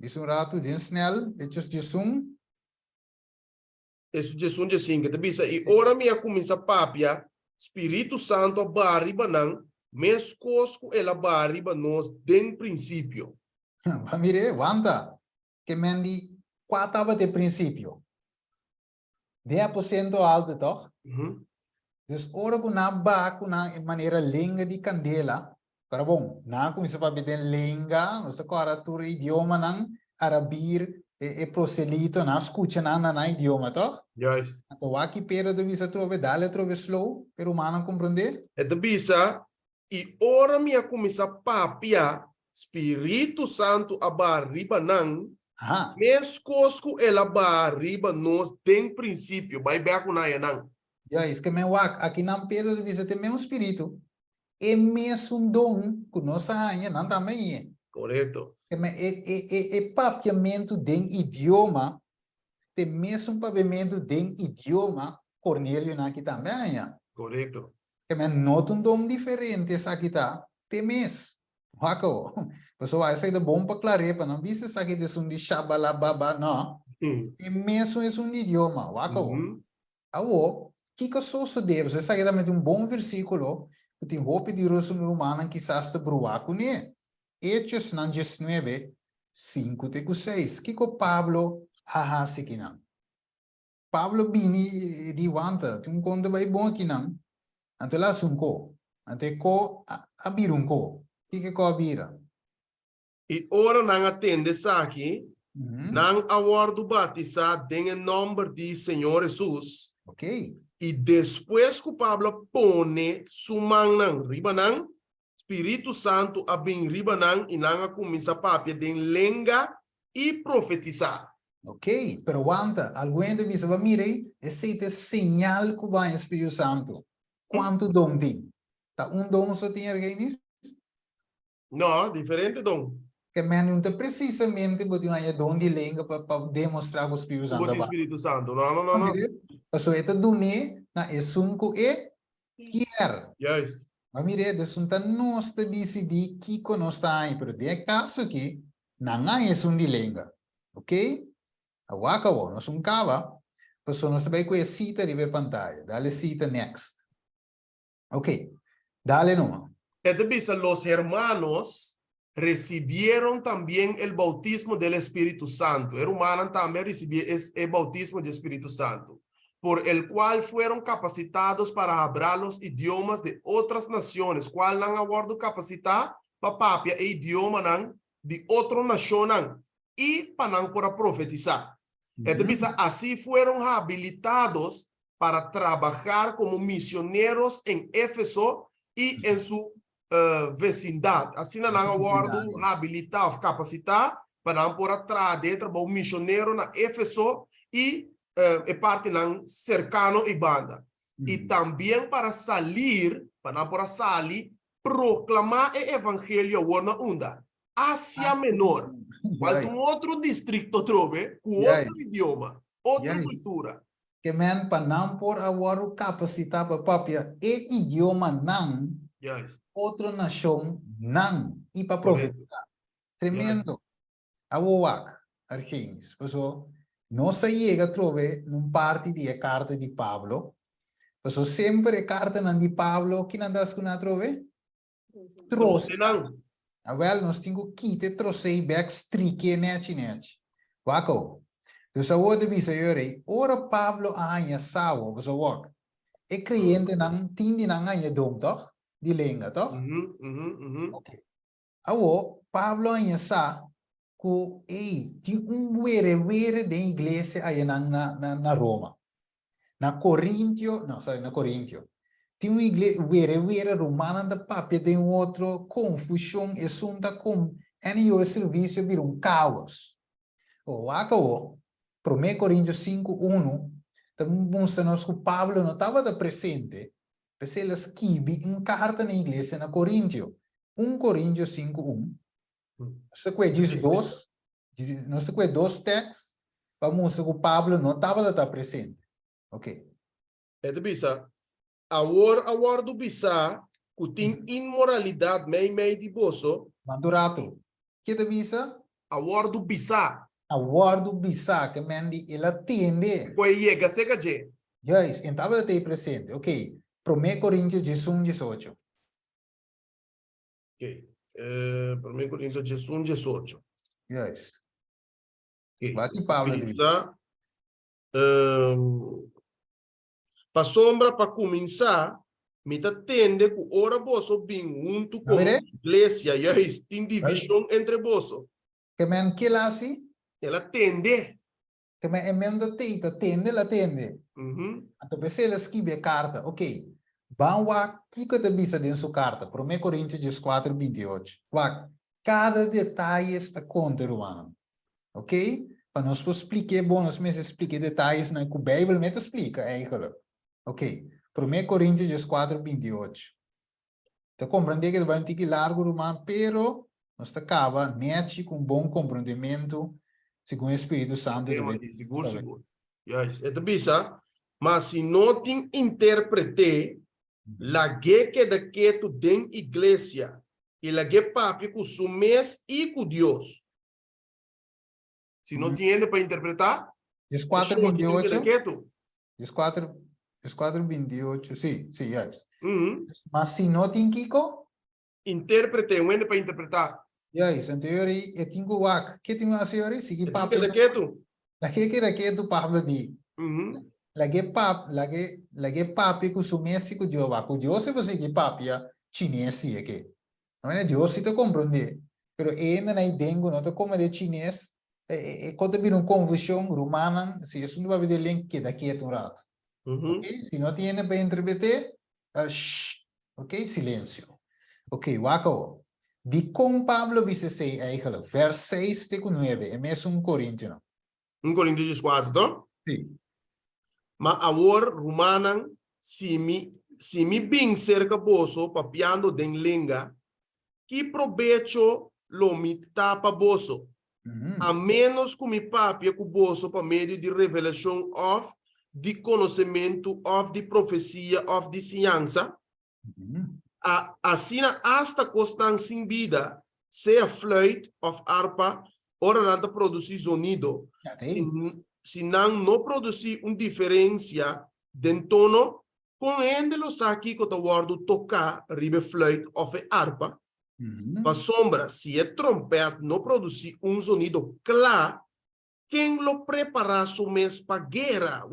Speaker 1: Diz rato, diz snel, Hechos 15,
Speaker 2: Isso Jesus diz assim, que te bisa, e ora minha começa papia, Espírito Santo bariba não, mesmo conosco ela bariba nós, de princípio.
Speaker 1: mire, wanta, que mendi, quatava de princípio. 10% alto, toch? Dus ora ko na ba ko na maneira lenga di candela, para bom, na kung isa pa biten lenga, no sa karatura idioma ng Arabir e proselito na escucha na idioma, toch?
Speaker 2: Yes.
Speaker 1: Então aqui pero de visa trove, dale trove slow, pero manang compreender?
Speaker 2: É de bisa, e ora minha começa papia, Espírito Santo bariba não,
Speaker 1: Aha.
Speaker 2: mesmo conosco ela bariba nós, de princípio, vai ver com nós não.
Speaker 1: Ya, es que me wak, aqui não pero de visa tem mesmo espírito, e mesmo dom, que nós ainda não também é.
Speaker 2: Correto.
Speaker 1: Papiamento de idioma, tem mesmo papiamento de idioma, Cornélio na aqui também é.
Speaker 2: Correto.
Speaker 1: Que me nota dom diferente aqui tá, tem mes. Wako. Pessoal, essa é de bom para clarear, não viste essa aqui de de shabalababa, não. Tem mesmo é idioma, wako. Awo, que só se deve, essa aqui também tem bom versículo, que tem roupa de rosto romana que está a bruaco, né? Hechos 19, 5-6. Kiko Pablo hahasi kinang. Pablo bini di wanta. Kung kondo ba ibong kinang. Ante la sungko. Ante ko abirun ko. Kike ko abira.
Speaker 2: E ora não atende aqui, não aguardo batizar em nome de Senhor Jesus.
Speaker 1: Ok.
Speaker 2: E depois que Pablo põe sua mão na ribanang, Espírito Santo abin ribanang e não começa a papia de lenga e profetizar.
Speaker 1: Ok, pero wanta, alguém de visa va mire, esse é señal que vai Espírito Santo. Quanto dom tem? Tá dom só tem alguém?
Speaker 2: Não, diferente dom.
Speaker 1: Que não tem precisamente botar um dom de língua para demonstrar o Espírito Santo.
Speaker 2: O Espírito Santo, não.
Speaker 1: So ito dune na esunko kier.
Speaker 2: Yes.
Speaker 1: Mamire desunta nós te decidi que conosco aí, pero de caso que não é de língua. Ok? Awaka wo, nós cava. Pessoa nós também com a cita de pantalla. Dale cita next. Ok. Dale no.
Speaker 2: Entonces, los hermanos recibieron también el bautismo del Espíritu Santo. Hermanos también recibieron el bautismo del Espíritu Santo, por el cual fueron capacitados para hablar los idiomas de otras naciones, cual han aguardado capacidad para papia e idioma de otra nación y para profetizar. Entonces, así fueron habilitados para trabajar como misioneros en Éfeso y en su vecindad. Assim, não aguardo habilitar, capacitar para poder trazer para um missionário na Éfeso e parte não cercano e banda. E também para sair, para poder sair, proclamar o evangelho na onda. Ásia Menor, qual outro distrito trove, com outro idioma, outra cultura.
Speaker 1: Que men para não por aguardo capacitar para papia e idioma não.
Speaker 2: Yes.
Speaker 1: Outra nação não e para profetizar. Tremendo. Awak, Argenis. Pessoal, não se chega a trovar num parte de carta de Pablo. Pessoal, sempre a carta de Pablo, que não das com a trove? Trouxe. Well, nós temos que te trouxe back strique net. Wako. Dus a woord de yore, ora Pablo anya sawo, pessoal. E cliente não tindi não ganha dom, toch? De língua, toch? Ok. Awo, Pablo anya sa ku di were de igreja aí na Roma. Na Corintio, não, sorry, na Corintio. Tem uma igreja, vera romana da papia, tem outro confusão, e sunta com, e o serviço vira caos. O acabou, 1 Coríntios 5:1, também mostra-nos que Pablo não estava presente, mas ele escreve uma carta na igreja na Coríntios. 1 Coríntios 5:1. Nós diz dois textos, para mostrar que Pablo não estava presente. Ok.
Speaker 2: É de bisa. A do bisa, que tem imoralidade meio de bolso.
Speaker 1: Mandurato. Que te bisa?
Speaker 2: A do bisa.
Speaker 1: A do bisa, que mendi, ele atende.
Speaker 2: Foi chega, chega de.
Speaker 1: Yes, então estava presente. Ok. 1 Coríntios 18.
Speaker 2: Ok. 1 Coríntios 18.
Speaker 1: Yes.
Speaker 2: Ok.
Speaker 1: Vai que Pablo diz.
Speaker 2: Bisa. Para sombra, para começar, me tende que ora bolso bem junto com a igreja. E tem divisão entre bolso.
Speaker 1: Que men que lá assim?
Speaker 2: Ela tende.
Speaker 1: Que men emenda teita, tende, ela tende.
Speaker 2: Uhum.
Speaker 1: Então, se ele escreve a carta, ok. Vamos lá, o que te bisa dentro sua carta? 1 Coríntios 4:28. Cada detalhe está contra o ano. Ok? Para nós explicar, bom, nós mesmos explicar detalhes na que a Bíblia me explica, eigenlijk. Ok. 1 Coríntios 4:28. Então, compreender que vai ter que largo romano, pero nós acaba nete com bom compreendimento segundo o Espírito Santo.
Speaker 2: Seguro. Yes. É bisa. Mas se não tem interprete, la que da que tu den igreja e la que papi com su mes e com Deus. Se não tem para interpretar,
Speaker 1: 4:28. 4:28, sim, yes. Mas se não tem Kiko?
Speaker 2: Interprete, onde para interpretar?
Speaker 1: Yes, anterior eu tenho o que tem a senhora seguir papo.
Speaker 2: Que da que tu?
Speaker 1: La que tu Pablo di. Lagi papi ku sumesi ku Jehová. Ku Dios se você que papia chinesi é que. Não é Deus se te compreende. Pero ainda na dengo não te como de chinês. Quando vira confusão romana, se isso não vai ver link que daqui é um rato. Ok? Se não tem para interpretar, ok? Silêncio. Ok, wako. Di com Pablo dice sei eigenlijk, vers 6-9, é mesmo Coríntios.
Speaker 2: 1 Coríntios 4, então?
Speaker 1: Sim.
Speaker 2: Mas agora, romana, se me bem cerca bolso, papiando den língua, que provecho lo me tapa bolso? A menos que me papia com bolso para meio de revelação of de conhecimento of de profecia of de ciência. Assim, hasta costan sem vida, seja flauta of harpa, ora nada produzir sonido. Se não produzir uma diferença de tono, com ele los aqui que eu guardo tocar ribe flauta of harpa. Para sombra, se é trompete não produzir um sonido claro, quem lo prepara su mes para guerra?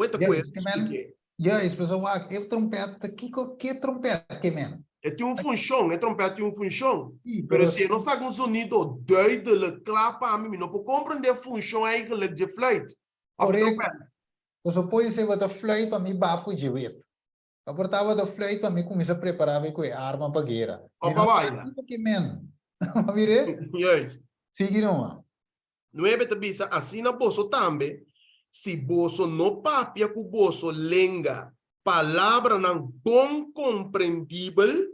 Speaker 1: Yes, pessoal, eu trompete, que trompete que men?
Speaker 2: Tem uma função, trompete tem uma função. Mas se não sabe um sonido duidelijk, claro para mim, não pode compreender a função eigenlijk de flauta.
Speaker 1: Correto. Então, pode ser que a flauta para mim bafo de whip. Eu portava da flauta para mim começar a preparar com a arma para guerra.
Speaker 2: Opa, vai.
Speaker 1: Que men? Vire?
Speaker 2: Yes.
Speaker 1: Sigue não.
Speaker 2: Não é beta bisa assim na bolso também. Se bolso não papia com bolso lenga, palavra não bom compreendível,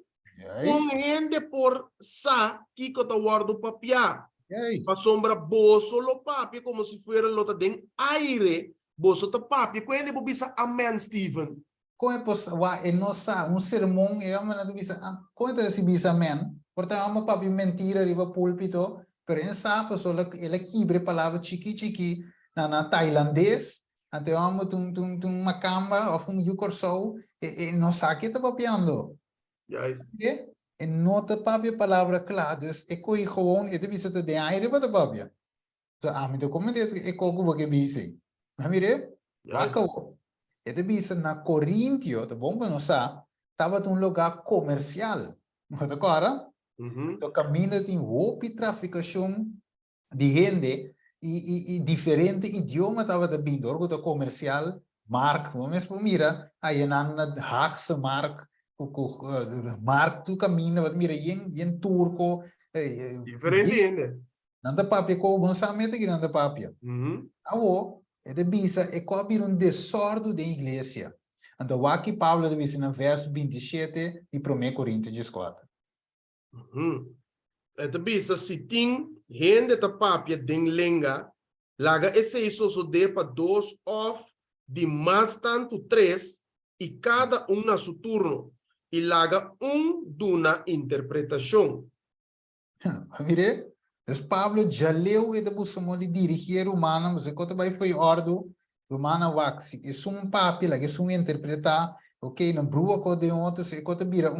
Speaker 2: com ele por sa que eu tô guardo papia. Para sombra bolso lo papia como se fosse lota den aire, bolso tá papia. Com ele bisa amen Stephen.
Speaker 1: Como é possível? Não sabe sermão é uma nada bisa. Como é que bisa amen? Portanto, uma papia mentira riba púlpito. Pero em sabe, só ela quebra a palavra chiqui na tailandês, até uma camba ou yukorsou, e não sabe que está papiando. E não está papia palavra clara, dus é coi gewoon, é de visita de aire para papia. Então, me como é coco que bise. Mas mire, acabou. É de visita na Corintio, tá bom, não sabe, estava um lugar comercial. Não é agora? Então, caminha tem roupa traficação de gente e diferente idioma estava vindo, algo comercial, Mark, vamos mira, aí na Haagse Mark, Mark tu caminha, mira, yen turco,
Speaker 2: Diferente ainda.
Speaker 1: nanda papia ko bom samete que nanda papia. Awo, é de bisa, é cobrir desordem da igreja. Então, o aqui Paulo diz no verso 27 de 1 Coríntios 4.
Speaker 2: Ito bisa si ting hende ta papia ding lenga laga esse isso so de pa 2 of de mais tanto 3 e cada na su turno e laga duna interpretação.
Speaker 1: Mire, então Paulo já leu e depois de dirigir humana, mas quando vai foi ordo, humana waxi, é papel, lá que é interpretar, ok, na brua com de outros, e quando vira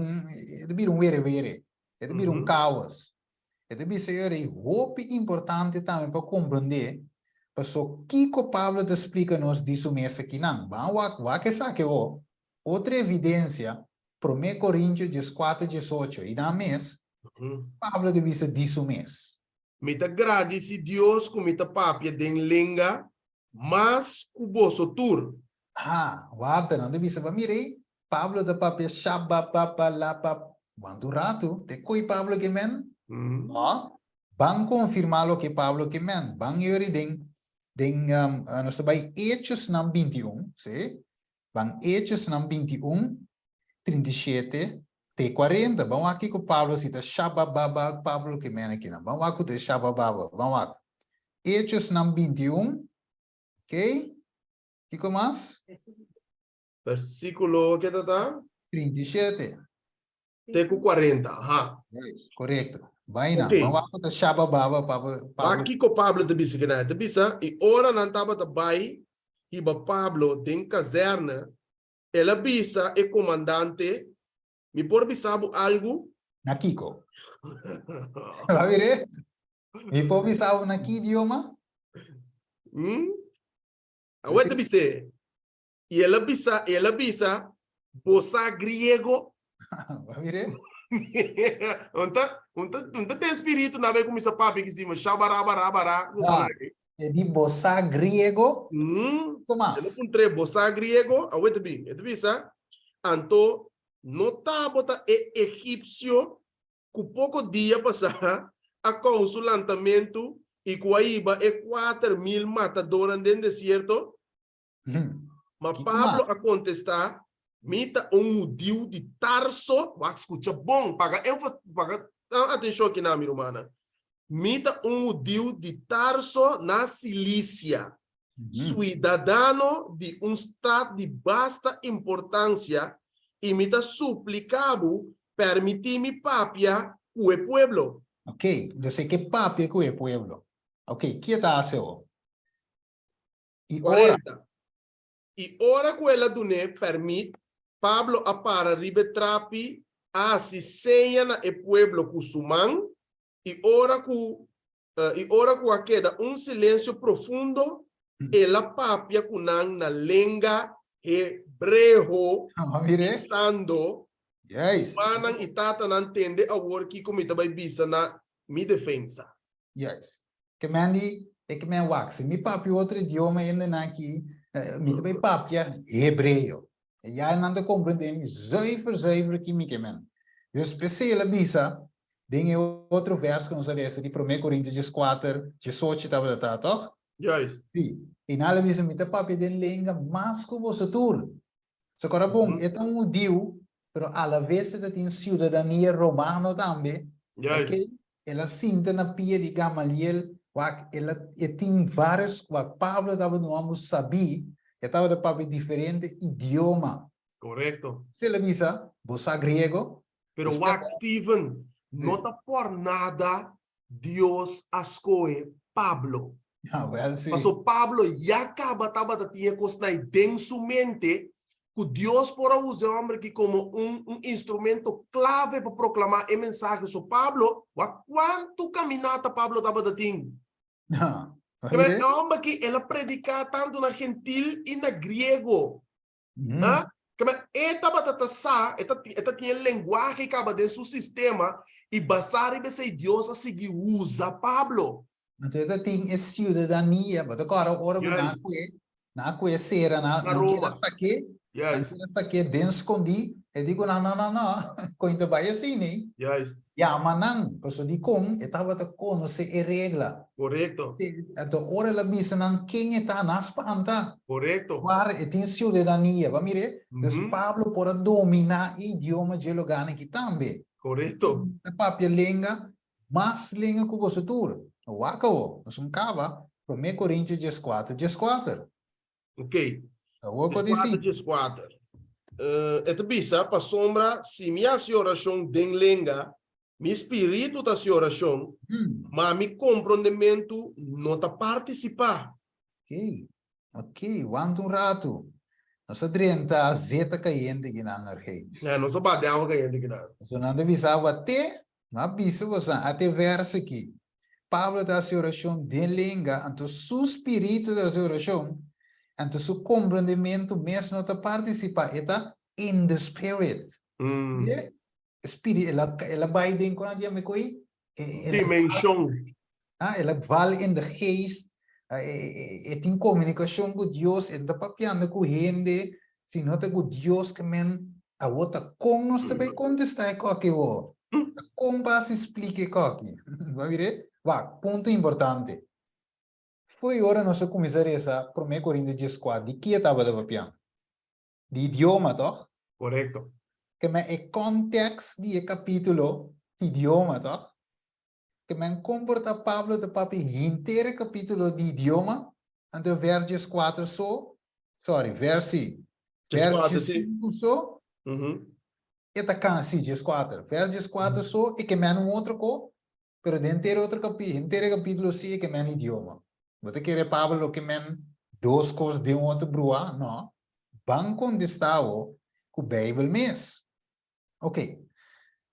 Speaker 1: vere, vira caos. Então, isso é roupa importante também para compreender, para só que Pablo te explica nos disso mesmo aqui, não, vamos que sabe outra evidência, 1 Coríntios 4, 18, e na mês, Pablo diz disso mesmo.
Speaker 2: Mita gradi si Deus com mita papia ding lenga mas kuboso tur.
Speaker 1: Guarda, não diz, mirei, Pablo da papia shabba lapa, quando rato, te coi Pablo que men? Bang confirmar lo que Pablo que men, bang yuri nós vai Hechos nam 21, sim? Bang Hechos nam 21, 37, te 40, vamos aqui com Pablo cita Shabababa, Pablo que men aqui, não, vamos aqui de Shabababa, vamos aqui. Hechos nam 21, ok? Kiko mais?
Speaker 2: Versículo que tá?
Speaker 1: 37.
Speaker 2: Teco 40,
Speaker 1: Yes, correto. Vai na,
Speaker 2: okay.
Speaker 1: vamos aqui de Shabababa, Pablo.
Speaker 2: Aqui com Pablo de bisa que não, de bisa e ora não tava tabai e ba Pablo tem caserna, ela bisa e comandante, me por bisabo algo?
Speaker 1: Na Kiko. Vai ver? Me por bisabo na que idioma?
Speaker 2: Awet de bisa. E ela bisa bossa grego.
Speaker 1: Vai ver?
Speaker 2: Unta tem espírito na vez com essa papi que se chama shabarabara.
Speaker 1: É de bossa grego. Como
Speaker 2: ela encontrei bossa grego, awet bem, bisa. Anto notava egípcio com pouco dia passar a consulantamento e coaiba é 4.000 matadores dentro do deserto. Mas Pablo a contestar, mita judeu de Tarso, escuta bom, paga atenção aqui na minha irmã. Mita judeu de Tarso na Cilícia, cidadano de estado de vasta importância, e mita suplicado permitir-me papia o pueblo.
Speaker 1: Ok, eu sei que papia que é pueblo. Ok, que está assim? E
Speaker 2: 40. E ora que ela dune permite Pablo a para ribetrapi a se senha na e pueblo cusuman e ora que a queda silêncio profundo ela papia kunang na lenga hebreu pensando manang itata não entende a word que comita vai bisa na mi defensa.
Speaker 1: Yes. Que mandi é que me wax. Mi papia outro idioma ainda na aqui. Mi também papia hebreu. E já não te compreendem zuiver que me quemen. Eu especial bisa. Tem outro verso que nós lemos de 1 Coríntios 4, 18 tá, toch?
Speaker 2: Yes.
Speaker 1: Sim. E na lei bisa mi te papia den lenga mas que você tur. So cara bom, é tão judeu, pero a la vez tem cidadania romano também.
Speaker 2: Yes.
Speaker 1: Okay? Ela sinta na pia de Gamaliel, ela tem vários, Pablo estava no amo sabia, estava de papel diferente idioma.
Speaker 2: Correcto.
Speaker 1: Se ela visa, você grego.
Speaker 2: Pero Wack Steven, nota por nada Dios ascoe Pablo.
Speaker 1: Well, sí.
Speaker 2: Mas o Pablo já acaba tinha costa em sua mente que Deus por usar o homem aqui como instrumento clave para proclamar a mensagem. So Pablo, quanto caminhada Pablo estava tendo? O homem aqui, ele predica tanto na gentil e na grego. Esta tinha linguagem que acaba dentro do sistema e basar em esse Deus a seguir usa Pablo.
Speaker 1: Então, tem cidadania, mas agora Na conhecer,
Speaker 2: Na
Speaker 1: não quero
Speaker 2: roupa.
Speaker 1: saque, não
Speaker 2: Yes.
Speaker 1: quero saque, den escondi, e digo, não, coisa vai assim, né?
Speaker 2: Yes.
Speaker 1: Ja, mas não, porque de com, eu estava a conhecer a regra.
Speaker 2: Correcto.
Speaker 1: Então, ora la bisa não quem está nas panta,
Speaker 2: Correcto.
Speaker 1: qual é a cidadania, vai mire? Dus Pablo pode dominar o idioma de lugar aqui também.
Speaker 2: Correcto.
Speaker 1: A papia língua, mas língua que você tur. O acabou, mas cava, 1 Coríntios 14, 14.
Speaker 2: Ok.
Speaker 1: O que
Speaker 2: Desquadra,
Speaker 1: diz?
Speaker 2: desquadra. Esta bisa, para sombra, se minha oração den lenga, mi espírito da oração, mas mi compreendimento não está participar.
Speaker 1: Ok, aguanta rato. Nós adrienta a zeta caindo aqui na energia.
Speaker 2: Não só para dar uma ganhando aqui nada.
Speaker 1: Nós não avisava até, não avisa você, até verso aqui. Pablo da oração de língua, então seu espírito da oração, então seu compreendimento mesmo não está participar, está in the spirit. Espírito, ela vai dentro quando dia me coi,
Speaker 2: Dimensão.
Speaker 1: ela vale in the geest, tem comunicação com Deus, ela papiando com gente, se não tem com Deus que men, a outra com nós também contestar qualquer coisa. Como se explica qualquer, vai ver? Vá, ponto importante. Foi hora nós começar essa 1 Coríntios 14, de que estava de papiando? De idioma, toch?
Speaker 2: Correcto.
Speaker 1: Que é contexto de capítulo, de idioma, toch? Que me comporta Pablo de papi inteiro capítulo de idioma, então versos 4 só, verso 5 só, e tá cansi, versos 4. Versos 4 só, e que me outro co, pero dentro outro capítulo, inteiro capítulo sim, que me idioma. Você quer Pablo que me duas coisas de outro brua? Não. Van contestar o Bíblia mesmo. Ok.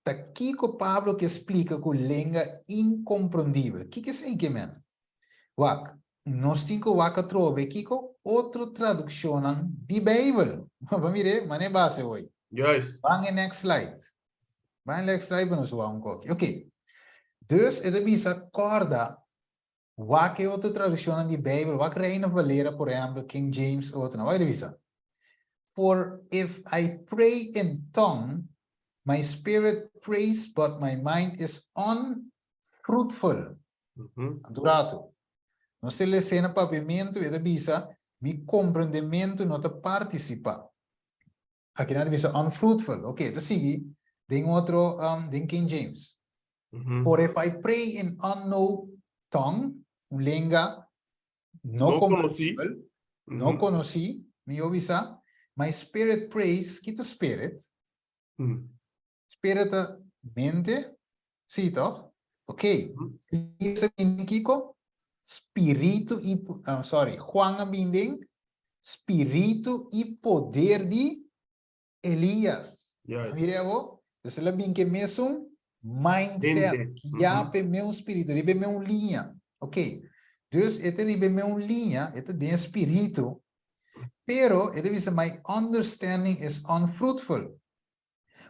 Speaker 1: Tá aqui que o Pablo que explica com língua incompreendível. O que é isso que men? Wak, nós temos que waka trove aqui com outra tradução de Bíblia. Vamos ver, mas é base hoje.
Speaker 2: Yes.
Speaker 1: Vamos next slide. Vamos next slide, vamos ver um pouco. Ok. Dus, é de bisa corda. Wak é outra tradução de Bíblia. Wak Reina Valera, por exemplo, King James, outra. Vai de bisa. For if I pray in tongue, my spirit prays, but my mind is unfruitful. Durato. Não se lê cena pavimento e da bisa, mi compreendimento não te participa. Aqui na bisa unfruitful. Ok, então sigue. Den outro, den King James. For if I pray in unknown tongue, língua não compreensível, não conheci, mi obisa, my spirit prays, kita spirit, spirit mente, sim, toch? Ok. Isso Kiko, espírito e, Juan Abinding, espírito e poder de Elias.
Speaker 2: Yes.
Speaker 1: Mire vos, então ela bem que mesmo mindset, que já pe meu espírito, ele meu linha. Ok. Dus este ele meu linha, este de espírito, pero ele diz my understanding is unfruitful.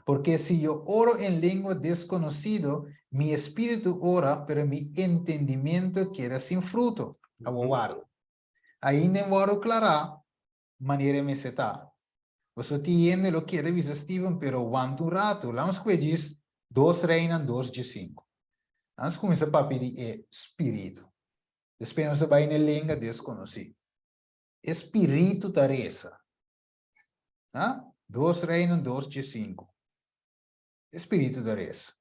Speaker 1: Porque si yo oro en lengua desconocido, mi espíritu ora, pero mi entendimiento queda sin fruto. Abogado. Ahí no voy a aclarar, manera me seta. Você entiende lo que ele diz, Steven, pero aguanta un rato. Vamos que diz, 2 reinan, 2 de 5. Vamos começar a pedir espírito. Depois nós vai na língua desconhecida. Espírito da reza. 2 reinan, 2 de 5. Espírito da res.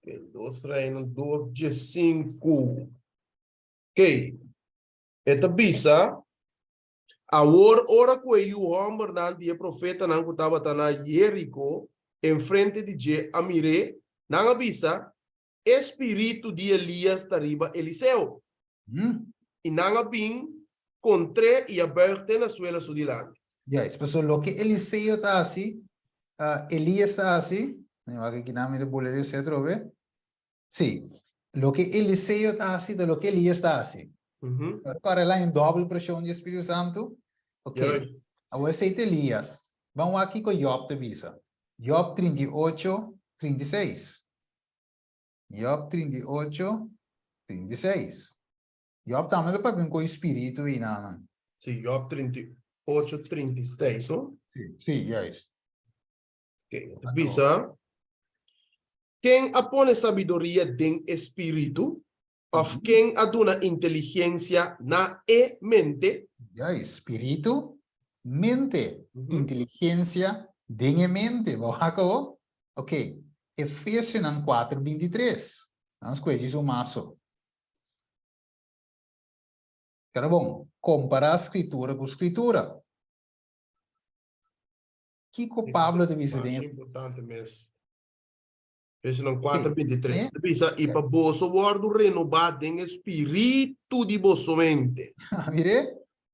Speaker 2: 2 reinos, 2 de 5. Ok. Esta bisa, a hora que o homem não profeta não estava na Jerico, em frente de Je Amire, não avisa, espírito de Elias tariba Eliseu. E não avisa, contra e aberta na suela sudilante.
Speaker 1: Yes, pero lo que Eliseo está así, Elías está así, aquí nada de boleto se trove. Sí, lo que Eliseo está así, de lo que Elías está así. Para lá en doble presión de Espíritu Santo. Ok,
Speaker 2: Yes.
Speaker 1: ahora aceita Elías. Vamos aquí con Job de visa. Job 38, 36. Job 38, 36. Job también para con espíritu y nada.
Speaker 2: Sim, Job 38, 36, não?
Speaker 1: Sim, juist.
Speaker 2: Ok, bisa. Quem apone sabedoria den espírito, of quem aduna inteligência na mente,
Speaker 1: Juist. Espírito, mente, inteligência, dengue mente. Vamos Ok. Efésios 4:23. Vamos com isso maço. Era bom. Comparar a escritura com a escritura. Que o Pablo deve ser
Speaker 2: acho
Speaker 1: dentro?
Speaker 2: importante mesmo. Efésios 4, 23.
Speaker 1: Né?
Speaker 2: Bisa, e para vosso guardo renovar den espírito de vosso mente.
Speaker 1: Mire,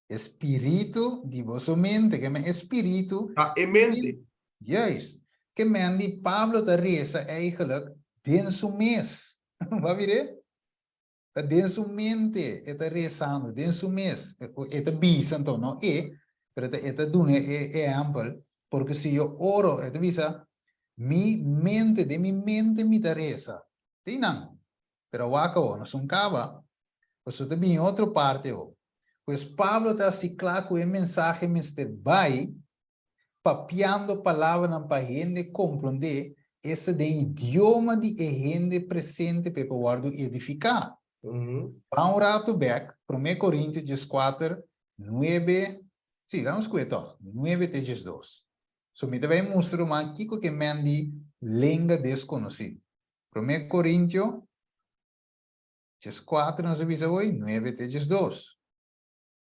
Speaker 1: espírito de vossa mente, que é espírito.
Speaker 2: Ah, e mente.
Speaker 1: Juist. Que men die Pablo de reza eigenlijk dentro mês. Vai ver? Tá dentro mente, é tá rezando dentro mês. É tá bisa então, não é? Pero é tá dando é amplo, porque se eu oro, é tá bisa, de mi mente me tá reza. Tem não. Pero waka não são cava. Você também em outra parte, Pues Pablo está ciclado com o mensagem Mr. Vai, papiando palavras para a gente compreender esse de idioma de gente presente para poder edificar. Vamos um rato back, 1 Coríntios 4, 9, sim, vamos com isso, 9 até 2. So, me vai mostrar uma kiko que mendi língua desconhecida. 1 Coríntios 4, nós avisa hoje, 9 até 2.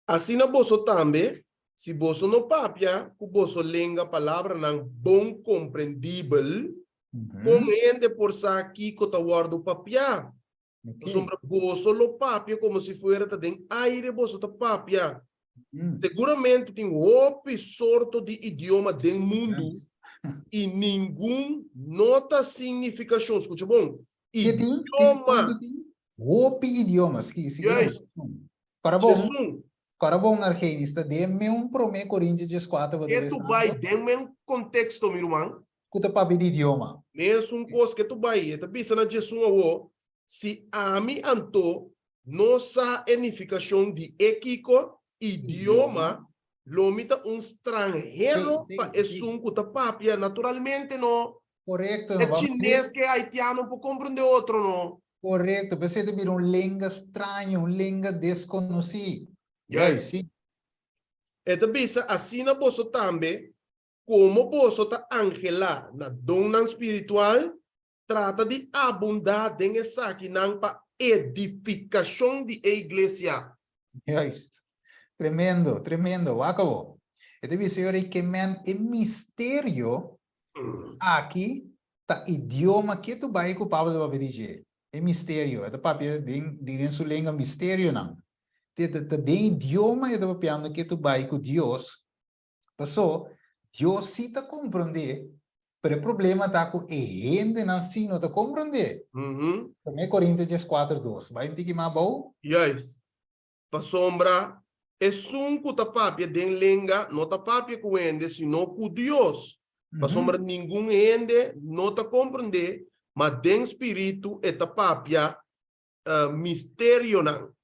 Speaker 2: Assim na vosso também, se vosso não papia, que vosso língua palavra não bom compreendível, com gente por sa aqui que tá guardo papia. Sombra vosso lo papia como se fuera tá den aire vosso tá papia. Seguramente tem outro sorto de idioma do mundo e nenhum nota significação. Escuta bom? Idioma.
Speaker 1: Outro idiomas.
Speaker 2: Yes.
Speaker 1: Para
Speaker 2: Jesus.
Speaker 1: Para bom argenista, dê-me 1 Coríntios 4.
Speaker 2: Que tu vai, dê-me um contexto, meu irmão.
Speaker 1: Kuta pa de idioma.
Speaker 2: Mesmo coisa que tu vai, tá pensando na Jesus o se a mim anto nossa edificação de equico idioma lomita estrangeiro para esum kuta papia naturalmente no.
Speaker 1: Correcto.
Speaker 2: É chinês que haitiano para compreender outro no.
Speaker 1: Correcto, você deve vir língua estranha, língua desconhecida.
Speaker 2: Yes.
Speaker 1: Sim.
Speaker 2: Eta bisa assim na bolso também, como bolso tá angela na dona espiritual, trata de abundar em essa aqui não para edificação de igreja.
Speaker 1: Yes. Tremendo, tremendo. Acabou. Então, senhor, que men é mistério aqui, tá idioma que tu vai com o Pablo vai dirigir. É mistério. É papel de sua língua mistério não. De idioma é do piano que tu vai com Deus. Passou, Deus sim tá compreender. Pero o problema tá com a gente não sim não tá compreender. 1 Coríntios 4:2. Vai entender mais bom?
Speaker 2: Yes. Pa sombra é sunco tapapia den lenga, não tapapia com ende, sino com Deus. Pa sombra nenhum ende não tá compreender, mas den espírito é tapapia mistério não.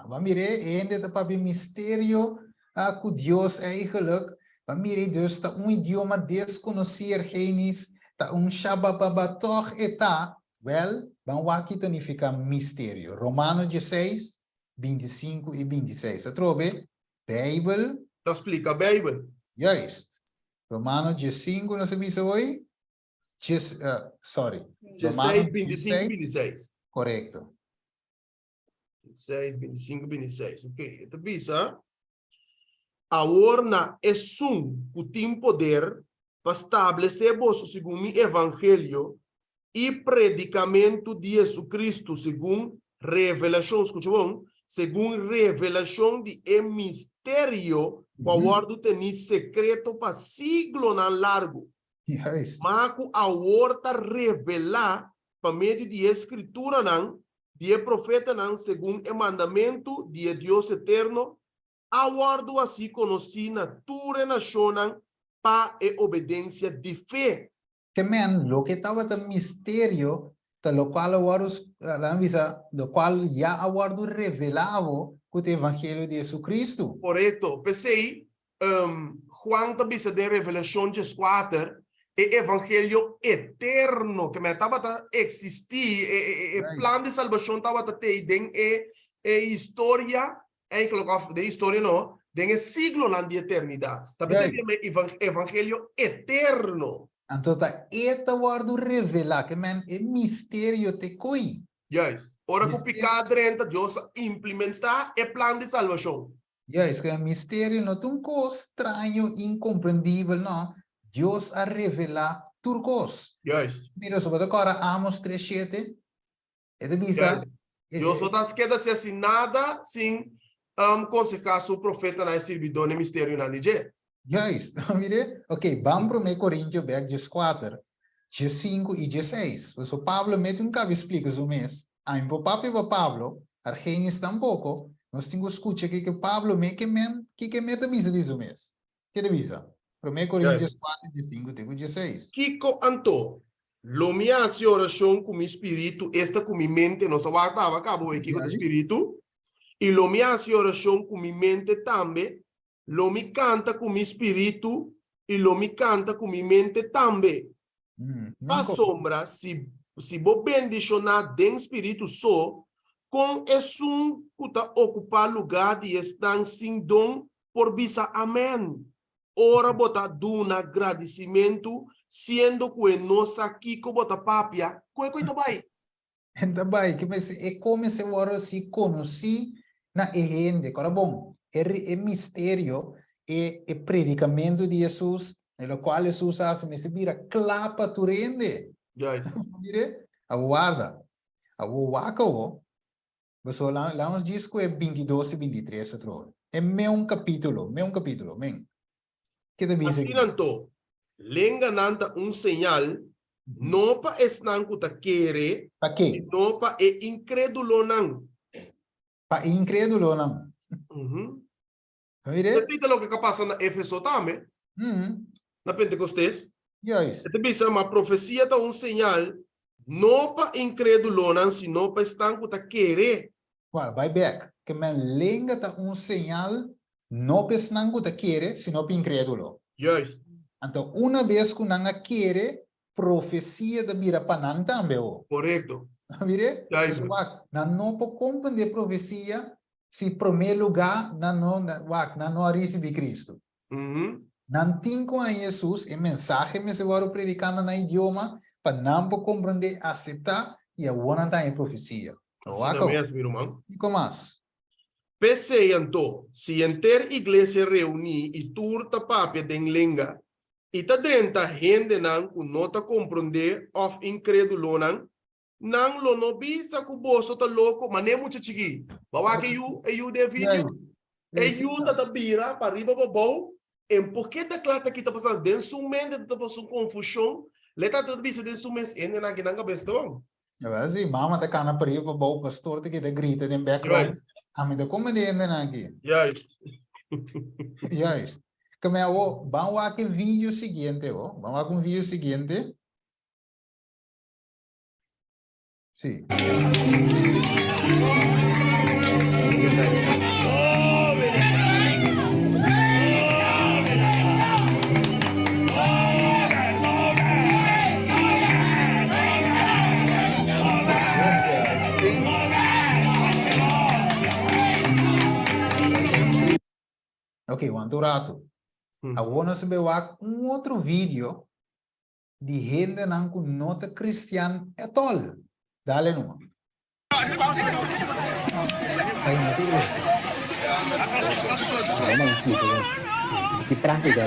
Speaker 1: Vamos ver, ende tapapia mistério com Deus eigenlijk. Vamos ver, Deus tá idioma desconhecido, genis, tá shabababatoch eta. Well, vamos aqui significa mistério. Romanos 16, 25 e 26. Trove? Bijbel.
Speaker 2: Tá explica a Bíblia.
Speaker 1: Juist. Romanos 15, não se visa hoje? Sorry.
Speaker 2: 16, 25 e 26.
Speaker 1: Correto.
Speaker 2: 16, 25 e 26. Ok. Então, bisa, a orna é o tem poder para estabelecer vosso segundo o evangelho e predicamento de Jesus Cristo segundo revelação, escuta bom? Segundo revelação de mistério, qual guardo tem secreto para siglo não largo.
Speaker 1: Yes.
Speaker 2: Mas a horta revelar para meio de escritura não, de profeta não, segundo o mandamento de Deus eterno, a guardo assim conheci na tua nação para a obediência de fé.
Speaker 1: Que men, lo que estaba de misterio, lo cual lo cual ya aguardo revelado com o evangelho de Jesus Cristo.
Speaker 2: Correto. Pensei, Juan também se deu revelação de 4, e evangelho eterno, que me estava a existir, e plano de salvação estava a ter, e história, de história não, de siglo na de eternidade. Também se evangelho eterno.
Speaker 1: Então, esta guarda revelar que é mistério te coi.
Speaker 2: Yes. Ora que o pecado renta, Deus implementar o plano de salvação.
Speaker 1: Yes, que é mistério não é um coisa estranho, incompreendível, não. Deus a revelar turcos.
Speaker 2: Yes.
Speaker 1: Mira, sobre agora, Amos 3:7, é de visa.
Speaker 2: Deus não está queda se assim nada sem aconselhar o profeta na servidão de mistério na Níger.
Speaker 1: Yes, mire, ok, vamos para 1 Coríntios, 4, 5 e 6. Então, Pablo mete cabo explica o mês. Aí, para Pablo, Argenis tampouco, nós temos que escutar que Pablo mete a visa diz o mês. Que de visa? 1 Coríntios 4, 5 e 6.
Speaker 2: Kiko Anto, lo mi hace oración con mi espíritu, esta con mi mente, no se va a cabo aquí con el espíritu, y lo mi hace oración con mi mente también, lo mi canta con mi espíritu, y lo mi canta con mi mente también. A sombra, si vos bendicionar den espíritu so, con es un puta ocupar lugar de estar sin don por visa amén. Ora bota duna agradecimento, sendo que nós aqui com bota papia, coisa vai.
Speaker 1: Então, vai, que é como se agora se conhece na gente, cara bom, é mistério, é predicamento de Jesus, no qual Jesus hace, me se vira clapa tu rende.
Speaker 2: Yes.
Speaker 1: Mire, aguarda, aguarda, você lá nos diz que é 22 e 23, outro. É meu capítulo, men. Que te diz
Speaker 2: assim nanto, lenga nanta señal, não pa esnan kuta quere,
Speaker 1: para quê?
Speaker 2: não pa incrédulo nan.
Speaker 1: Para incrédulo não. Mire?
Speaker 2: Você o que passa na Éfeso também, na Pentecostes.
Speaker 1: Yes.
Speaker 2: Este bisa uma profecia tá señal, não pa incrédulo nan, sino pa estan kuta quere.
Speaker 1: Well, vai back. Que men lenga ta señal, no pesnango ta quiere, sino pa incrédulo.
Speaker 2: Yes.
Speaker 1: Então, uma vez que nanga quiere, profecia da vira panan também.
Speaker 2: Correto.
Speaker 1: Mire?
Speaker 2: Yes.
Speaker 1: Não pode compreender profecia se primeiro lugar não recebe Cristo. Não tem com Jesus e mensagem me se vai predicando na idioma para não compreender, aceitar e a one time profecia. E como mais?
Speaker 2: Pensei então, se enter igreja reunir e turta papia den lenga, e tá drenta gente não que não tá compreender of incrédulo não lo no bisa que o bolso tá louco, mas nem muito chiqui. Mas que eu de vídeo, eu tá bira para riba para bom, e por que tá claro que tá passando dentro do mente, tá passando confusão, leta tá bisa dentro do mês, ainda não que não cabeça tão.
Speaker 1: Sim, mama tá cana para riba para o pastor tá que tá grita em background. A mim tá como de ainda não aqui. Yes. Como é o, vamos aqui vídeo seguinte, vamos aqui vídeo seguinte. Sim. Ok, quanto rato? Agora se vê outro vídeo de gente que não é cristiana at all. Dale numa.
Speaker 5: Que prática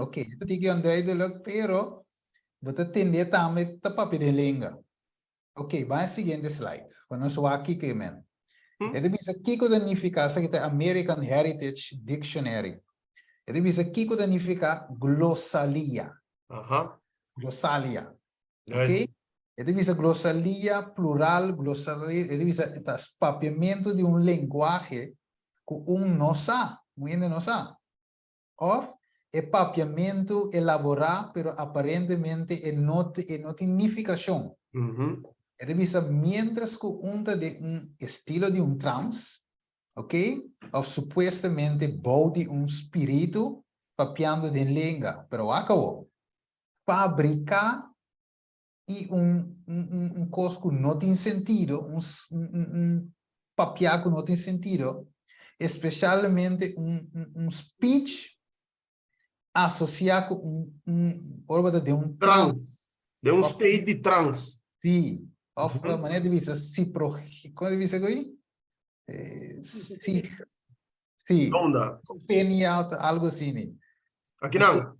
Speaker 1: Ok, itu tiga andai dulu, pero betul tende tamat tepat pada lengga. Ok, vai seguinte slide. Quando eu aqui que men. Ele bisa kiko significa kita American Heritage Dictionary. Ele bisa kiko significa glossalia. Glossalia. Ok? É divisa glossalia, plural, glossalia, é divisa papiamento de linguagem que não sabe, não sabe. Of é papiamento elaborar, pero aparentemente não significação. É divisa mientras que de estilo de trance, ok? Of supuestamente body espírito papiando de língua, pero acabou. Fabricar e coisa que não tem sentido, papiar que não tem sentido, especialmente speech associado com órbita de
Speaker 2: Trans. De um
Speaker 1: Of-
Speaker 2: state de trans.
Speaker 1: Sim, of
Speaker 2: Uhum.
Speaker 1: maneira de vista, como diz aqui? Sim, sim,
Speaker 2: Onda.
Speaker 1: algo assim, né?
Speaker 2: Aqui não.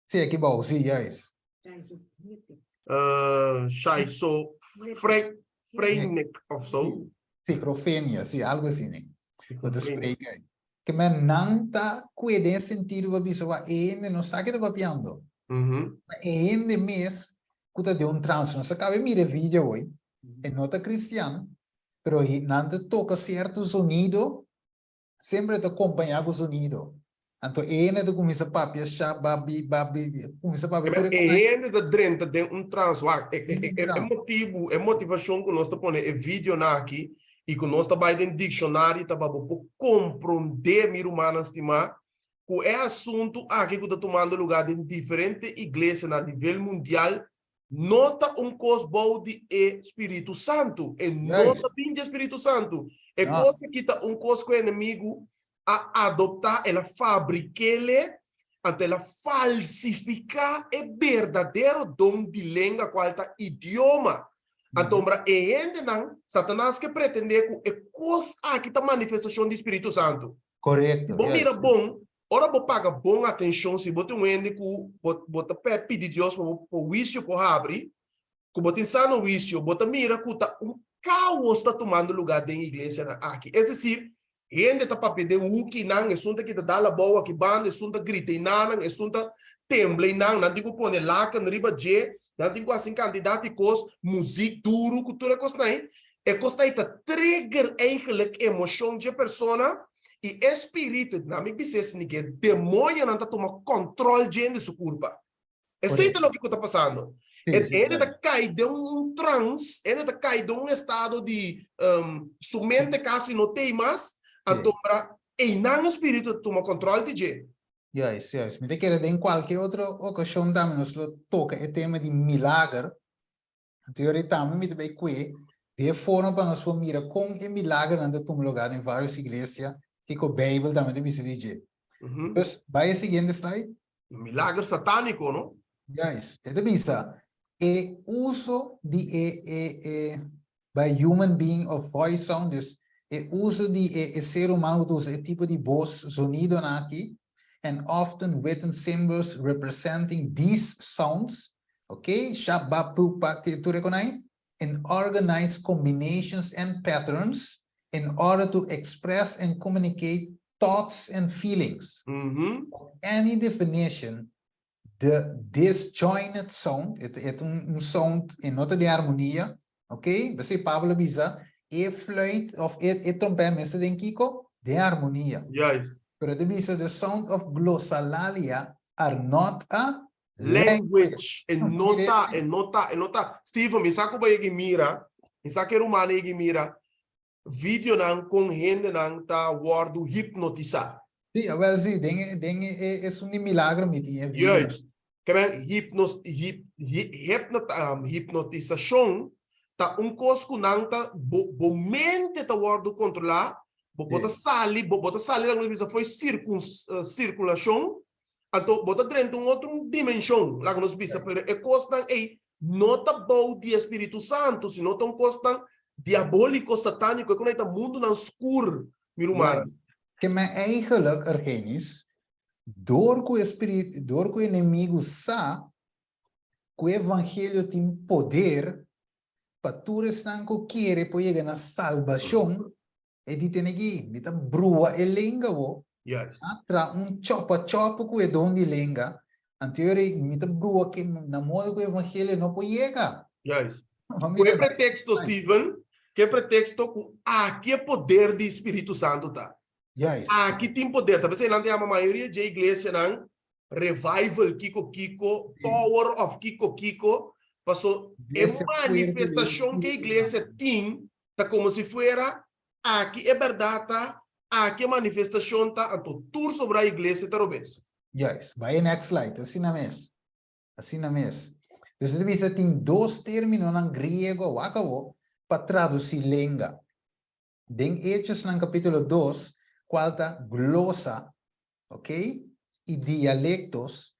Speaker 1: Sim, aqui bom, sim, é isso.
Speaker 2: Shai, so, Freinek of so.
Speaker 1: Cicrofenia, sim, algo assim, né? Wat is
Speaker 2: Freinek.
Speaker 1: spreken. Que men nanta cuide sentido va biso va ene no sa que te va piando. Ene mes kuta de trans, no se cabe mire vídeo hoy. E nota cristiano, pero nanta toca cierto sonido, sempre te acompanha com sonido. Então ene te começa a papia, babi, começa a papia.
Speaker 2: E ainda da drenta de trans, é motivação que nós estamos é vídeo na aqui e que nós estamos em dicionário para compreender mir humano estimar que é assunto aqui que está tomando lugar em diferentes igrejas a nível mundial. Nota coisa boa de Espírito Santo, e nota bem de Espírito Santo. É coisa que está coisa que o inimigo a adotar, ela fabrica ele, até ela falsificar é verdadeiro dom de língua, qual está idioma. Então, e ainda não, Satanás que pretende que é coisa aqui está manifestação do Espírito Santo.
Speaker 1: Correto.
Speaker 2: Bom, mira, bom, ora vou pagar boa atenção se você um ende que você pedir Deus para o vício para abrir, que você está no vício, você mira que caos está tomando lugar dentro da igreja aqui. É decir, gente está para pedir o que não, é sunta que dá a boa, que banda, é sunta grita e não, é sunta tembla e não digo pôr lá, que não riba de, não digo assim, candidato e coisa, música duro, cultura, coisa não é coisa aí, trigger eigenlijk emoção de pessoa. E espírito, na minha visão, que demônio não está tomando controle de sua culpa. É assim o que está passando. Ele está caído de trance, ele está caído de estado de sua mente quase não tem mais, e não o espírito toma controle de gente.
Speaker 1: Yes. Me quer em qualquer outra ocasião também nós toca o tema de milagre. Teoria também me bem que de forma para nós mirar com o milagre não toma lugar em várias igrejas. Que com a Bíblia também deve se dizer. Então, vai a seguinte slide.
Speaker 2: Milagre satânico, não?
Speaker 1: Yes. É devisa. O uso de by human being of voice sounds, o uso de ser humano usa tipo de voz, sonido aqui, and often written symbols representing these sounds, okay? Shabba, tu reconhece? And organized combinations and patterns in order to express and communicate thoughts and feelings. Any definition, the disjointed sound, sound em nota de harmonia, ok? Você Pablo bisa, flute of trompete, mas tem Kiko, de harmonia.
Speaker 2: Yes.
Speaker 1: Pero de bisa, the sound of glossolalia are not a
Speaker 2: language. E nota. Steven, me saco ba yung mira, me saco rumano yung mira, video nang kung hindi nang ta word hypnotiza.
Speaker 1: Sim, well, sim, é um milagre me tinha.
Speaker 2: Yes. Kaya hypnotização ta coisa que nang ta mente ta word controlar, bota sali lang visa foi circulação, então bota dentro outra dimensão lá que nós bisa, pero é coisa nang nota boa de Espírito Santo, se nota coisa diabólico, satânico, é quando mundo não escuro, meu irmão.
Speaker 1: Que me eigenlijk ergens, door que o inimigo sabe que o evangelho tem poder para tu estar que quer para chegar na salvação, e de ter que me brua e língua, atra chopa que é dom de língua, anterior me brua que na modo que o evangelho não pode chegar.
Speaker 2: Juist.
Speaker 1: Vamos
Speaker 2: Que
Speaker 1: ver.
Speaker 2: pretexto, Steven? Que pretexto que aqui é poder do Espírito Santo tá?
Speaker 1: Yes.
Speaker 2: Aqui tem poder. Tá pensando que a maioria da igreja não revival Kiko, power of Kiko, passou é
Speaker 1: Esse poder do
Speaker 2: manifestação que a
Speaker 1: Espírito
Speaker 2: igreja
Speaker 1: Santo.
Speaker 2: tem, tá como se fuera aqui é verdade, tá? Aqui é manifestação tá, então tour sobre a igreja talvez.
Speaker 1: Yes. Vai next slide. Assim na mes. Assim na mes. Então, você vê tem dois términos em grego, wakabo, para traduzir língua. Den Hechos no capítulo 2, qual está glosa, ok? E dialectos,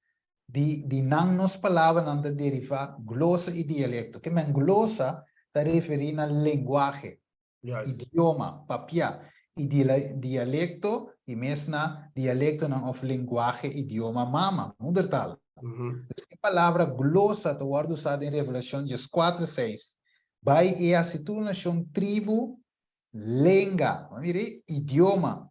Speaker 1: de não nos palavras não deriva glosa e dialecto. Que men glosa está referindo a linguagem, idioma, papia. E dialecto, e mesmo dialecto não of linguagem, idioma mama, muddertaal. A palavra glosa está usada em Revelação 4:6. Vai a situação tribo, língua, idioma.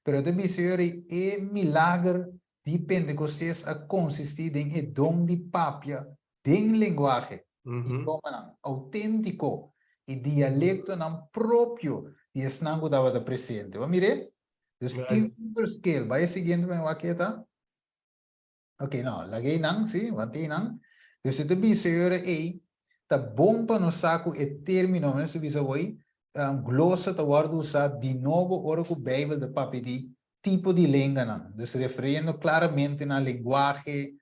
Speaker 1: Pero de biseri e milagre de Pentecostés a consistir em e dom de papia, em linguagem, idioma autêntico e dialecto não próprio de esnango dava da presente. Vamos ver? The scale. Vai seguindo bem o aqui, tá? Ok, não. Lagay nang, sim, wantay nang. Então, de biseri e tá bom para no saco e termino, mas se biseri glossa te wordt usado de novo ora com a Bíblia de papel tipo de língua, não. Dus referindo claramente na linguagem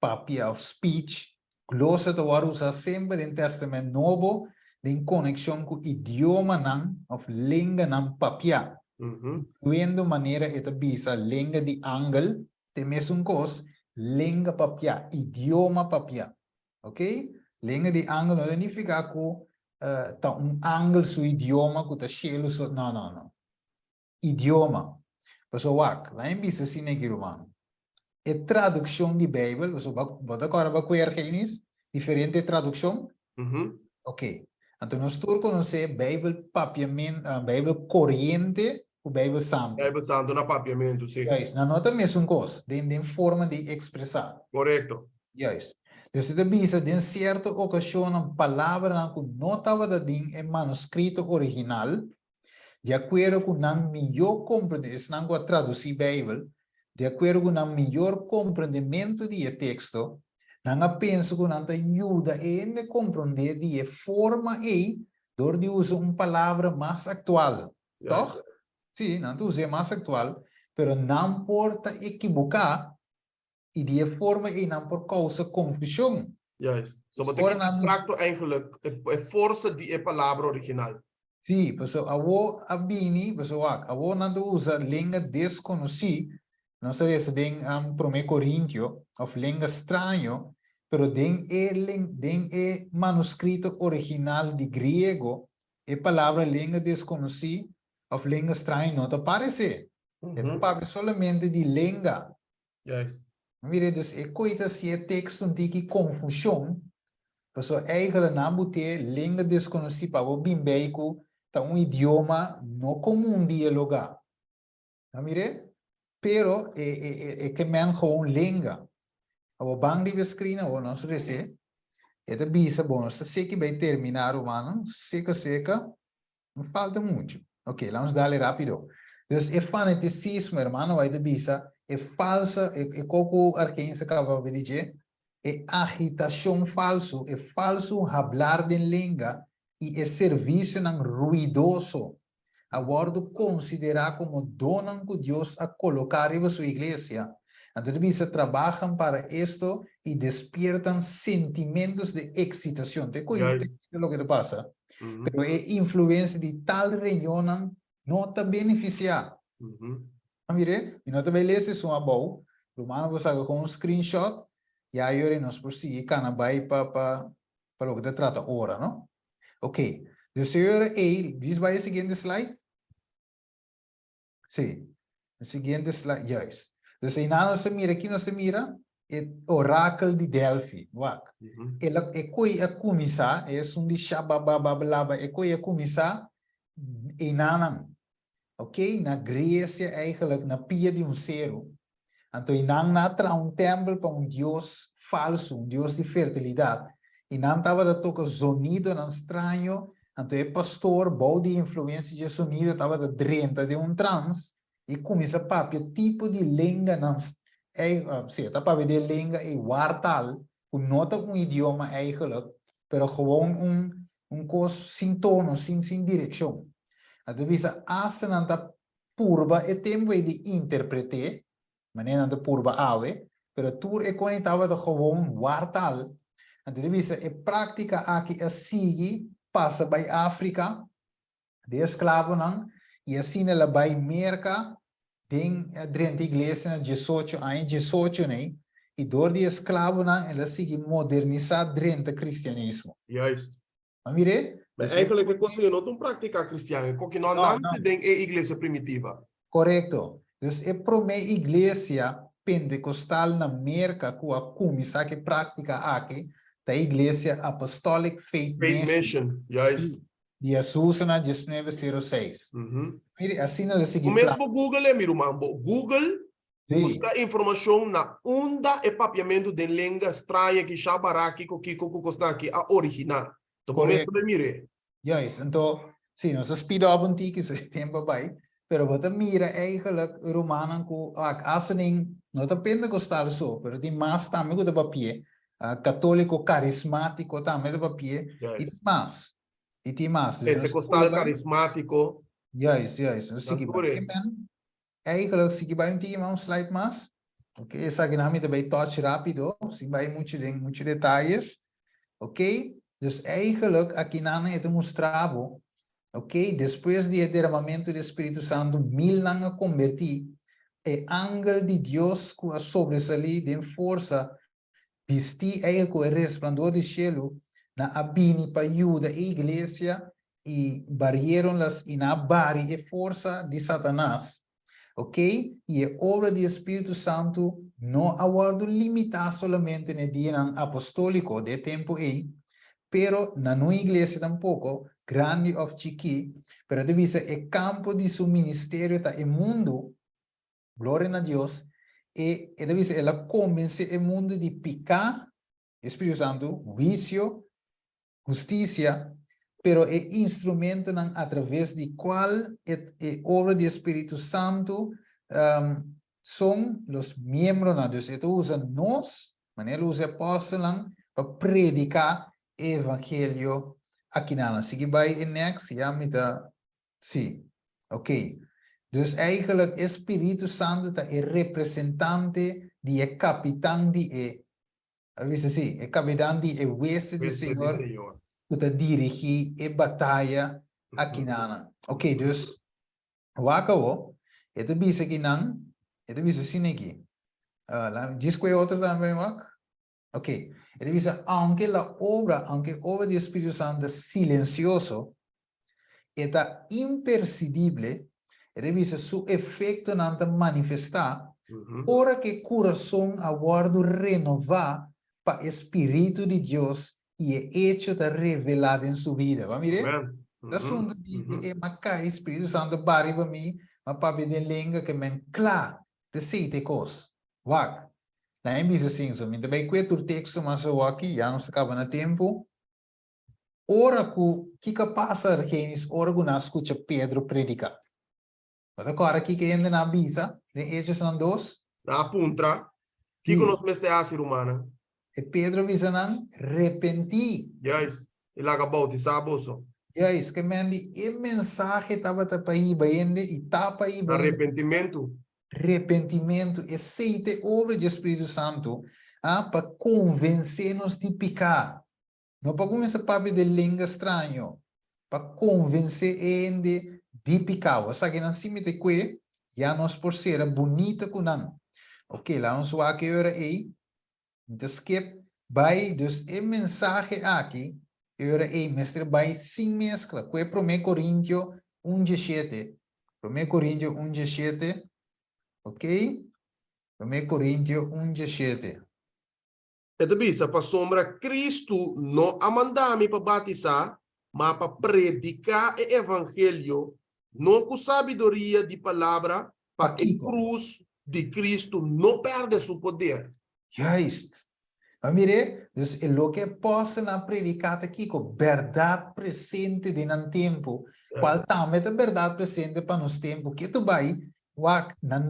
Speaker 1: papia of speech. Glossa te wordt usado sempre no Testamento Novo em conexão com o idioma não, of língua não papia. Incluindo maneira esta bisa língua de angel, tem mesmo coisa, língua papia, idioma papia. Ok? Língua de angel não significa que tá ângulo su idioma que tá cheio su não idioma pessoal lá em bisa assim aqui romano é tradução de Bíblia pessoal bota agora vai querer genis diferente tradução ok então nós turco não sei Bíblia papiamento Bíblia corrente o Bíblia santo
Speaker 2: Bíblia santo na papiamento sim
Speaker 1: yes na nota mesmo coisa de forma de expressar
Speaker 2: correto
Speaker 1: yes. Dus de bisa, in certa ocasião, uma palavra que não estava em manuscrito original, de acordo com a melhor compreendimento, não vou traduzir a Bíblia, de acordo com o melhor compreendimento do texto, não penso que não ajuda a compreender de forma e door de usar uma palavra mais atual. Toch? Sim, não usa mais atual, mas não pode equivocar e de forma e não por causa confusão.
Speaker 2: Juist. So wat ik abstracto eigenlijk é força de palavra original.
Speaker 1: Sim, pessoal, avo abini, pessoal, avo não usa língua desconhecida, não sei se tem prome Corinthians, ou língua estranho, pero den e manuscrito original de grego, e palavra língua desconhecida, ou língua estranha não te aparece. É para solamente de língua.
Speaker 2: Juist.
Speaker 1: Mire, dus é coisa se é texto de confusão, pessoal, eigenlijk não bote língua desconhecida para o bimbeico, tá idioma não comum dialogar. Mire, pero é que men gewoon língua. O bang de escrina o não sei se, é da bisa bom, se sei que vai terminar o ano, seca, não falta muito. Ok, vamos darle rápido. Dus é fanaticismo, hermano, vai da bisa. É falsa, é como arquense acaba de dizer, é agitação falso, é falso falar de língua e é serviço não ruidoso. Agora considerar como dono que Deus a colocar em sua igreja. Então, trabalham para isto e despiertam sentimentos de excitação. Te conhece o que te passa? Pero é influência de tal região não te beneficiar. Mire, e não te beleza isso uma boa. Romano você com um screenshot e aí ele nos prossegue cana vai para o que te trata ora, não? Ok. De senhora diz vai o seguinte slide. Sim. O seguinte slide, yes. Dus aí nós se mira aqui, nós se mira é oráculo de Delphi, wak. Ela é coi a começar, é de shabababalaba, é coi a começar e nanam. Ok? Na Grécia, eigenlijk, na pia de zero. Então, inang natra templo para Deus falso, Deus de fertilidade. E não estava a tocar sonido não estranho. Então, o pastor, bom de influência de sonido, estava dentro de trans e começa a papel tipo de língua não sim, tá para ver língua e wartal, nota idioma eigenlijk, pero gewoon coisa sem tono, sem direção. Então, bisa hasta não tá purba e tempo de interpretar, maneira não tá purba ave, pero tu é conectado de gewoon wartal. Então, bisa é prática aqui a seguir passa by África, de escravo não, e assim ela vai merca dentro da igreja na 18 anos, 18 né? E dor de escravo não, ela sigue modernizar dentro do cristianismo.
Speaker 2: Juist.
Speaker 1: Mas mire?
Speaker 2: Maar eigenlijk é coisa que não prática cristiana, porque não nasce dentro da igreja primitiva.
Speaker 1: Correto. Então, é para uma igreja pentecostal na América que a começa a prática aqui, da igreja Apostolic Faith
Speaker 2: Mission. Juist.
Speaker 1: De Jesus na 1906. Mire, assim ela sigue.
Speaker 2: O mesmo Google é, meu irmão. Google busca informação na onda e papiamento de língua estranha que Shabaraki, que está aqui, a original. Então, o mesmo é mire.
Speaker 1: Juist. Então, sim, nós speeden op que isso é tempo vai. Pero wat mira eigenlijk Romanen ko asening não tá pentecostal só, pero tem mais também do papel, católico carismático também do papel e tem mais.
Speaker 2: Pentecostal carismático.
Speaker 1: Yes. Sige ba? Amen. Eigenlijk sige ba yung tingin mo slide mas? Okay, essa ginamit também touch rápido, sim vai muitos detalhes. Okay? Dus eigenlijk aqui nana é demonstrado. Ok? Depois do derramamento do Espírito Santo, mil não converti. E ángel de Deus que a sobressalir de força, vesti ele com o resplandor do cielo, na abini para ajuda a igreja e barreram-las e na bari e força de Satanás. Ok? E a obra do Espírito Santo não aguardo limitar somente no dia apostólico de tempo aí, pero na nossa igreja tampouco, grande ou chiqui, pero divisa o campo de seu ministério está em mundo, glória a Deus, e divisa ela convence o mundo de picar, Espírito Santo, vício, justiça, pero é instrumento através de qual a obra do Espírito Santo são os membros de Deus. Então usa nós, maneira usa apóstolos para predicar evangelho aqui na sige by next ja met sim, ok. Dus eigenlijk Espírito Santo é representante de capitão de avisa sim, é capitão de oeste do Senhor que está dirigir a batalha aqui na. Ok, dus wakawo, ito bisa aqui não, ito bisa sim aqui. Diz que outro também wak. Ok, ele diz, aunque obra do Espírito Santo é silencioso, está imperceptível, ele diz, seu efeito não está manifestar, ora que o coração aguarda renovar para o Espírito de Deus e é hecho de revelar em sua vida. Vamos ver? O assunto de Macai, Espírito Santo, bari para mim, mas para ver de língua que me claro, de sete coisas. Wak. Na imbis assim, so minta bem que o texto mas eu aqui já não se acaba no tempo. Ora que passa reis ora que nós escuta Pedro predicar. Mas agora aqui que ainda na bisa, de Hechos são 2.
Speaker 2: Na puntra, que nós meste a ser humana.
Speaker 1: E Pedro visa não repenti.
Speaker 2: Yes, ele acabou de saboso.
Speaker 1: Yes, que mendi e mensagem estava para ir bem e tapa aí bem.
Speaker 2: Arrependimento.
Speaker 1: Arrependimento e aceite obra do Espírito Santo para convencer-nos de pecar. Não para começar a papo de língua estranho, para convencer ele de pecar. Você que não se mete com ele, já nós por ser bonita com não. Ok, lá vamos ver que hora aí. Então, skip, vai, dus a mensagem aqui, hora aí, mestre, vai sem mescla. Que é 1 Coríntios 1:17. 1 Coríntios 1:17. Ok? 1 Coríntios 1:17.
Speaker 2: É bisa para sombra Cristo não a mandar-me para batizar, mas para predicar o evangelho, não com sabedoria de palavra, para a cruz de Cristo não perde seu poder.
Speaker 1: Juist. Mire, dus é lo que posso na predicata aqui, com verdade presente de um tempo, qual também é verdade presente para nos tempo, que tu vai, na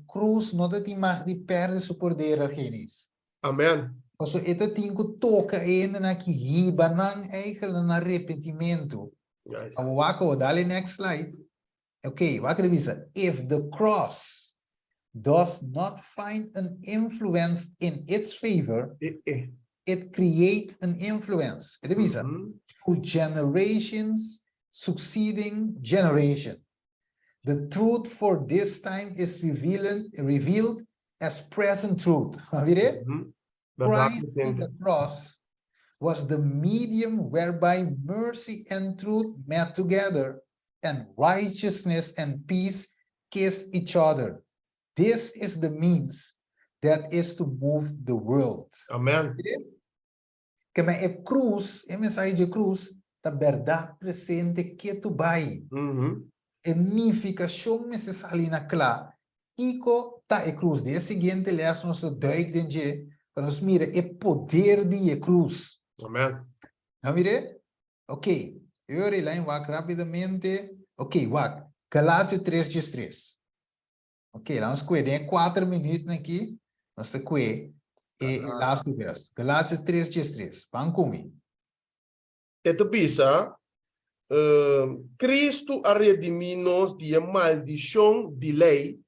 Speaker 1: cruz não te mais de perder seu poder, Argenis.
Speaker 2: Amen.
Speaker 1: Also, ito tinko toca ainda na que riba nang eigenlijk na arrependimento.
Speaker 2: Yes.
Speaker 1: Wako, dale next slide. Okay, wat revisa. If the cross does not find an influence in its favor, it creates an influence. Revisa. For generations succeeding generation. The truth for this time is revealed as present truth. Mire? Christ on the cross was the medium whereby mercy and truth met together, and righteousness and peace kiss each other. This is the means that is to move the world.
Speaker 2: Amen.
Speaker 1: Que a cruz, a mensagem de cruz, da verdade presente que tu vai. E mi fica show me se salina clara. Kiko ta e cruz. De seguinte les nos duik den je. Para nos mira o poder de cruz.
Speaker 2: Amen.
Speaker 1: Não mire? Ok. Eu irei lá em WAC rapidamente. Ok, WAC. Galátia 3:3. Ok, lá nós cuidem 4 minutos aqui. Nós te cuidem. E lá tu verso. Galátia 3:3. Vão comigo.
Speaker 2: Ito bisa, Cristo a redimir-nos de maldição de lei,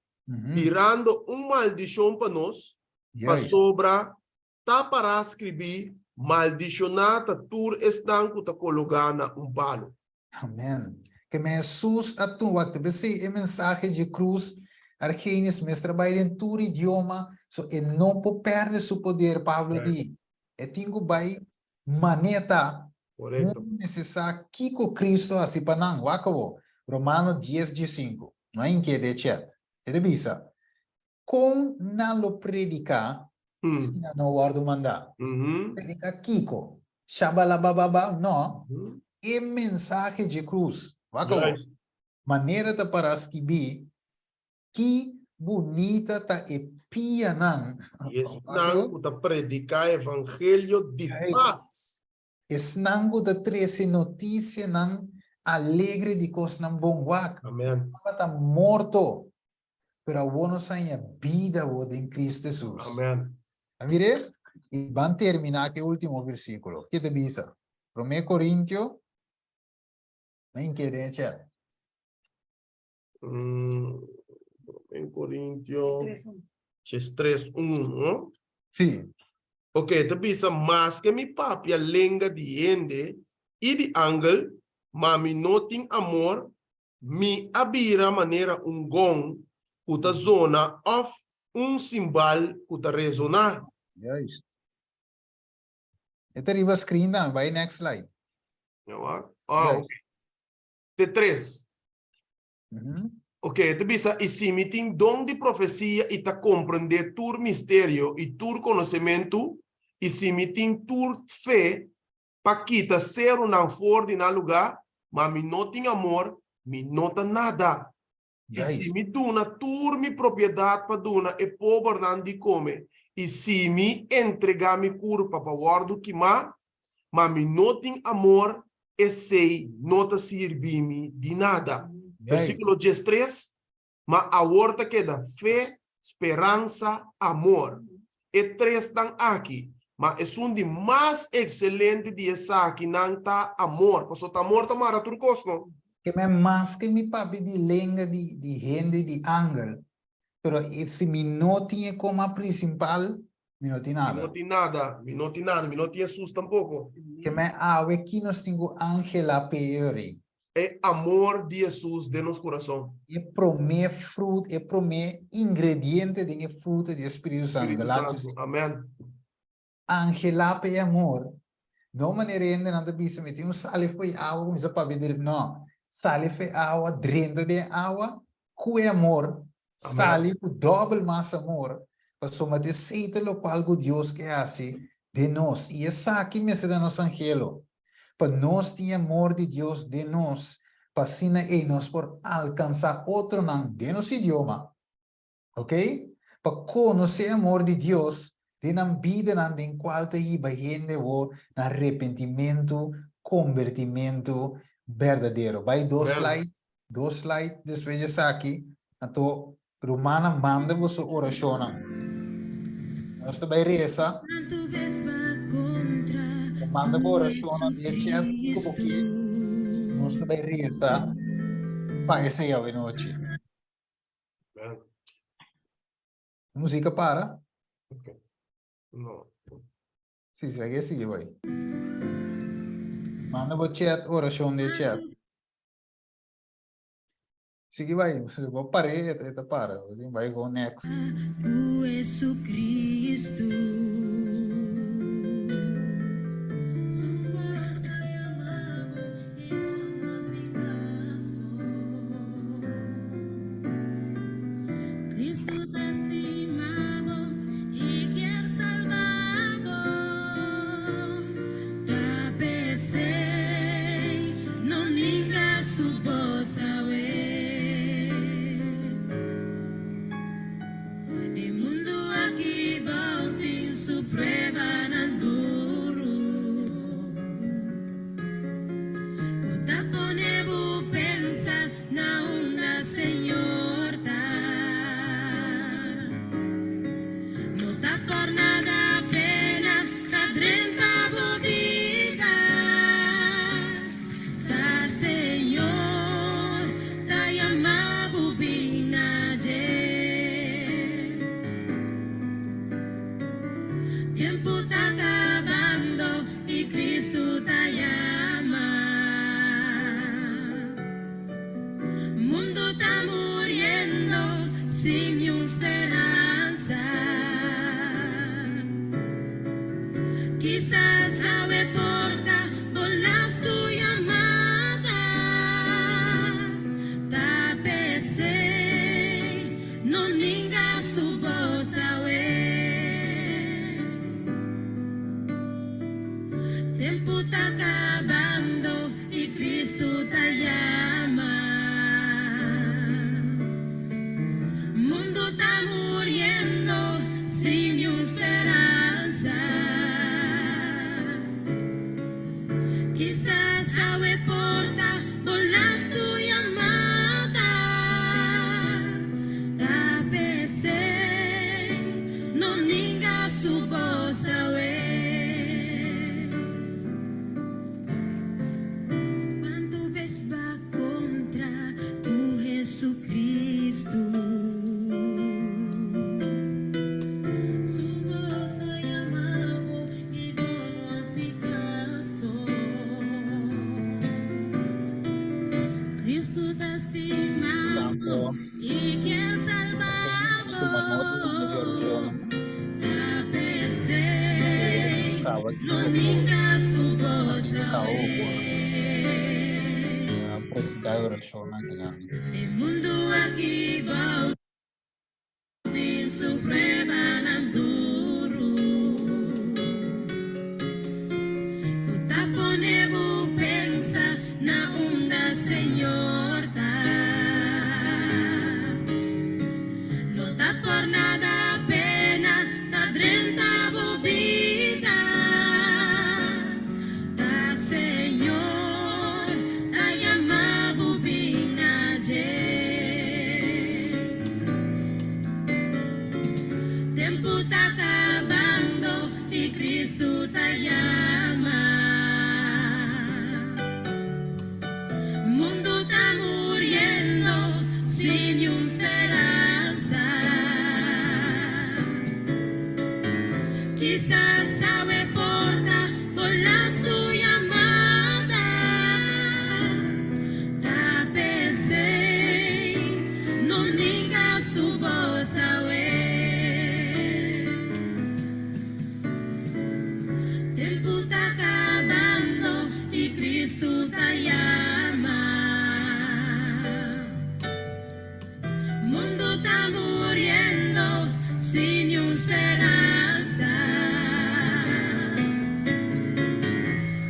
Speaker 2: tirando maldição para nós, para sobra, tá para escrever, maldicionata tur estanco ta colocana palo.
Speaker 1: Amém. Que Jesus atua, te pensei em mensagem de cruz, Argenis, mas trabalha em todo idioma, so e não pode perder seu poder, Pablo diz. E tenho vai maneta,
Speaker 2: Correto.
Speaker 1: muito necessário, que com Cristo assim para não, wakawo, Romano 10:5, não é em que de chat. Ele diz, com não lo predicar, se não guardo mandar. Predicar Kiko, shabalabababa, não, é mensagem de cruz, wakawo. Maneira de para escrever, que bonita ta e pia nang.
Speaker 2: Estão a predicar evangelho de paz.
Speaker 1: Esnango da 13 notícia nang alegre de cos nang bom wak.
Speaker 2: Amém.
Speaker 1: Está morto, pero bueno saia vida em Cristo Jesus.
Speaker 2: Amém.
Speaker 1: Mire, e van terminar que último versículo. Que te diz? 1 Coríntios, nem que deixa.
Speaker 2: En Corintios 3:1, ¿no?
Speaker 1: Sim.
Speaker 2: Ok, te bisa mas que mi papi a lenga de ende e de angel, mami noting amor, mi abira maneira gong, kuta zona of simbal kuta resonar.
Speaker 1: Juist. Ito riba screen dan. By next slide.
Speaker 2: Ok. De 3. Ok, te bisa e si meeting dom de profecia e ta compreender tur mistério e tur conhecimento e si meeting tur fé pa kita ser for de na lugar, mas mi não tem amor, mi nota nada. E se me duna tur mi propriedade pa duna e pobre não de come. E se me entregar mi curpa pa guardo que mas mi não tem amor, e sei nota servir-me de nada. Versículo 13, mas a horta queda fé, esperança, amor. E 3 estão aqui, mas é de mais excelente de essa aqui, não está amor. Porque o amor está mara turcos, não?
Speaker 1: Que me mais que me papi de lenga de gente de angel, pero esse me não tinha como a principal, me não tinha nada.
Speaker 2: Me não tinha nada, me não tinha nada, me não tinha Jesus tampouco.
Speaker 1: Que me aqui nós temos angel a peori.
Speaker 2: É amor de Jesus de nosso coração.
Speaker 1: É promê fruto, é promê ingrediente de fruto do Espírito Santo.
Speaker 2: Amém.
Speaker 1: Angelape e amor. Não maneira ainda não bisa me tem sale foi água, mas para ver não. Sale foi água, dentro de água, com amor. Sale com doble mais amor. Para somente aceita lo qual Deus que assim de nós. E essa aqui me se dá nos angelo. Para nós ter amor de Deus de nós, para assim nós por alcançar outro não de nosso idioma, ok? Para conhecer amor de Deus, Dinambida nandin qualta iba gente o arrependimento, convertimento verdadeiro. Vai
Speaker 2: Amen.
Speaker 1: dois slides, después aqui, então Romana manda você oração. Nós também reza, manda oração de chat, porque nós também reza, para essa é a noite.
Speaker 2: Amen.
Speaker 1: Música para?
Speaker 2: Okay. No.
Speaker 1: Sim, segue assim, vai. Manda o chat, oração de chat. Sige, vai. Você vai parar, eta para. Vai go next.
Speaker 6: O Jesucristo. Su voz hay amado y no nos caso. Cristo te ha estimado y quiere salvado. Tapece, no ninga su voz a ver. El mundo aquí volta em su prueba nan duro. Kota ponebu pensa na una senhorta. No tá por nada pena, tá drenta bobida. Tá Senhor, tá yama bobina je. Tiempo está acabando y Cristo te llama. Mundo está muriendo sin esperanza. Quizás sabe porta volas tu llamada. Tapece, no ninga su voz a oír. Tiempo está acabando y Cristo te llama. Mundo está muriendo sin esperanza. Quizás sabe porta volas tu llamada. Tapece, no ninga su voz a oír. Cuando ves va contra tu Jesucristo. Su voz ha llamado y no hace caso. Cristo te ha estimado y quiere salvarlo. Tapece, no ninga su voz a oír.
Speaker 1: Presidente oração na grande.
Speaker 6: El mundo aquí va en su prueba nan duro. Kota ponebu pensa na onda senhorta. No tá por nada pena, tá drenta bobida. Tá Senhor, tá yama bobina je. Tempo tá acabando y Cristo te llama. Mundo está muriendo sin esperanza. Quizás sabe porta volas tu llamada. Tapece, no ninga su voz a oír. Tiempo está acabando y Cristo te llama. Mundo está muriendo sin esperanza.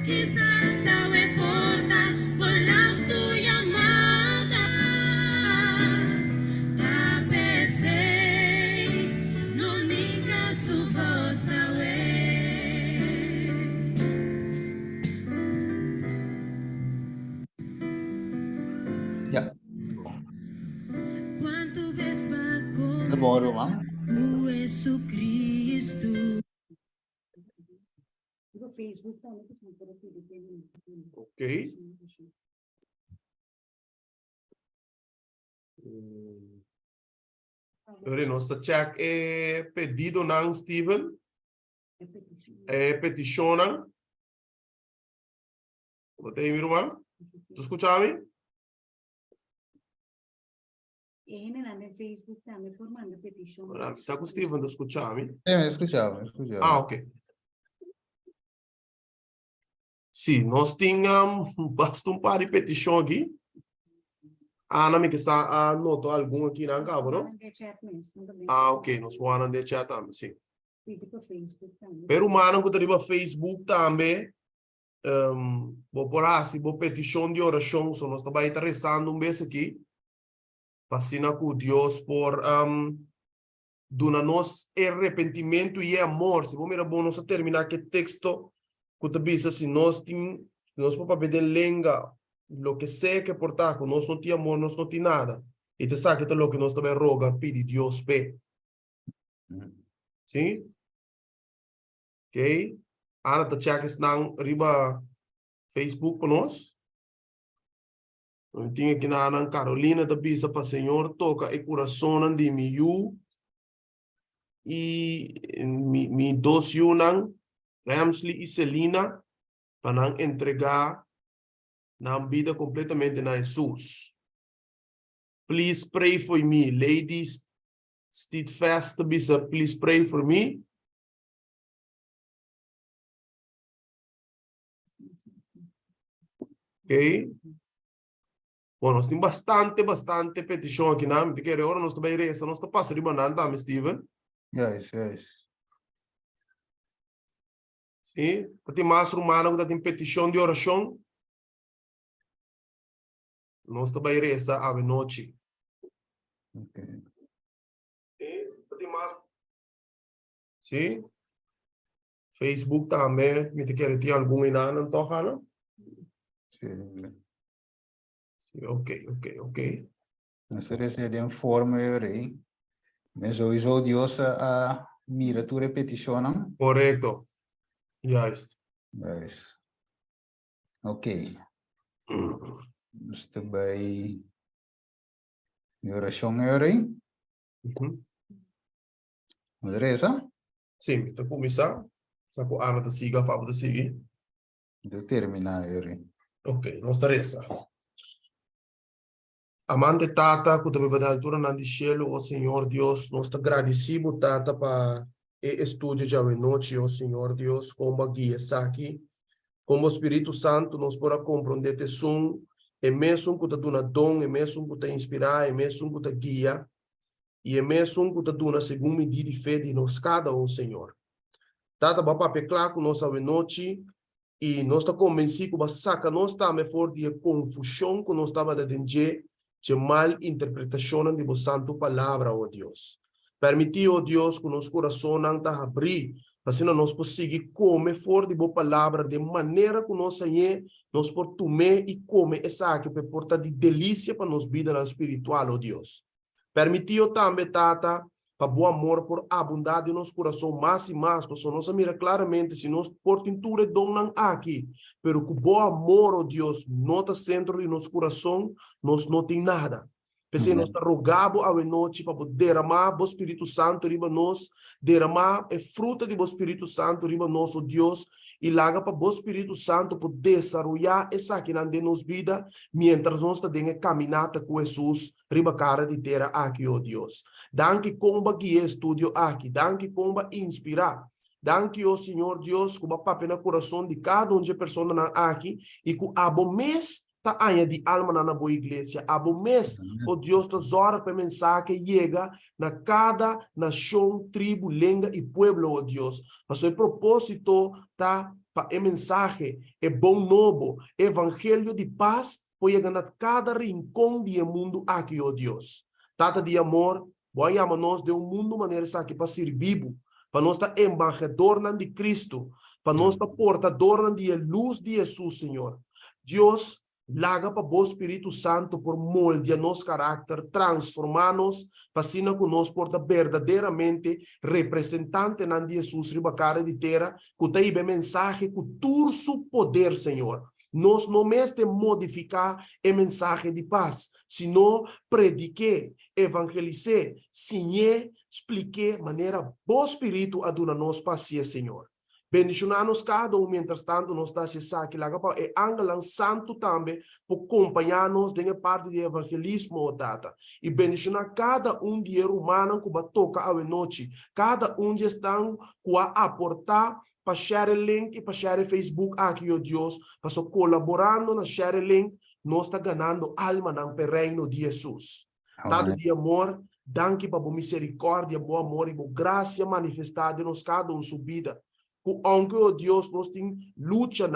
Speaker 6: Quizás sabe porta volas tu llamada. Tapece, no ninga su voz Jesucristo.
Speaker 4: No Facebook também, que são por aqui,
Speaker 2: Ok. Ora, nossa check é pedido não, Steven. É petição não. Botei, meu irmão. Tu escutaste?
Speaker 4: No Facebook também formando petição.
Speaker 2: Ora, sa com Steven, tu escutaste?
Speaker 1: Escuchava,
Speaker 2: Ah,
Speaker 1: escuchava.
Speaker 2: ok. Sim, nós tínhamos bastante par de petição aqui. Ana, me que sa anotou algum aqui na cabo, não? Ah, ok, nós vamos de chat também, sim. Pero mano que tem Facebook também, vou por assim, vou petição de oração, so nós estamos interessando vez aqui, passina com Deus por dona-nos arrependimento e amor. Se vou mirar bom, nós terminar que texto que te diz assim, nós podemos pedir lenga, lo que sea que portar, con nós não tem amor, nós não tem nada. E te sabe que é lo que nós também roga, pede Deus pe. Sim? Ok? Ana te check estão riba Facebook para nós. Eu tinha aqui na Ana Carolina da Bisa para Senhor toca e coração de miu e mi dois Yunan, Ramsley e Celina para entregar na vida completamente na Jesus. Please pray for me, ladies. Steadfast Bisa, please pray for me. Ok? Bom, nós temos bastante petição aqui, não? De que agora nós também resta, nós estamos passando de banana, Steven.
Speaker 1: Yes, yes.
Speaker 2: Sim? Tem mais humano que tem petição de oração. Nós também resta a noite.
Speaker 1: Ok.
Speaker 2: Sim? Tem mais. Sim? Facebook também, me quer ter algum inano, não toca, não?
Speaker 1: Sim.
Speaker 2: Ok.
Speaker 1: Nós recebemos forma aí. Mas sowieso Deus a mira tu repetição, não?
Speaker 2: Correto. Juist.
Speaker 1: Yes. Ok. Nós também oração aí. Madresa?
Speaker 2: Sim, está começar. Saco Ana te siga, Fábio te seguir.
Speaker 1: Determinar aí.
Speaker 2: Ok, nós taresa. Amante Tata, que também vai dar altura na de cielo, ó Senhor Deus, nós te agradecemos, Tata, para e estudo de hoje noite, ó Senhor Deus, como guia aqui, como Espírito Santo, nós podemos compreender te som, é mesmo que te dá dom, é mesmo que te inspirar, é mesmo que te guia, e é mesmo que te dá segundo medida de fé de nós cada um, Senhor. Tata, para peclar com nós hoje noite, e nós estamos convencidos que vai sacar nós também fora de confusão que nós estamos dentro de mal interpretação de vossa santa palavra, ó Deus. Permitir, ó Deus, que nosso coração não está abrir, assim nós possamos comer fora de vossa palavra de maneira que nós podemos comer e comer essa aqui para portar de delícia para nossa vida espiritual, ó Deus. Permitir também, Tata, para bom amor, por abundar em nosso coração mais e mais, porque nós mira claramente se nós por tintura donam aqui, pero com bom amor, oh Deus, nota centro de nosso coração, nós não tem nada. Porque nós está rogado a noite para derramar o Espírito Santo riba nós, derramar a fruta do Espírito Santo riba nós, oh Deus, e laga para o Espírito Santo por desarrollar essa aqui na nossa vida, mientras nós está dentro caminhada com Jesus, riba cara de terra aqui, oh Deus. Danke comba que estudio aqui, danke comba inspirar, danke o Senhor Deus que papai no coração de cada uma pessoa na aqui e que abo mês tá anha de alma na boa igreja, abo mês o Deus tá zora para mensagem que chega na cada nação, tribo, língua e pueblo, o Deus. Mas o propósito tá para a mensagem é bom novo, evangelho de paz, para chegar a cada rincão do mundo aqui, o Deus. Tata de amor, vamos nós de mundo maneira aqui para servir, para nós estar embaixador de Cristo, para nós estar portador de luz de Jesus, Senhor. Deus, Laga para o Espírito Santo por moldear nosso caráter, transformar-nos, para assim que nós porta verdadeiramente representante de Jesus riba cara de terra, que tem mensagem que turso poder, Senhor. Nós não mesmo modificar a mensagem de paz, sino prediquer, evangelizar, ensinar, explicar maneira bom Espírito a dona nós paciência, Senhor. Bendicionar-nos cada mientras tanto nós está se saque lá e angelan santo também por acompanhar-nos na parte de evangelismo data e bendicionar cada dia humano que vai tocar a noite, cada de estão que a aportar para share link e para share Facebook aqui o Deus, para so colaborando na share link, nós está ganhando alma no reino de Jesus. Dado de amor, danke para a misericórdia, bom amor e boa graça manifestada nos cada subida. Aunque o Deus nós tem luta,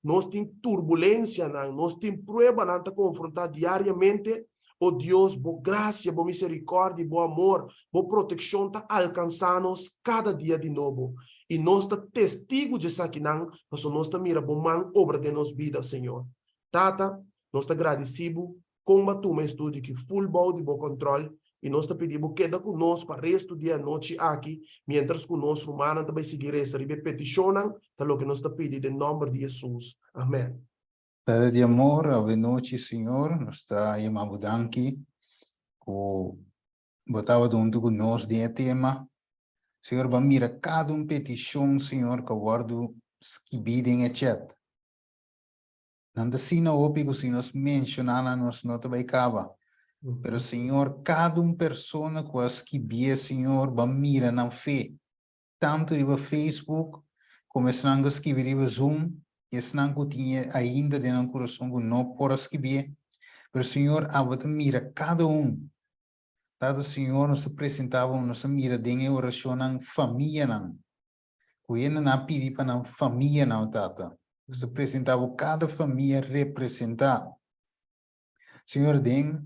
Speaker 2: nós tem turbulência, nós tem prova, nós está confrontar diariamente, o Deus, boa graça, boa misericórdia, bom amor, boa proteção está alcançando-nos cada dia de novo. E nós está testigo de isso aqui, mas nós está mira bom obra de nossa vida, Senhor. Tata, nós está agradecido com a tua estudo que full bom de bom controle. E nós te pedimos queda conosco para o resto da noite aqui, mientras conosco humana também seguir essa repetição, tá lo que nós te pedimos em nome de Jesus. Amém.
Speaker 1: Tada de amor, ave noite, Senhor, nós está chamando danke, que botava junto conosco de tema. Senhor, vai mirar cada petição, Senhor, que guardo esquibida em chat. Não assim não óbvio se nós mencionar nós não te vai acabar. Pero, Senhor, cada pessoa que as que vê, Senhor, vai mirar na fé. Tanto no Facebook, como se não escrever no Zoom, e se não tinha ainda dentro do coração que não pode escrever. Pero, Senhor, a você mira cada Tado, Senhor, nos apresentava, nos mira dentro da oração na família, não. Cuida na pedir para a família, não, Tata. Nos apresentava cada família representar. Senhor, dentro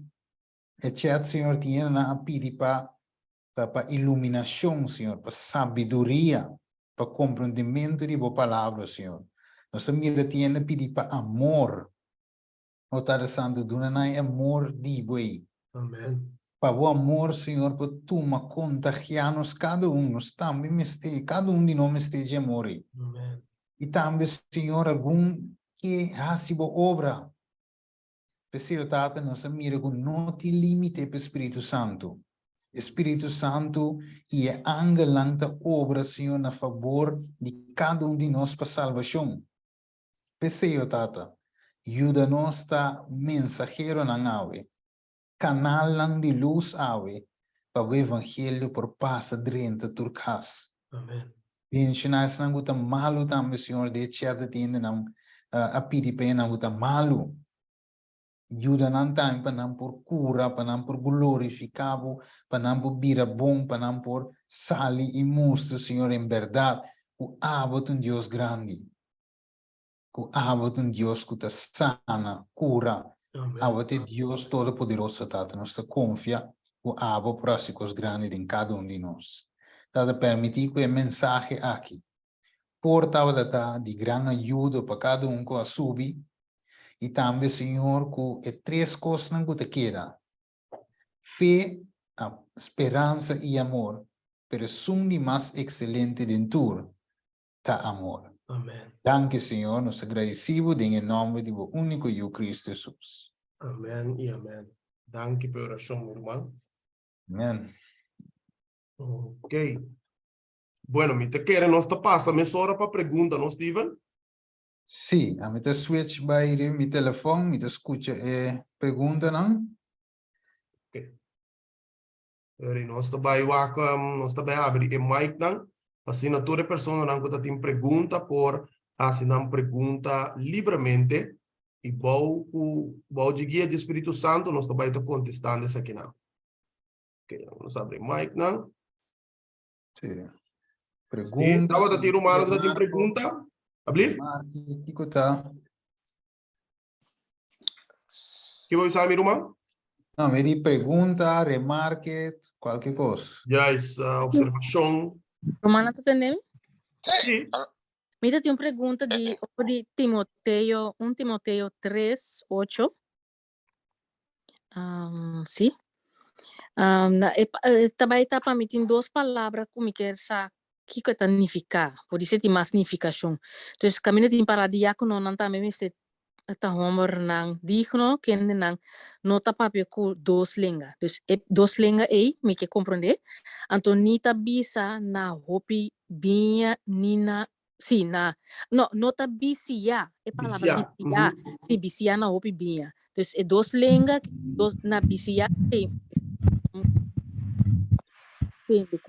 Speaker 1: é certo, Senhor, tinha na pedir para iluminação, Senhor, para sabedoria, para compreendimento de boa palavra, Senhor. Nossa mira tinha na pedir para amor. O Tata Santo, dona na amor de boi.
Speaker 2: Amém.
Speaker 1: Para o amor, Senhor, para tu contagiar-nos cada nós também cada de nós esteja amor.
Speaker 2: Amém.
Speaker 1: E também, Senhor, algum que haja boa obra. Senhor, Tata, nossa mira com não te limite para o Espírito Santo. Espírito Santo e é angelanta obra, Senhor, na favor de cada de nós para salvação. Senhor, Tata, ajuda-nos a mensageiro na ave, canal de luz ave, para o evangelho por passa dentro do casa.
Speaker 2: Amém.
Speaker 1: Pensionar-se não guta malo também, Senhor, de certa tenda não a pedir para não guta malo. Ajuda não tem para não por cura, para não por glorificado, para não por vira bom, para não por sali e mostra, Senhor, em verdade, o hábito de Deus grande. O hábito de Deus que está sana, cura. Hábito de Deus todo-poderoso, Tata. Nós confia o hábito próximo grande em cada de nós. Tata, permitir que a mensagem aqui porta de grande ajuda para cada que a subir. E também, Senhor, que três coisas não te queda. Fé, esperança e amor. Pero sum de mais excelente dentro tá amor.
Speaker 2: Amém.
Speaker 1: Danke, Senhor, nos agradecemos em nome do único eu Cristo Jesus.
Speaker 2: Amém e amém. Danke pela oração, meu irmão.
Speaker 1: Amém.
Speaker 2: Ok. Bueno, me te quer, nós te passa a hora para pergunta, não, Steven?
Speaker 1: Sim, a mim te switch by meu telefone, me te escuta pergunta, não?
Speaker 2: Ok. E nós também nós também abrir o mic, não? Assim, a toda pessoa não que tem pergunta por assinar pergunta livremente e bom de guia de Espírito Santo nós também estou contestando isso aqui, não? Ok, vamos abrir o mic, não?
Speaker 1: Sim.
Speaker 2: Sim,
Speaker 1: Pergunta.
Speaker 2: estava a ter uma que tem pergunta. Abrir? Que vai saber, meu irmão?
Speaker 1: Não, me di pergunta, remarque, qualquer coisa.
Speaker 2: Já é observação.
Speaker 7: Romana, tá entendendo?
Speaker 2: Sim.
Speaker 7: Mira, tem uma pergunta de Timoteo, 1 Timoteo 3:8. Sim. Também está para mim, tem duas palavras como que essa que que significa, por isso tem mais significação. Então, caminho tem para diácono não também me se tá homer nang digno que nang nota papel com duas línguas. Então, duas línguas aí, me que compreender. Antonita bisa na hopi binha nina sim na no nota bisia é palavra
Speaker 2: Bisia.
Speaker 7: bisia se bisia na hopi binha. Então, é duas línguas na bisia tem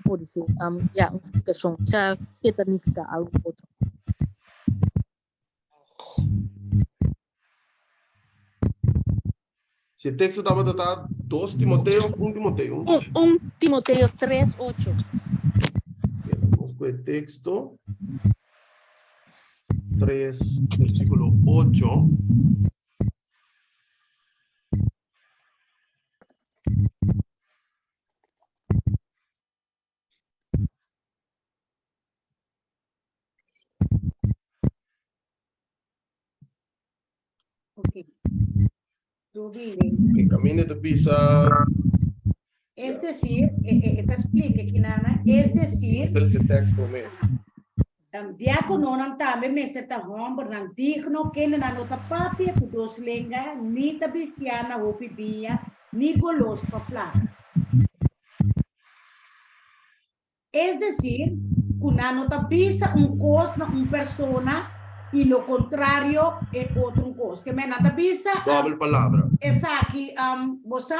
Speaker 7: como dizer, uma explicação, já que significa algo outro.
Speaker 2: Se o texto estava datado 2 Timoteo, 1 Timoteo.
Speaker 7: 1 Timoteo 3:8.
Speaker 2: Vamos com o texto 3, versículo 8.
Speaker 4: Ok. Ruby,
Speaker 2: Que camine de pisa.
Speaker 4: es decir, te explique, Kinana, es decir,
Speaker 2: Este é esse texto mesmo.
Speaker 4: diácono não também mestre tá romper não digno que na nota papia com dos lenga ni tabiciana ou pibia ni golos pa placa. Es decir, una nota pisa cosa persona y lo contrario es otro cosa. Que me nota pisa
Speaker 2: Doble palavra.
Speaker 4: esa aquí bosa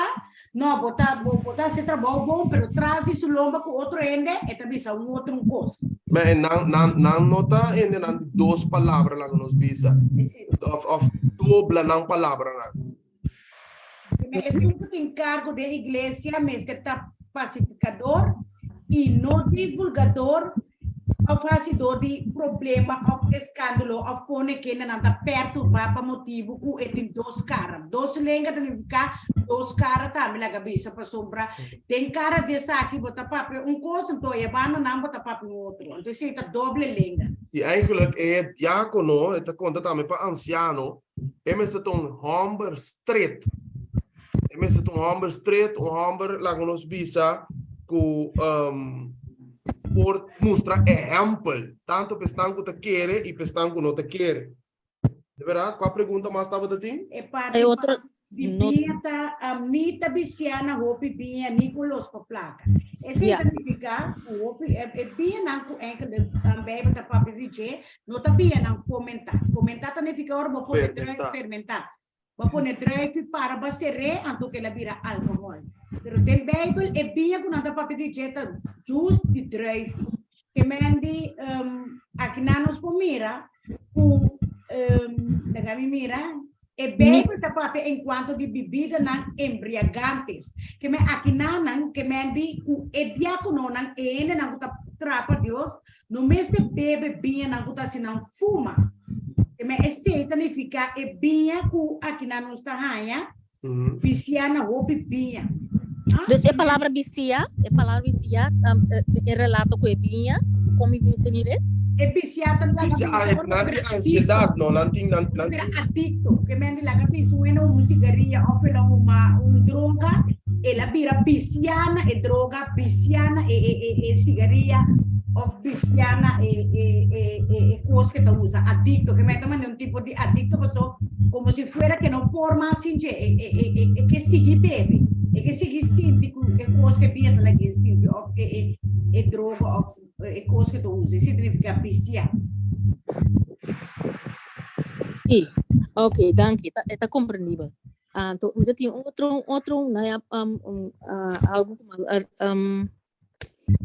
Speaker 4: no bota se trabalho bom, pero traz de su lomba com outro ende é também outro cosa.
Speaker 2: Mas não nota ainda não 2 palavras lá que nos bisa. Of dobla não palavra lá.
Speaker 4: Es un encargo de iglesia, mestre está pacificador y no divulgador of facilitador de problema, of escândalo, of pone que não está perturbar para motivo que tem dois caras. Dois línguas significa dois caras também na cabeça para sombra. Tem cara desse aqui, bota papel, coisa, então é bana, não bota papel outro. Então, isso é doble língua.
Speaker 2: E eigenlijk é diácono, het conta também para anciano, é mesmo um homem street. É mesmo um homem street, um homem lá que nos bisa que por mostrar exemplo, tanto pessoal que te quer e pessoal que não te quer. De verdade, qual a pergunta mais estava de ti?
Speaker 4: É para
Speaker 7: outra
Speaker 4: bibia tá mita biciana hopi bia Nicolos pa placa. Esse significa hopi é bia não com enkel também para papi vice, não tá bia não fomentar. Fomentar significa orbo pode fermentar. Va pone drive para basere anto che la bira alcohol. Pero del Bible è bia con anda papi di jeta juice di drive. Che mendi aqui nanos pomira cu nagami mira e Bible ta papi in quanto di bebida nan embriagantes. Che me aqui nanan che mendi cu e diacono nan ene nan ta trapa Dios, no meste bebe bia nan ta sinan fuma. Me esse significa é bia ku aqui na nossa raia, biciana ou bibia.
Speaker 7: Então, a palavra bicia, é relato com a binha, como você mire?
Speaker 4: É biciata na
Speaker 2: ansiedade, não, não
Speaker 4: adicto, que me la capisco uma cigarrilha ou uma droga, ela vira biciana, é droga, biciana, é cigarrilha. Of biciana coisa que usa adicto que me toman un tipo de adicto pasó como si fuera que no por más sin que sigue bebe que sigue sinti que coisa que viene la que sinti of droga of coisa que tu usa significa biciana.
Speaker 7: Sim, ok, danke, está compreendível. Então, tem outro, algo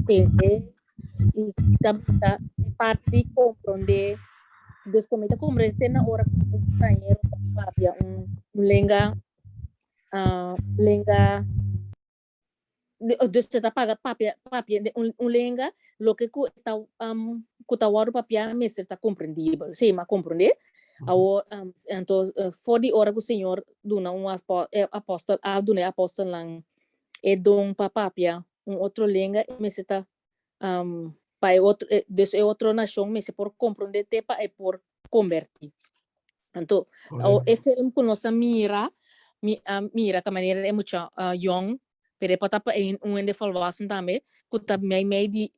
Speaker 7: e kita parte de compreender descomenta compreender na hora que um estrangeiro papia lenga de tá paga papia lenga lo que tá waro papia mestre tá compreendível sim mas compreender então for de hora que o senhor dona apóstolo dona apóstolo lang e dom papia outro lenga mestre tá pa des outra nação, mas por compreender te pa por convertir. Então, o film que nós mira que maneira é muito young, pero pata pa de volwassen também, que tá meio de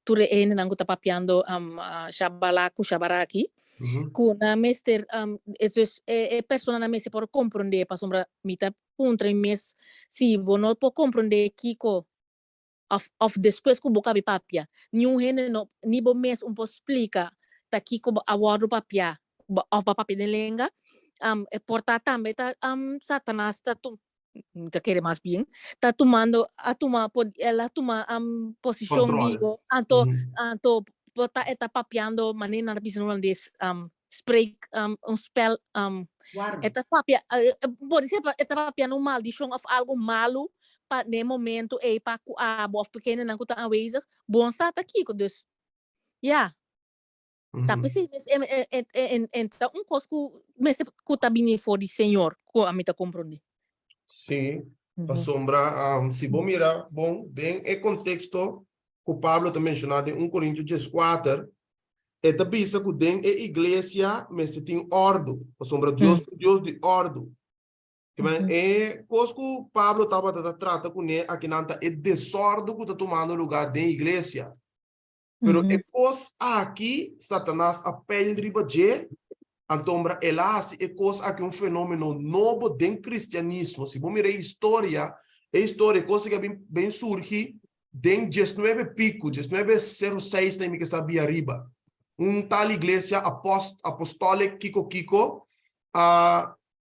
Speaker 7: ture não que tá papiando shabaraki, que na mester é pessoa na mesa por compreender para sombra mita puntra mes se bono por compreender kiko of depois que boca papia nenhum no ni bo mes po explica ta kiko award papia of papia de lenga e porta também tá Satanás tá te querer mais bem tá tomando ela toma posição digo anto bota eta papiando maneira na bisno holandês spreek spel eta papia por exemplo eta papia no maldição of algo malo para no momento para a bof pequena não tá aanwezig bom sa tá aqui dus ja tapi sim então coisa que tá bem for de senhor que a mim tá compreender.
Speaker 2: Sim, a sombra, se bom mirar, bom, bem, é contexto que o Pablo está mencionando em 1 Coríntios 4, é também isso que tem é igreja, mas se tem ordem, a sombra, Deus de ordem. É coisa que o Pablo estava tratando com ele, aqui não é desordem que está tomando lugar da igreja. Pero é coisa aqui, Satanás apela de bater, Antombra, ela é coisa que fenômeno novo do cristianismo. Se você mirar a história coisa que bem surge em 19 pico, 1906, tem que saber arriba. Tal igreja apostólica Kiko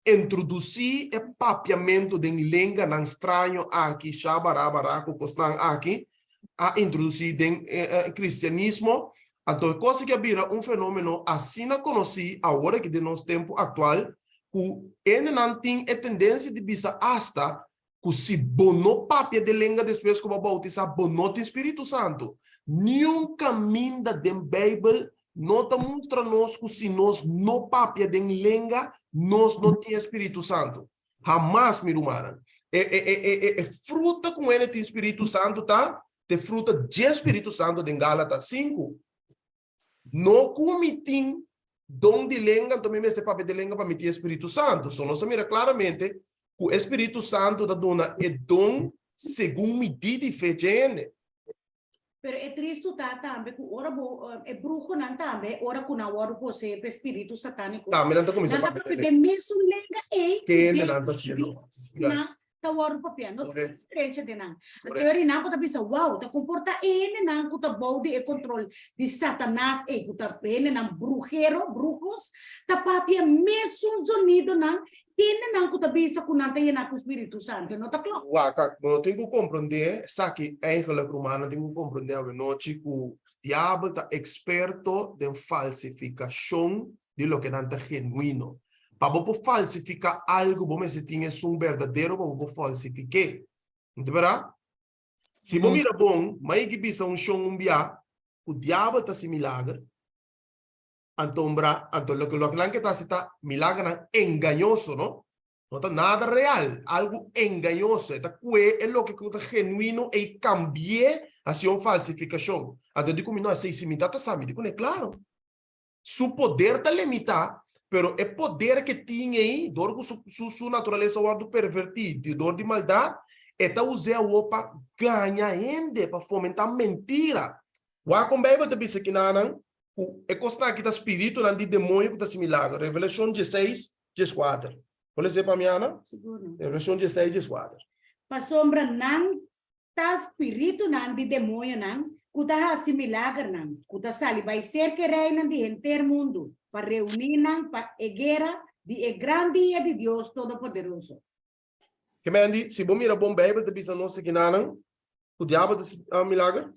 Speaker 2: introduzir o papiamento de língua não estranho aqui, Shabarabaraco, Costan aqui, a introduzir o cristianismo. Então, coisa que vira fenômeno assim não conheci agora que de nosso tempo atual, que ainda não tem a tendência de visa hasta que se bono papia de língua depois que vai bautizar bono do Espírito Santo. Nenhum caminho da Bíblia não está mostrando nós que se nós não papia de língua, nós não temos Espírito Santo. Jamais, meu irmão. É fruta com ele tem Espírito Santo, tá? É fruta de Espírito Santo de Gálatas 5. No comitim dom de língua, também este papel de língua para meter Espírito Santo. Só nós mira claramente que o Espírito Santo da dona é dom segundo medida e fé de ele.
Speaker 4: Pero é triste também que ora é bruxo não também ora com a hora você é espírito satânico.
Speaker 2: Tá, mirando como isso.
Speaker 4: Não dá para ter mesmo língua
Speaker 2: que ele não está sendo.
Speaker 4: Ta waru papia no experiência de nang a teoria não que tá pensa wow tá comporta ele não que tá body e control de Satanás e que tá pene não brujos tá papia mesmo sonido não ele não que tá pensa que não tem na Espírito Santo não tá claro
Speaker 2: não tenho que compreender sabe eigenlijk romano tenho que compreender a noite que o diabo tá experto de falsificação de lo que não tá genuíno. Para você falsificar algo, você tem um verdadeiro, você falsificar. Entendeu? Se você mira bom, mas que bisa chão bia, o diabo está se milagre. Então, lo que está milagre enganoso, não? Não está nada real, algo enganoso. É o que é genuíno e cambia a sua falsificação. Então, digo, não, se imita, sabe? Digo, é claro. Su poder está limitado. Pero é poder que tinha aí, dor com sua natureza o pervertido, dor de maldade, é usar o para ganhar ainda, para fomentar mentira. O a com bem também se que não, é coisa que está espírito não de demônio que está similar. Revelação 16, 4. Pode dizer para mim, Ana?
Speaker 4: Seguro.
Speaker 2: Revelação 16, 4.
Speaker 4: Para sombra não tá espírito não de demônio não, que está similar não, que está sali vai ser que reina de inteiro mundo. Para reunir para a guerra de grande dia de Deus Todo-Poderoso.
Speaker 2: Que me andi, se bom mira bom Bíblia, te bisa não se que não, o diabo é milagre?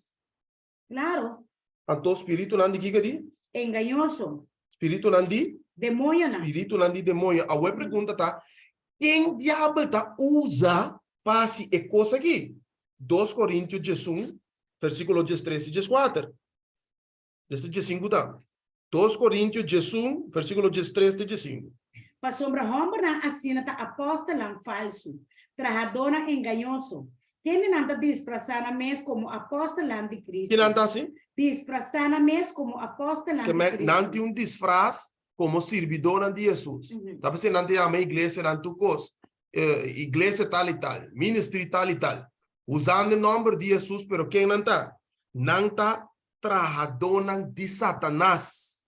Speaker 4: Claro.
Speaker 2: Então espírito não de que di?
Speaker 4: Enganoso.
Speaker 2: Espírito não de?
Speaker 4: Demônio não.
Speaker 2: Espírito não de demônio. A outra pergunta tá, quem diabo tá usa para se é coisa aqui? 2 Coríntios 1, versículo 13 e 14. Desde 5 tá. 2 Coríntios 1, versículo 13 e 15.
Speaker 4: Para sombra homem assim tá apóstolo falso, trajadora enganoso. Quem não está disfarçando mesmo como apóstolo de Cristo.
Speaker 2: Quem não está assim?
Speaker 4: disfrazar mes como apóstolo.
Speaker 2: Que me nanti un disfraz como servidor de Jesús. Tá pensando nanti a minha igreja nanti cos igreja tal e tal, ministry tal e tal. Usando o nome de Jesus, pero quem nanta? Nanta trajadona de Satanás.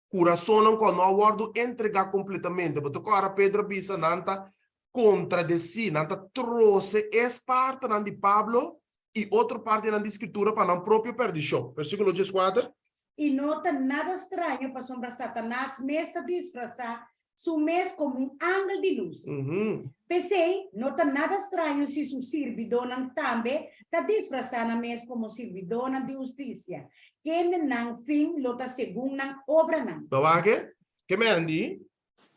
Speaker 2: Coração não quando o guardo entregar completamente. Porque agora Pedro bisa nanta contradeci, nanta trouxe essa parte de Pablo e outra parte da escritura para a própria perdição. Versículo 14.
Speaker 4: Y no tan nada extraño para sombra Satanás me está disfrazar su mes como un ángel de luz. Pensei, no tan nada extraño si su servidona también está disfrazada mes como servidona de justicia. Quien nan fin lo ta según nan obra nan.
Speaker 2: Bawaque, que me andi?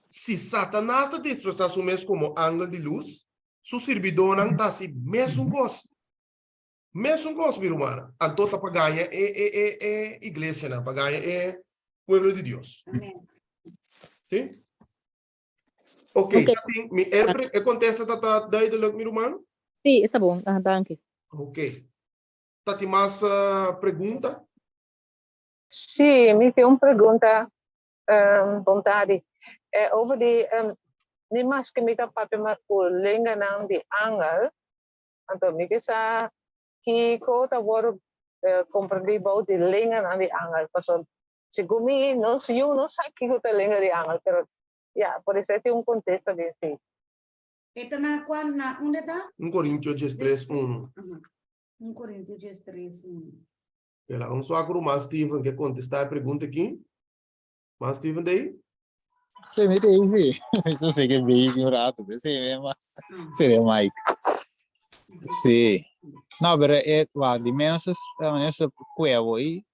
Speaker 2: Se Satanás está disfrazado su mes como ángel de luz, su servidor não está assim, mesmo gosto. Mesmo gosto, minha irmã. A toda para ganhar é igreja, né? Para ganhar é povo de Deus.
Speaker 4: Amém.
Speaker 2: Sim? Ok. Me acontece daí do meu irmão?
Speaker 7: Sim, tá bom. Danke.
Speaker 2: Ok. Tati, mais pergunta?
Speaker 8: Sim, me tem uma pergunta, vontade. Over die, niet mas que me papi maar voor lenga nang di angel, anto me que sa que kota word compreendi about di lenga nang di angel, paso sigumi no si yo no sa que kota lenga di angel, pero ya por eso tem contexto de sí.
Speaker 4: Ito na kwan na, onde está?
Speaker 2: 1 Coríntios 3:1.
Speaker 4: 1 Coríntios 3:1.
Speaker 2: Ela vamos só agora mais Steven que contestar a pergunta aqui. Mas Steven daí?
Speaker 1: Sì, mi devi, tu sai che bevi ignorato, sì, ma sì, Mike. Sì. No, però guardi, meno se voi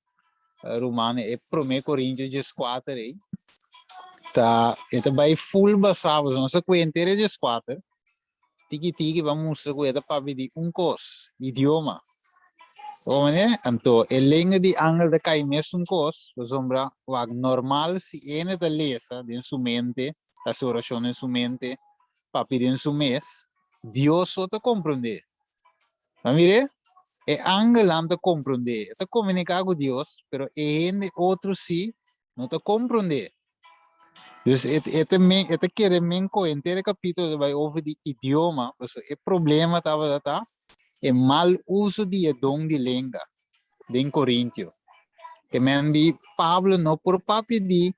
Speaker 1: romani e pro me Corintios 4 ta eta by full basavo, non so quentere de 4. Tiki vamos a queta papi di un cos, idioma. Omne, anto e lenga di angel de kai mes un cos, sombra wag normal si ene da lesa din su mente, la sua orazione in su mente, papi din su mes, Dios o te comprende. Ma mire, e angel anda comprende, te comunica con Dios, pero ene otro si no te comprende. Dus het quiere men entire capítulo vai over di idioma, dus e problema tava data e mal uso di dom di lingua in Corintio. E men di Pablo no por papi di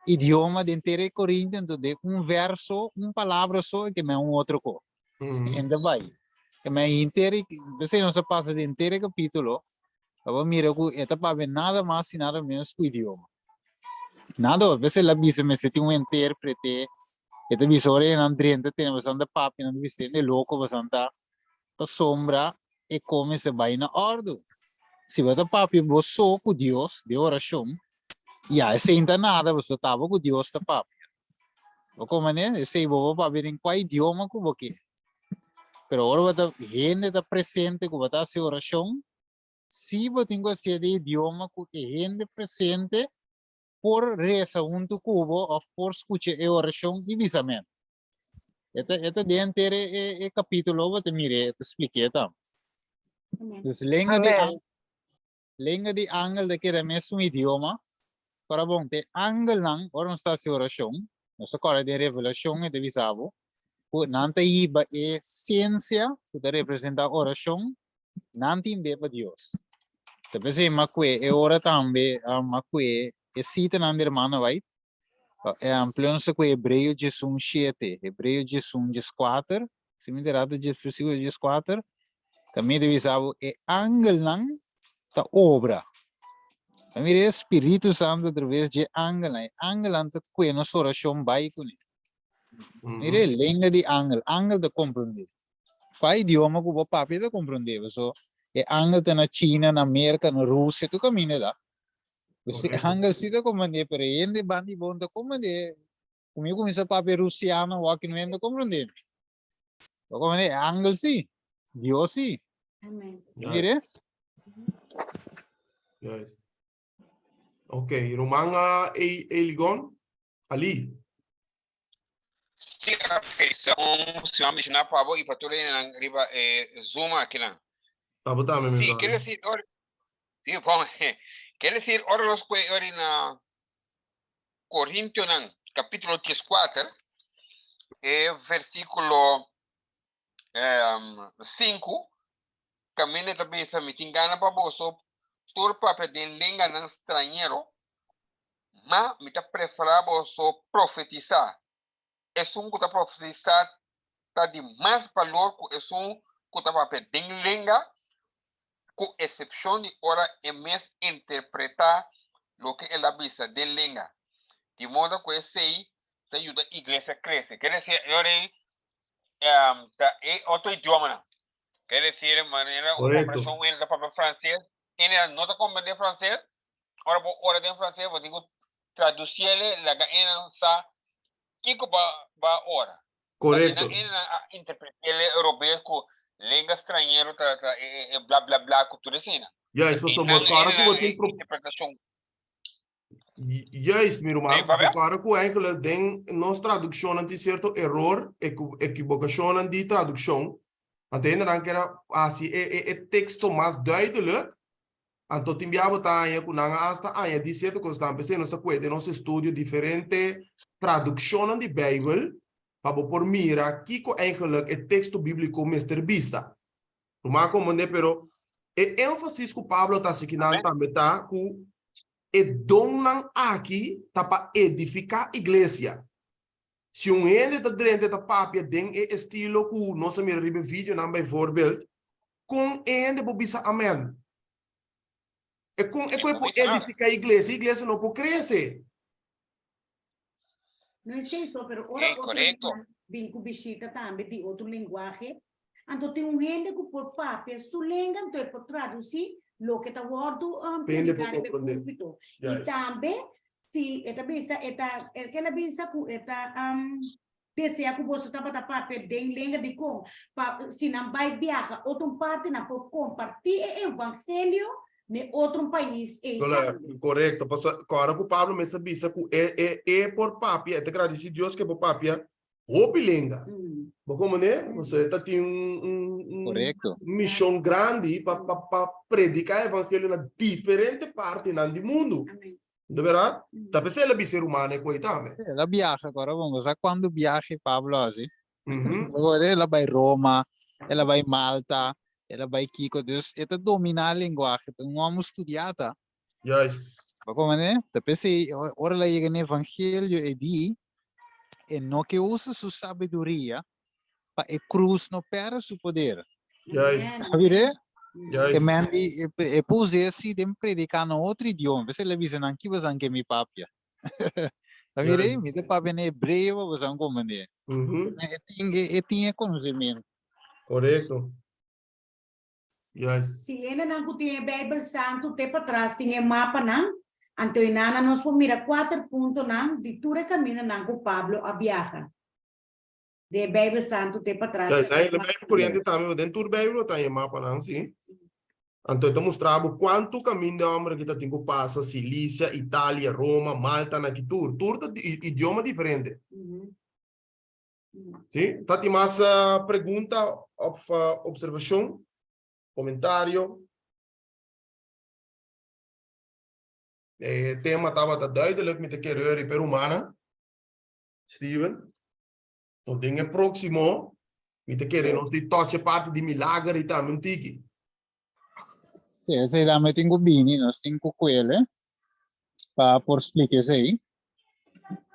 Speaker 1: idioma di intere Corintio, de un verso, un palabra so che men un altro co. E da vai. E men intere, se non si passa di intere capítulo, va mira cu eta papi nada más y nada menos cu idioma. Nada, a veces la visa me senti un interprete, e te visore in andriente, te ne basanda papi, non viste loco, basanda la sombra, e come se vai in ordo. Si va da papi, vos so con Dios, de oración, ya, e senta nada, vos stava con Dios, da papi. O come ne, se vos papi in qua idioma, come che. Pero ora vada gente da presente, come vada se oración, si vos tengo sia de idioma, che gente presente, por reza junto cubo of por escuche e oração e visamento. Esta dentro é capítulo vou te mire te expliquei tá. Dus lenga de angel de que é mesmo idioma para bom te angel não ora está se oração nossa cara de revelação e de visavo o nanta iba é ciência que representa oração nanti beba Deus. Te pensei macque e ora também macque e cita na minha irmã, vai? É ampliando-se com Hebreu 11:7, Hebreu 11:4, se me derrado de versículo 14, também deve saber é angel não da obra. A mim é Espírito Santo através de angel não tá com nossa oração vai com ele. Mire, língua de angel da compreender. Qual idioma que o papai da compreender? So, é angel tá na China, na América, na Rússia, tu caminha lá. Angel sida comandé, pero yende bandi bonda comandé. Comigo começa papi russiano, walking vendo comandé. O comandé, angel si, Dios si.
Speaker 4: Amém.
Speaker 2: Mire? Yes. Ok, Romanga Eligon, Ali.
Speaker 9: Sì, ok, siamo avvicinati a voi, i fattori arriva Zoom aqui, né?
Speaker 2: Tá botando mesmo.
Speaker 9: Sì, quer dizer, Sí, bom, quer dizer, ora los que ora na Coríntios, capítulo 4, versículo 5, caminha também se me engana para você, todo papel de língua não estrangeiro, mas me está preparado você profetizar. É um que está profetizar, está de mais valor que é um que está papel de língua, com exceção de ora é mais interpretar o que ela visa de língua. De modo que sei, te ajuda a igreja a crescer. Quer dizer, ora é outro idioma. Quer dizer, maneira, uma
Speaker 2: Correcto.
Speaker 9: comparação entre o papel francês, ele não está compreendendo francês, ora de francês, vou digo, traduzir ele, lá em sa, que ba ora.
Speaker 2: Correcto.
Speaker 9: Ele interpreta ele europeu com língua estrangeira, blá blá blá, cultura assim.
Speaker 2: Juist,
Speaker 9: E
Speaker 2: so
Speaker 9: não
Speaker 2: wat cara
Speaker 9: ele
Speaker 2: ko wat in
Speaker 9: interpretação.
Speaker 2: juist, meu irmão,
Speaker 9: Sim, Fabio?
Speaker 2: so cara ko eigenlijk den nos tradução anti certo error, equivocação de tradução. Antende dan kera assim é texto mais duidelijk. Anto timbiabo ta anya kunanga hasta anya di certo que estamos pensando se puede nos estudio diferente tradução de Bijbel para por mira kiko eigenlijk het texto bíblico meester vista. Ruma como ne pero e énfasis que Pablo tá seguindo também tá ku e donan aqui tá para edificar igreja. Se ene está dentro da papia den e estilo que nós mira ribe vídeo na bijvoorbeeld com ene bobisa amen. E com edificar a igreja não pode crescer.
Speaker 4: Não sei só, pero
Speaker 9: Sí,
Speaker 4: ora
Speaker 9: correcto.
Speaker 4: vem com bichita também de outro linguagem. Então tem gente que por papel su língua então pode traduzir o que está word
Speaker 2: Pende
Speaker 4: publicar
Speaker 2: por
Speaker 4: no
Speaker 2: compreender.
Speaker 4: púlpito.
Speaker 2: Yes.
Speaker 4: E também se esta bisa aquela bisa que esta deseja que você estava da papel de língua de como se não vai viajar outra parte não pode compartilhar o evangelho em outro país.
Speaker 2: Correcto. Agora que o Pablo me sabia que por papia, é te agradecer Deus que por papia roupa língua. Como né? Você está tem
Speaker 5: Correcto.
Speaker 2: missão grande para predicar o evangelho na diferente parte do mundo. De verdade? Tá pensando que ser humano é coisa também.
Speaker 5: Ela viaja agora, vamos a quando viaja Pablo assim. Agora ela vai Roma, ela vai Malta, ela vai Kiko, dus ela domina a linguagem, então vamos estudar, tá?
Speaker 2: Juist.
Speaker 5: Como né? Tá pensei, ora ela chega no evangelho e diz, e não que usa sua sabedoria para cruz no perde seu poder.
Speaker 2: Juist.
Speaker 5: Sabe?
Speaker 2: Juist.
Speaker 5: Que mandi e puse assim de predicar no outro idioma, você le disse não que você não me papia. Sabe? Me de papia em hebreu, você não como né? E tinha conhecimento.
Speaker 2: Correcto. Juist.
Speaker 4: Se ele não tem Bíblia Santo, tem para trás, tem mapa, não? Então, nós vamos mirar 4 pontos, não? De tudo caminho, não, com Pablo a viajar. De Bíblia Santo, tem para trás.
Speaker 2: Juist. Aí, lembra corrente também, dentro do Bíblia tá em mapa, não, sim. Então, estamos mostrando quanto caminho de homem que tá tendo passa, Cilícia, Itália, Roma, Malta, na que tour idioma diferente. Sim? Tá tem mais pergunta ou observação? Comentário? Tema estava duidelijk met de carrière hyperhumana. Steven. Tot dingen próximo. Met de carrière ons die touch parte di milagre e também um tiki.
Speaker 5: Sì, se la metto in gubini, no, cinco quelle, para por explicar aí.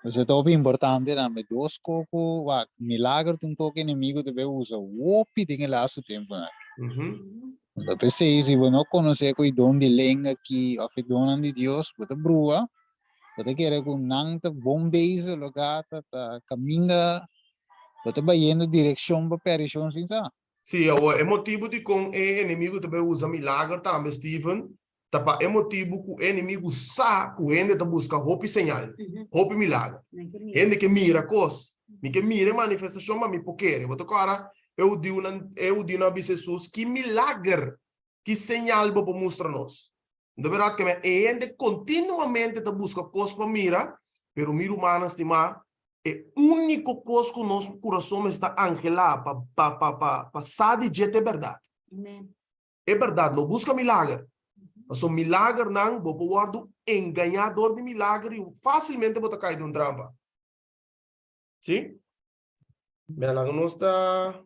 Speaker 5: Isso é top importante, na me dos coco, milagre um toque inimigo deve usar, opi tem lá seu tempo, né? Então pensei, se você não conhece o dom de língua que a dom de Deus, você brua, você quer que não tá bom base, lugar tá caminha, você vai indo direção para perdição, sim, sabe?
Speaker 2: Sim, é motivo de com o inimigo também usa milagre também, Steven. Tapa é motivo que o inimigo sabe que ele está buscando roupa e sinal, roupa e milagre. Ele que mira coisas, que mira manifestação, mas me poquer. Você agora eu digo na Jesus que milagre, que sinal para mostrar nós. De verdade que ele continuamente está buscando coisas para mirar, pero mira humano estimar. É o único coisa que o nosso coração está angelado para saber de é verdade. É verdade, não busca milagre. Mas o milagre não, você pode enganador de milagre e facilmente você cai de um trampa. Sim? Bela, não está...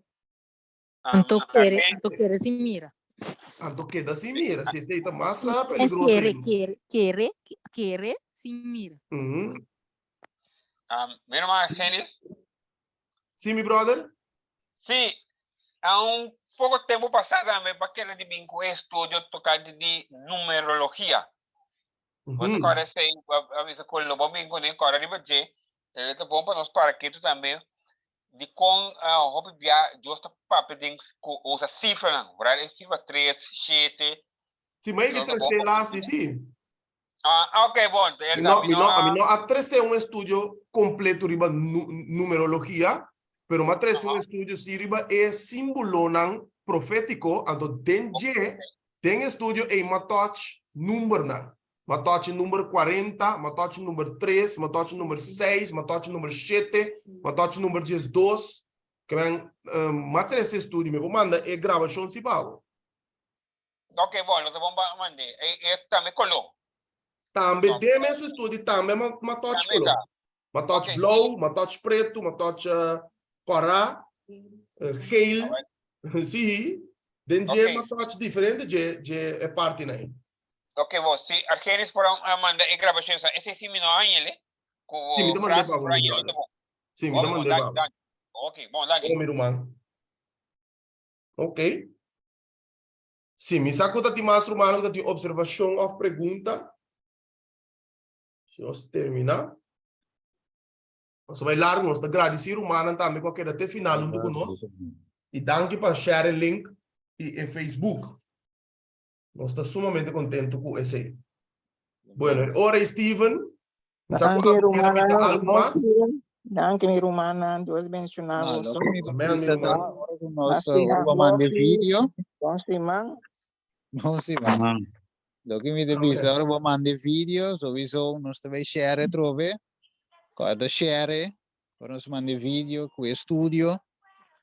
Speaker 7: Anto querer se mira.
Speaker 2: Anto queda se mira, se está mais
Speaker 7: É
Speaker 2: peligroso.
Speaker 7: querer se mira.
Speaker 9: Meu irmão Genis,
Speaker 2: Sim, meu brother?
Speaker 9: sim, há pouco tempo passado, para que de mim com estúdio tocado de numerologia. Você conhece a vez que eu vou bem com ele, agora de budget, ele é bom para nós para aqui também. De com hobby via justa papo de usa cifra não, verdade? Cifra 3, 7.
Speaker 2: Sim, mas ele trece lá, sim.
Speaker 9: Ok, bom.
Speaker 2: Não, a trece estúdio completo riba numerologia, pero ma trece estúdio si riba é símbolo não profético, ando tem estúdio e matoch número não. Matoche número 40, matoche número 3, matoche número 6, matoche número 7, matoche número 12. Que vem, matriz estúdio, me manda e gravação se pago.
Speaker 9: Ok, bom, nós vamos mandar. E também colou.
Speaker 2: Também tem mesmo estúdio, também matoche colou. Matoche blue, matoche preto, matoche corá, geel. Sim, tem matoche diferente, é parte não.
Speaker 9: Ok, bom, se Argenis por mandar e gravação, esse sim me não ele.
Speaker 2: Sim, me manda para o Sim, me manda para
Speaker 9: ok, bom, dá.
Speaker 2: Meu irmão. Ok. Sim, me saco da mais romano da observação ou pergunta. Se nós terminar. Nós vai largo, nós agradecer romano também qualquer até final junto conosco. E danke para share o link e Facebook. Nós estamos sumamente contentes com esse. Bueno, ora Steven.
Speaker 10: Danke Romana, algo mais? Danke mi Romana, Deus abençoe você.
Speaker 5: Nós vamos mandar vídeo. Não se vai. Do que me deve agora vou mandar vídeo, sowieso nós também share trove. Cada share, nós mandar vídeo com o estúdio,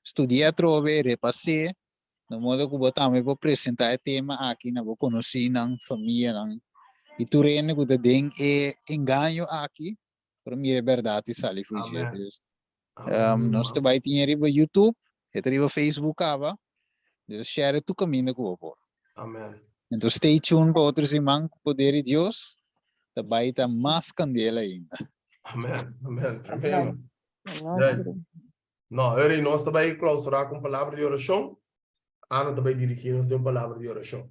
Speaker 5: estudar trove, repassar. No modo que botamos para apresentar o tema aqui, na vou conhecer na família, e tu rende que o den é engano aqui, para mim é verdade, sabe? Nós também temos no YouTube, no Facebook, Deus share tu caminho com o povo.
Speaker 2: Amém.
Speaker 5: Então stay tuned para outros irmãos, poder de Deus, também está mais candela ainda.
Speaker 2: Amém, tremendo. Não, eu e nós também clausurar com palavra de oração. Ana também dirigir-nos de uma palavra de oração.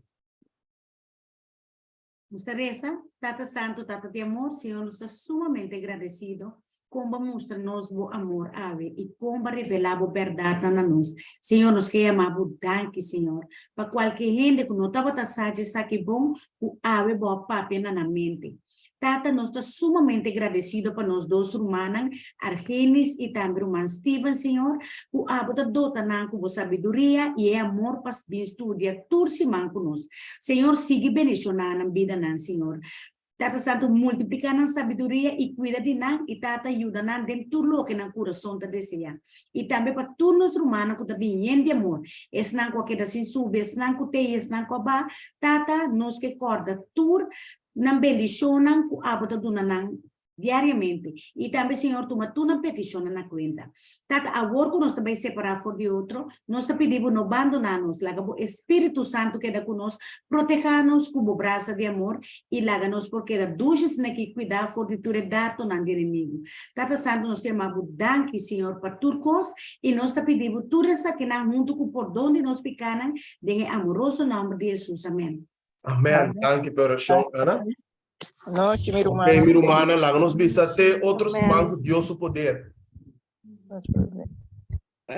Speaker 4: Teresa, Tata Santo, Tata de amor, Senhor, nos está sumamente agradecido. Como mostra-nos o amor, ave, e como revelar a verdade na nós. Senhor, nos queremos danke, Senhor. Para qualquer gente que não estava taxado, sabe bom, o ave boa papi na mente. Tata, nos está sumamente agradecido para nós dois humanos, Argenis e também o irmão Steven, Senhor, o ave da dota na com sabedoria e amor para estudar tudo se man conosco. Senhor, siga bendicionando a vida na Senhor. Tata Santo multiplica na sabedoria e cuida de nós e Tata ajuda nós em tudo o que no coração te deseja. E também para todos os humanos que também de amor. Esse não qualquer assim sube, esse não que tem, esse não que vai. Tata nos que corda tudo, não bendição, não que abota do não diariamente. E também, Senhor, toma tudo petição na conta. Tata, agora que nós também separar fora de outro, nós te pedimos não abandonar-nos, o Espírito Santo que da conosco, proteja-nos com o braço de amor e laga-nos porque da dujas na que cuidar fora de tudo dar to não inimigo. Tata Santo, nós te amamos, danke, Senhor, para tudo coisa e nós te pedimos tudo essa que nós junto com por onde nós picaram, em amoroso nome de Jesus. Amém.
Speaker 2: Amém. Danke pela oração, Ana.
Speaker 10: Noite, mi Romana.
Speaker 2: Ok, mi Romana, lá nos bisa até outros mancos Deus o poder.